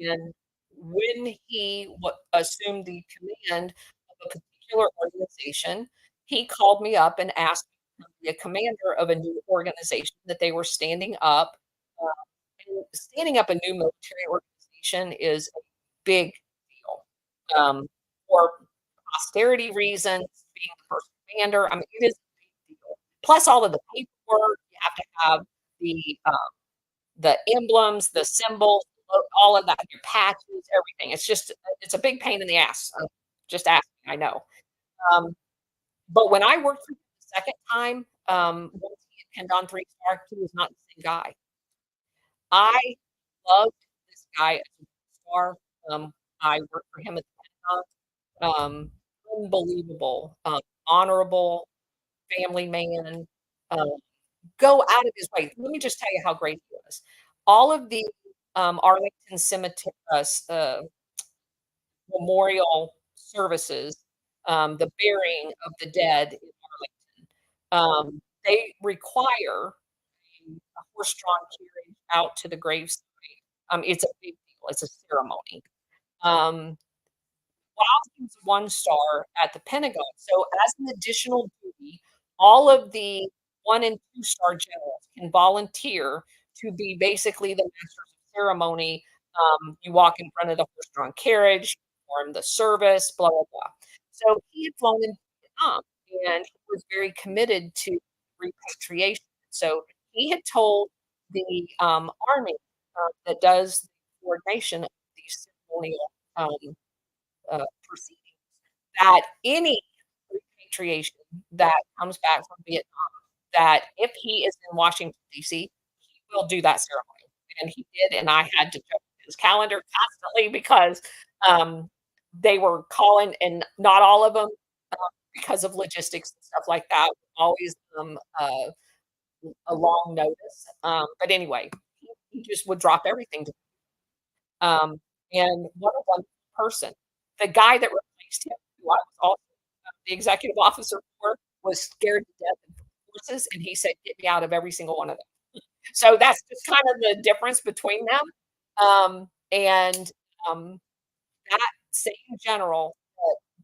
and when he assumed the command of a particular organization, he called me up and asked me to be a commander of a new organization that they were standing up. Uh, and standing up a new military organization is a big deal. For posterity reasons, being the first commander, I mean, it is a big deal. Plus all of the paperwork, you have to have the the emblems, the symbols, all of that, your patches, everything. It's a big pain in the ass. Just ask me, I know. Um, but when I worked for him the second time, once he had pinned on 3 star, he was not the same guy. I loved this guy as a star. I worked for him at the Pentagon. Unbelievable, honorable family man. Um, go out of his way. Let me just tell you how great he was. All of the Arlington cemetery memorial services, the burying of the dead in Arlington, they require a horse-drawn carriage out to the gravesite. It's a big deal. It's a ceremony. Um, while he was 1 star at the Pentagon, so as an additional duty, all of the 1 and 2 star generals can volunteer to be basically the masters of ceremony. You walk in front of the horse-drawn carriage, perform the service, blah, blah, blah. So he had flown in Vietnam, and he was very committed to repatriation. So he had told the army that does the coordination of these ceremonial proceedings that any repatriation that comes back from Vietnam, that if he is in Washington, D.C., he will do that ceremony. And he did, and I had to check his calendar constantly because they were calling, and not all of them, because of logistics and stuff like that, always a long notice. But anyway, he just would drop everything to and what a wonderful person. The guy that replaced him, who I was also the executive officer for, was scared to death of horses, and he said, "Get me out of every single one of them." So that's just kind of the difference between them. And that same general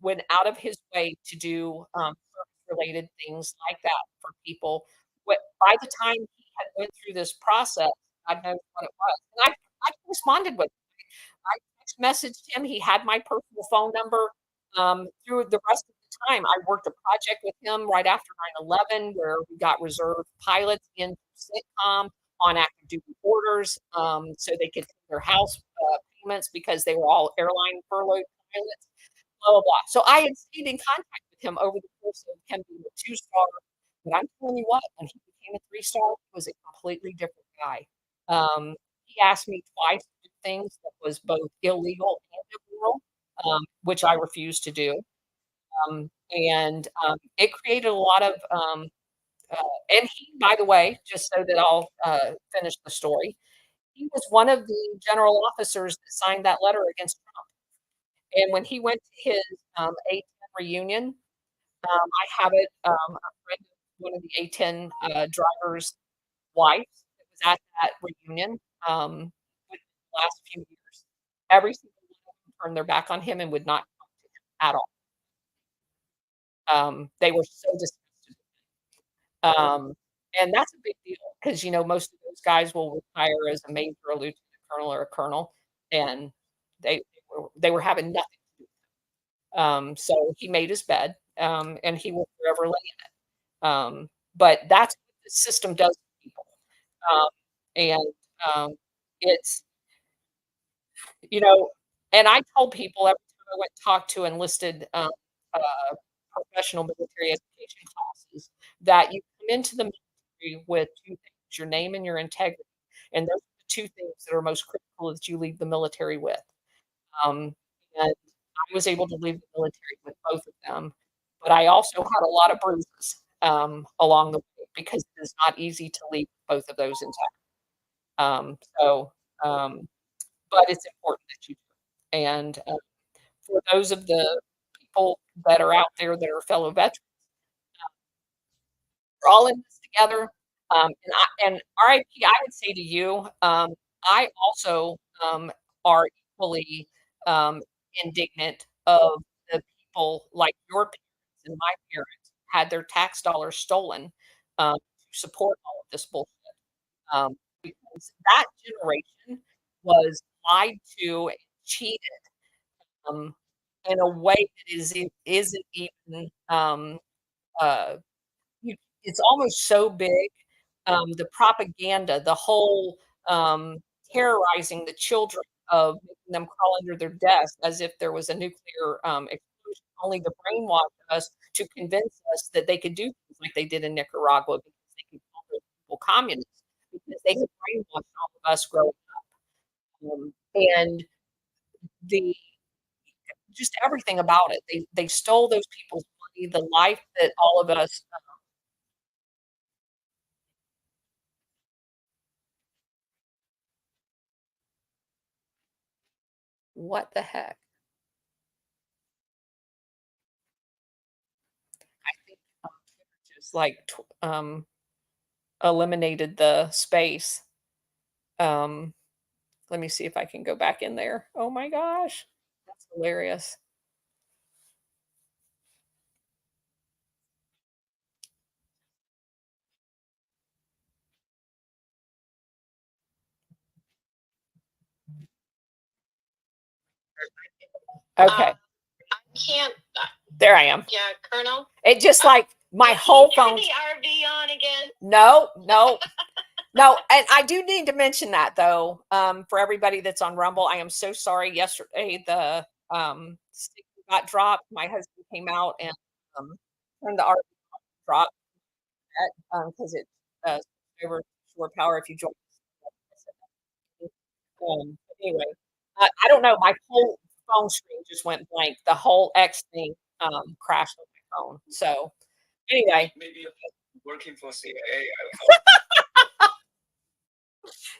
went out of his way to do service-related things like that for people. By the time he had went through this process, God knows what it was. And I responded with I text messaged him. He had my personal phone number. Through the rest of the time, I worked a project with him right after 9/11, where we got reserve pilots into sitcom on active duty orders, so they could pay their house payments because they were all airline furloughed pilots. Blah blah blah. So I had stayed in contact with him over the course of him being a 2 star. But I'm telling you what, when he became a 3 star, he was a completely different guy. He asked me twice to do things that was both illegal and immoral, which I refused to do. It created a lot of, and he, by the way, just so that I'll finish the story, he was one of the general officers that signed that letter against Trump. And when he went to his A-10 reunion, I have it, a friend of one of the A-10 drivers' wives that was at that reunion within the last few years. Every single one of them turned their back on him and would not talk to him at all. They were so disgusted. And that's a big deal because, most of those guys will retire as a major, a lieutenant colonel, or a colonel, and they were having nothing to do. So he made his bed, and he will forever lay in it. But that's what the system does to people. And it's, you know, and I told people every time I went and talked to enlisted professional military education classes that you come into the military with 2 things, your name and your integrity. And those are the 2 things that are most critical that you leave the military with. Um, and I was able to leave the military with both of them, but I also had a lot of bruises along the way because it is not easy to leave both of those intact. Um, so, um, but it's important that you do. And for those of the people that are out there that are fellow veterans, we're all in this together. And RIP, I would say to you, I also are equally indignant of the people like your parents and my parents had their tax dollars stolen to support all of this bullshit. Because that generation was lied to and cheated um, in a way that isn't even uh, it's almost so big, the propaganda, the whole terrorizing the children of making them crawl under their desk as if there was a nuclear explosion, only to brainwash us to convince us that they could do things like they did in Nicaragua because they could call those people communists because they could brainwash all of us growing up. And the just everything about it. They stole those people's money, the life that all of us what the heck? I think, just like eliminated the space. Um, let me see if I can go back in there. Oh my gosh, that's hilarious. Okay, I can't. there I am. Yeah, Colonel. It just like my whole phone. The RV on again. No, no, no. And I do need to mention that though, for everybody that's on Rumble. I am so sorry. Yesterday, the stick got dropped. My husband came out and turned the RV drop because it over shore power if you join. Anyway, I don't know. My whole phone screen just went blank. The whole X thing crashed on my phone. So anyway, Maybe you're working for CIA.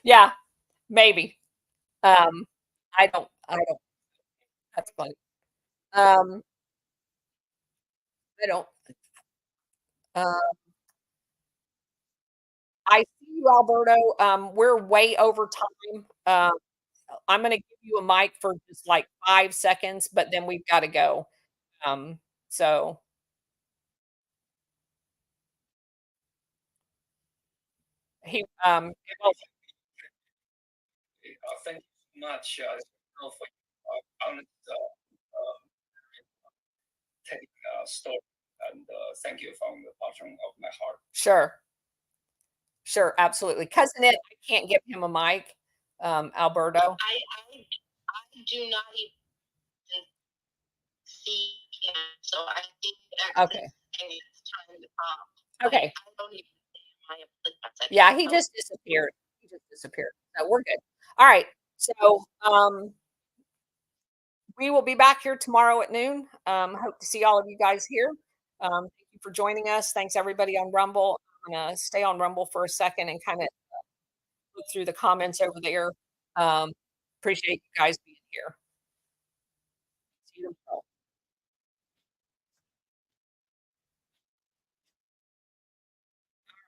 yeah, maybe. I don't. That's funny. Um, I don't. Uh, I see you, Alberto. We're way over time. I'm going to give you a mic for just like 5 seconds, but then we've got to go. Um, so he, well, Thank you so much for your honest taking story, and thank you from the bottom of my heart. sure, sure, absolutely. Cousin Ed, I can't give him a mic. Alberto. I do not even see him, so I think Okay. it's time to Okay. I don't even see him. Yeah, he just disappeared. He just disappeared. So we're good. All right. So we will be back here tomorrow at noon. Hope to see all of you guys here. Thank you for joining us. Thanks everybody on Rumble. I'm gonna stay on Rumble for a second and kind of look through the comments over there. Um, appreciate you guys being here. See you tomorrow.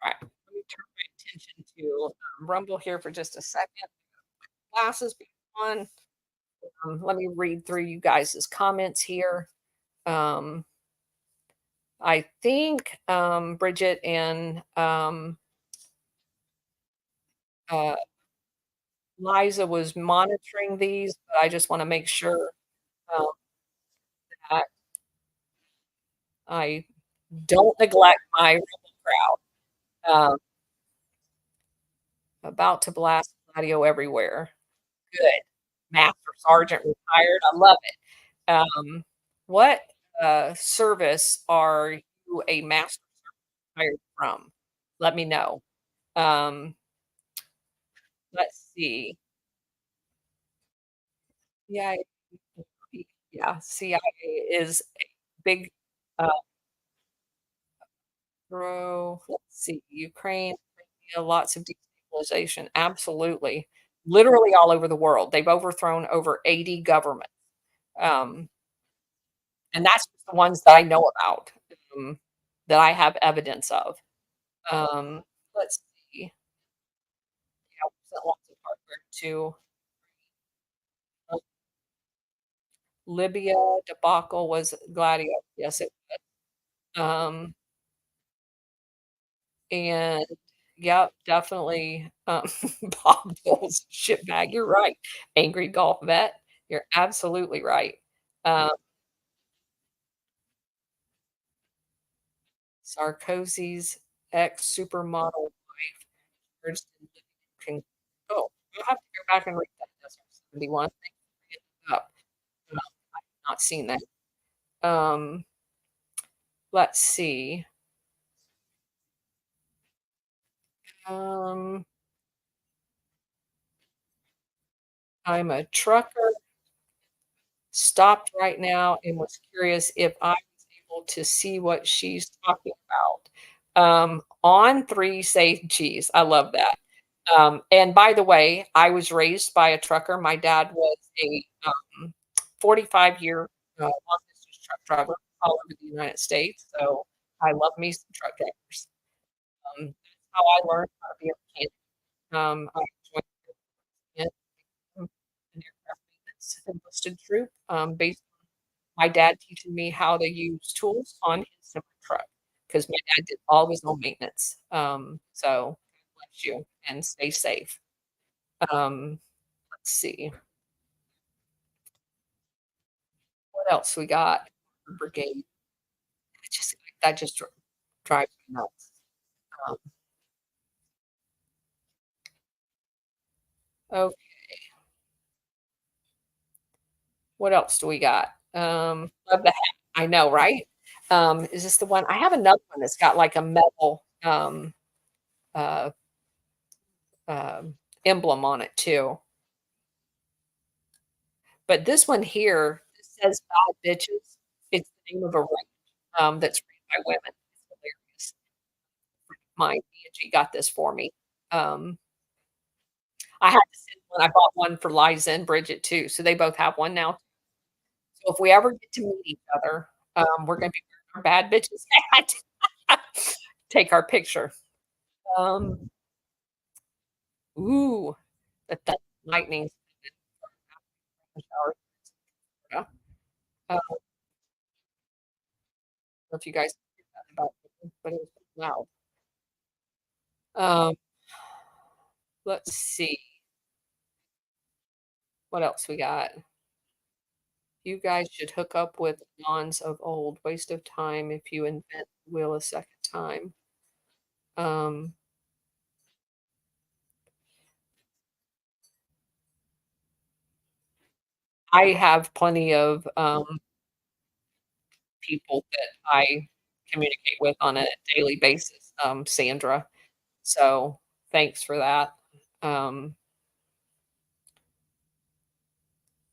All right. Let me turn my attention to Rumble here for just a second. Glasses being on. Let me read through you guys' comments here. Um, I think Bridget and uh, Liza was monitoring these, but I just want to make sure um, that I don't neglect my Rebel crowd. About to blast Gladio everywhere. Good. Master Sergeant retired. I love it. What service are you a master sergeant retired from? Let me know. Um, let's see. Yeah, yeah. CIA is a big uh, grow. Let's see. Ukraine, lots of destabilization. Absolutely. Literally all over the world. They've overthrown over 80 governments. Um, and that's just the ones that I know about, um, that I have evidence of. Um, let's see. Yeah, we sent lots of hardware to Libya debacle was Gladio. Yes, it um, and yep, definitely Bob Dole's shit bag. You're right. Angry golf vet. You're absolutely right. Um, Sarkozy's ex supermodel wife urged him to Oh, I'll have to go back and read that. Desert 71. Thanks for bringing it up. I've not seen that. Um, let's see. Um, I'm a trucker, stopped right now and was curious if I was able to see what she's talking about. On 3 say cheese. I love that. And by the way, I was raised by a trucker. My dad was a 45-year long distance truck driver all over the United States. So I love me some truck drivers. That's how I learned how to be a mechanic. I joined in an aircraft maintenance enlisted troop based on my dad teaching me how to use tools on his semi truck because my dad did all of his own maintenance. So bless you and stay safe. Um, let's see what else we got. Brigade. That just drives me nuts. Um, okay, what else do we got? Love the hat. I know, right? Is this the one? I have another one that's got like a metal uh, emblem on it too. But this one here, this says "Bad Bitches." It's the name of a ranch that's ran by women. It's hilarious. My Angie got this for me. Um, I had to send one. I bought one for Liza and Bridget too, so they both have one now. So if we ever get to meet each other, we're gonna be wearing our bad bitches hat. Take our picture. Um, ooh, that lightning shower. Yeah. I don't know if you guys hear that about me, but it was loud. Um, let's see what else we got. You guys should hook up with Nons of old. Waste of time if you invent the wheel a second time. Um, I have plenty of people that I communicate with on a daily basis, Sandra. So thanks for that. Um,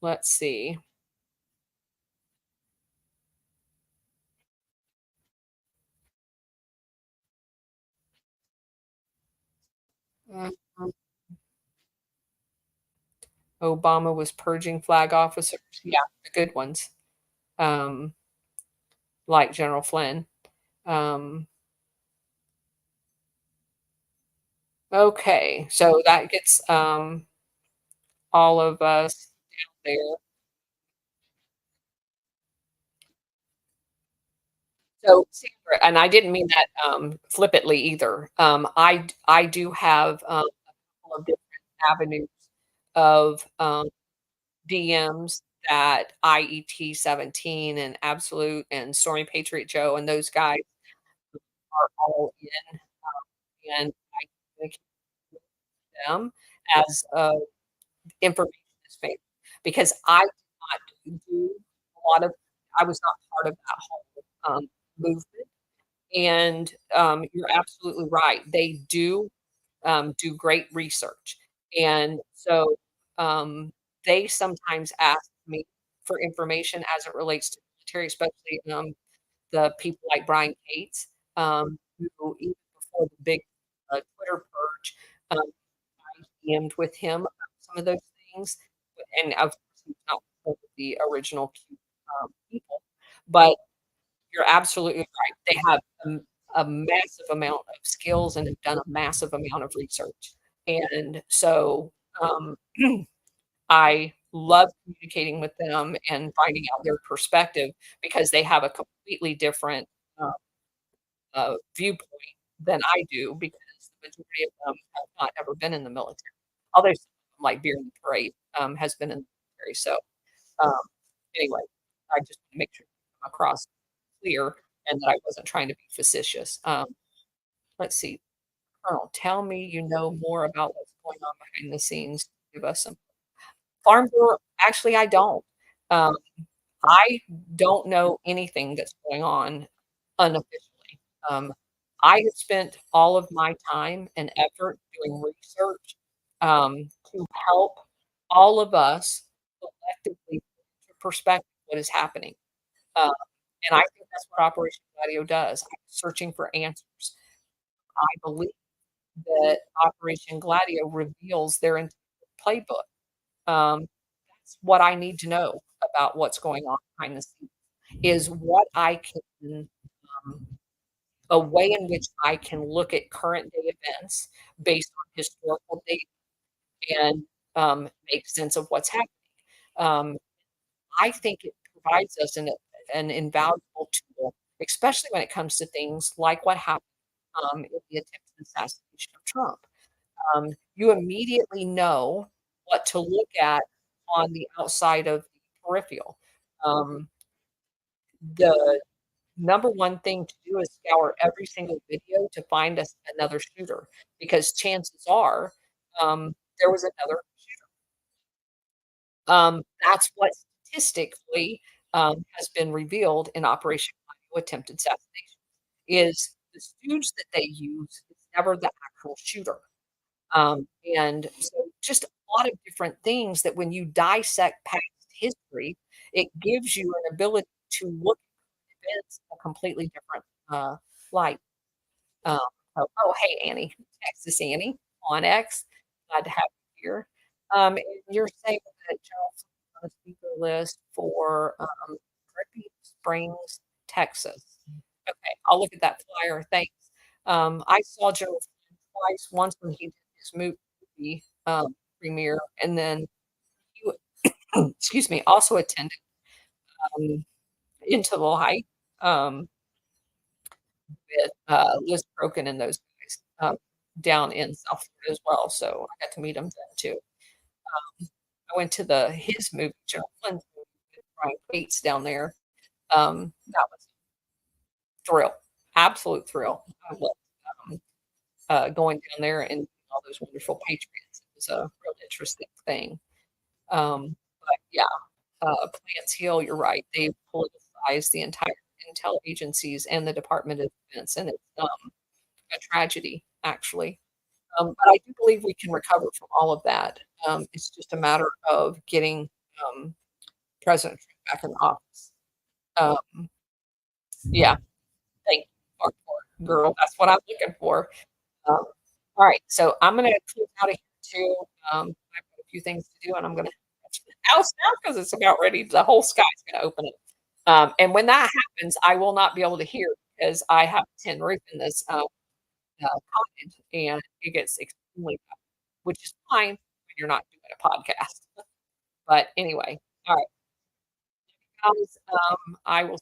let's see. Um, Obama was purging flag officers. Yeah, the good ones, um, like General Flynn. Um, okay, so that gets all of us down there. So, Sandra, and I didn't mean that flippantly either. I do have a couple of different avenues of DMs that IET 17 and Absolute and Stormy Patriot Joe and those guys are all in, and I communicate with them as information is fair because I did not do a lot of. I was not part of that whole movement. And you're absolutely right. They do great research. And so they sometimes ask me for information as it relates to military, especially the people like Brian Cates, who even before the big Twitter purge, I DM'd with him about some of those things. And of course, he's not one of the original people, but you're absolutely right. They have a massive amount of skills and have done a massive amount of research. And so I love communicating with them and finding out their perspective because they have a completely different uh, viewpoint than I do because the majority of them have not ever been in the military. Although some of them, like Beer in the Parade has been in the military. So um, anyway, I just want to make sure I come across clear and that I wasn't trying to be facetious. Let's see. Colonel, tell me you know more about what's going on behind the scenes to give us some farm bureau. Actually, I don't. Um, I don't know anything that's going on unofficially. Um, I have spent all of my time and effort doing research to help all of us collectively put into perspective what is happening. Um, and I think that's what Operation Gladio does. I'm searching for answers. I believe that Operation Gladio reveals their entire playbook. That's what I need to know about what's going on behind the scenes, is what I can, um, a way in which I can look at current day events based on historical data and make sense of what's happening. Um, I think it provides us an invaluable tool, especially when it comes to things like what happened in the attempted assassination of Trump. You immediately know what to look at on the outside of the peripheral. Um, the number one thing to do is scour every single video to find us another shooter, because chances are there was another shooter. That's what statistically has been revealed in Operation Attempted Assassination, is the stooge that they use is never the actual shooter. And so just a lot of different things that when you dissect past history, it gives you an ability to look at events in a completely different light. Um, oh, hey, Annie, Texas Annie on X. Glad to have you here. And you're saying that Charles on the speaker list for Dripping Springs, Texas. Okay, I'll look at that flyer. Thanks. I saw Joe twice. Once when he did his movie premiere, and then he, excuse me, also attended Into the Light with Liz Crokin and those guys down in South Florida as well. So I got to meet him then too. I went to the his movie, Joe Flynn's movie with Brian Cates down there. That was a thrill, absolute thrill. I loved going down there and all those wonderful patriots. It was a real interesting thing. But yeah, Plants Hill, you're right. They politicized the entire intel agencies and the Department of Defense, and it's a tragedy, actually. But I do believe we can recover from all of that. It's just a matter of getting President Trump back in office. Um, yeah, thank you, hardcore girl. That's what I'm looking for. Um, all right, so I'm going to close out of here too. I've got a few things to do, and I'm going to the house now because it's about ready. The whole sky's going to open it. And when that happens, I will not be able to hear because I have a tin roof in this cottage, and it gets extremely loud, which is fine when you're not doing a podcast. But anyway, all right, guys, I will